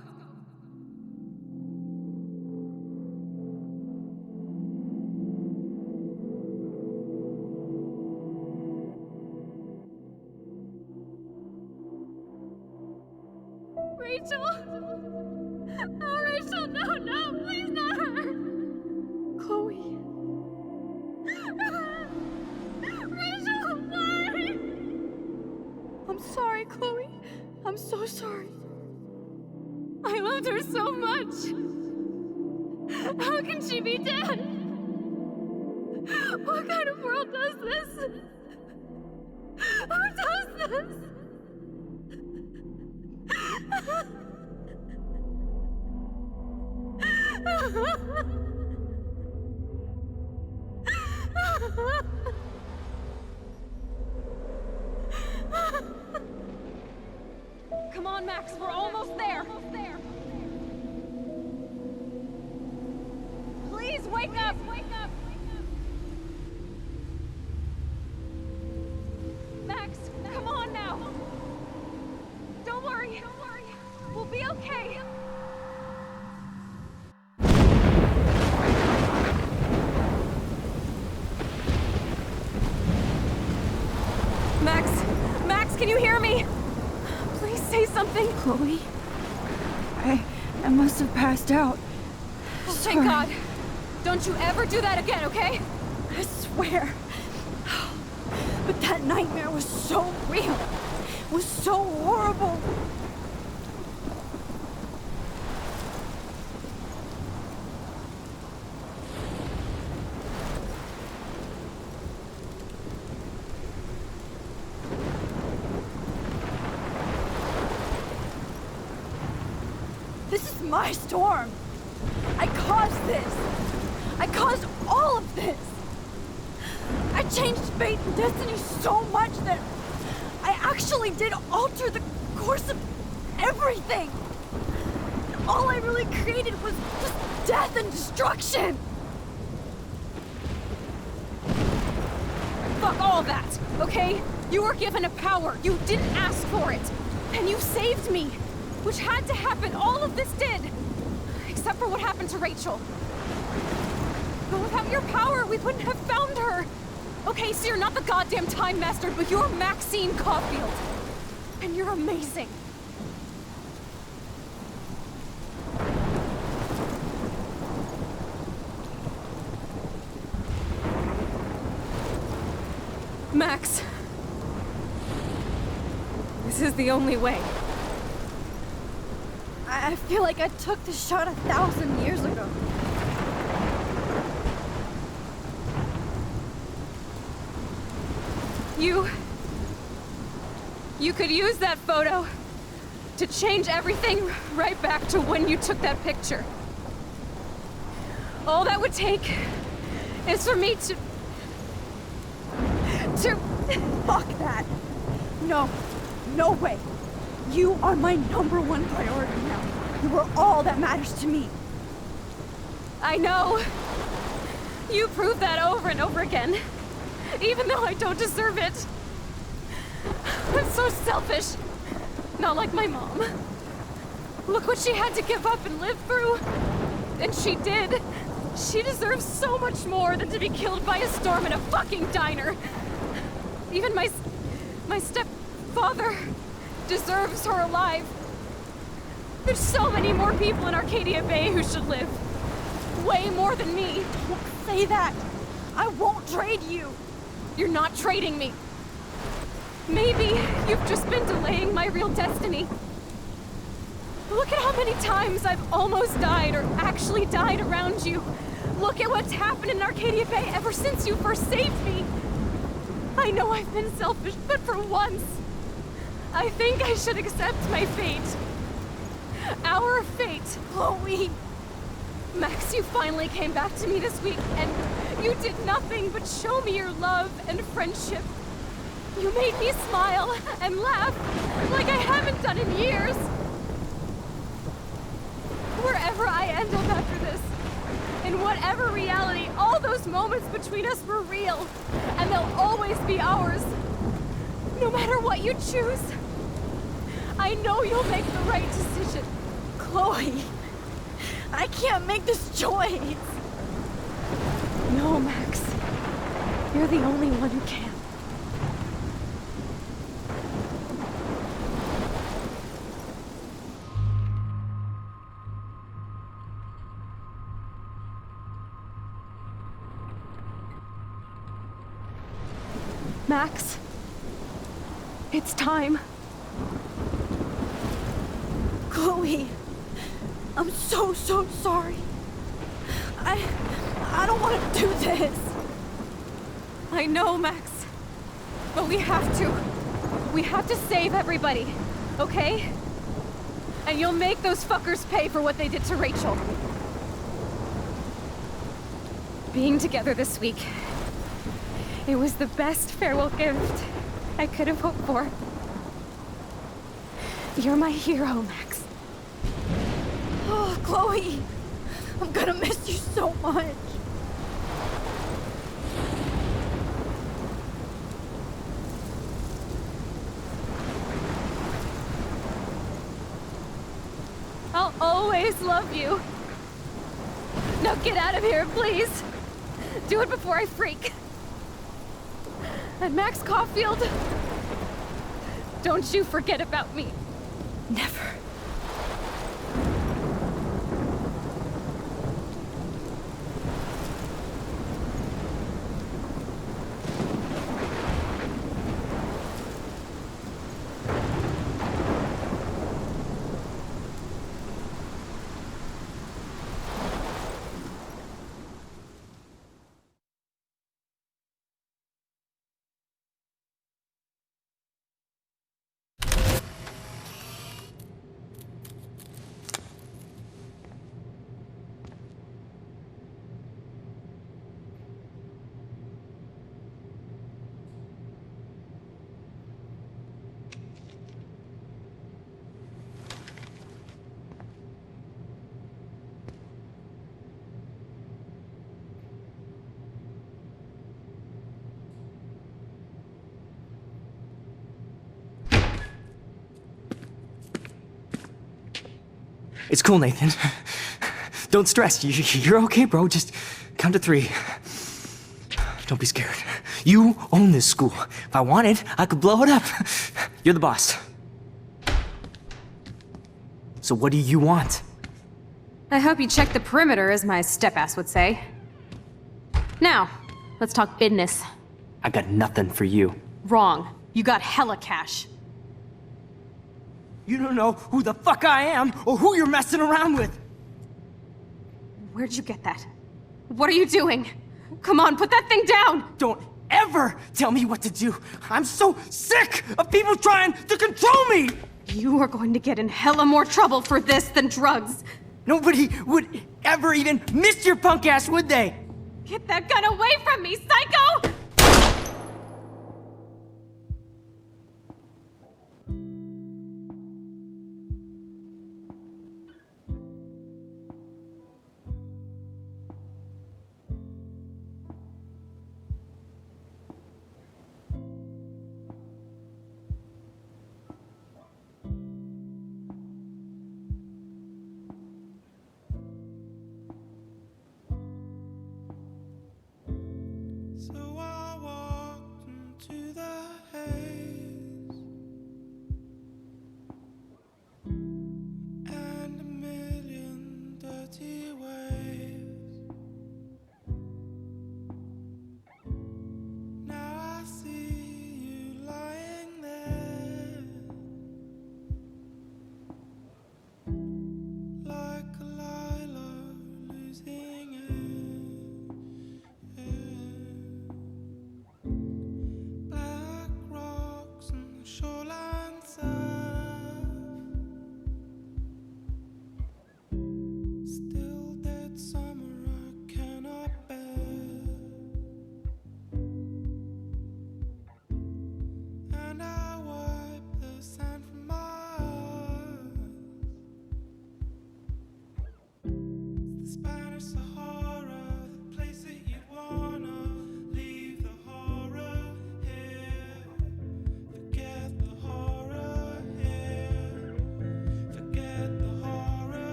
Rachel! Oh, Rachel, no, please not her! Chloe. Rachel, why? I'm sorry, Chloe. I'm so sorry. I loved her so much. How can she be dead? What kind of world does this? Who does this? Come on, Max, we're almost there. Please wake up! Max, come on now. Don't worry. We'll be okay. Max, can you hear me? Please say something. Chloe. I must have passed out. Oh, thank God. Don't you ever do that again, okay? I swear. But that nightmare was so real. It was so horrible. This is my storm. I caused this. I caused all of this. I changed fate and destiny so much that I actually did alter the course of everything. And all I really created was just death and destruction. Fuck all that, okay? You were given a power. You didn't ask for it. And you saved me. Which had to happen. All of this did. Except for what happened to Rachel. But without your power, we wouldn't have found her. Okay, so you're not the goddamn Time Master, but you're Maxine Caulfield. And you're amazing. Max. This is the only way. I feel like I took the shot 1,000 years ago. You could use that photo to change everything right back to when you took that picture. All that would take is for me to... Fuck that. No. No way. You are my #1 priority now. You are all that matters to me. I know. You prove that over and over again. Even though I don't deserve it. I'm so selfish. Not like my mom. Look what she had to give up and live through. And she did. She deserves so much more than to be killed by a storm in a fucking diner. Even my stepfather deserves her alive. There's so many more people in Arcadia Bay who should live. Way more than me. Don't say that. I won't trade you. You're not trading me. Maybe you've just been delaying my real destiny. Look at how many times I've almost died or actually died around you. Look at what's happened in Arcadia Bay ever since you first saved me. I know I've been selfish, but for once, I think I should accept my fate. Our fate, Chloe. Max, you finally came back to me this week, and you did nothing but show me your love and friendship. You made me smile and laugh like I haven't done in years. Wherever I end up after this, in whatever reality, all those moments between us were real, and they'll always be ours. No matter what you choose, I know you'll make the right decision. Chloe, I can't make this choice. No, Max. You're the only one who can. Max, it's time. Chloe, I'm so sorry. I don't want to do this. I know, Max. But we have to. We have to save everybody, okay? And you'll make those fuckers pay for what they did to Rachel. Being together this week, it was the best farewell gift I could have hoped for. You're my hero, Max. Oh, Chloe, I'm gonna miss you so much. I'll always love you. Now get out of here, please. Do it before I freak. And Max Caulfield, don't you forget about me. Never. It's cool, Nathan. Don't stress. You're okay, bro. Just count to 3. Don't be scared. You own this school. If I wanted, I could blow it up. You're the boss. So what do you want? I hope you checked the perimeter, as my step-ass would say. Now, let's talk business. I got nothing for you. Wrong. You got hella cash. You don't know who the fuck I am or who you're messing around with. Where'd you get that? What are you doing? Come on, put that thing down! Don't ever tell me what to do. I'm so sick of people trying to control me! You are going to get in hella more trouble for this than drugs. Nobody would ever even miss your punk ass, would they? Get that gun away from me, psycho!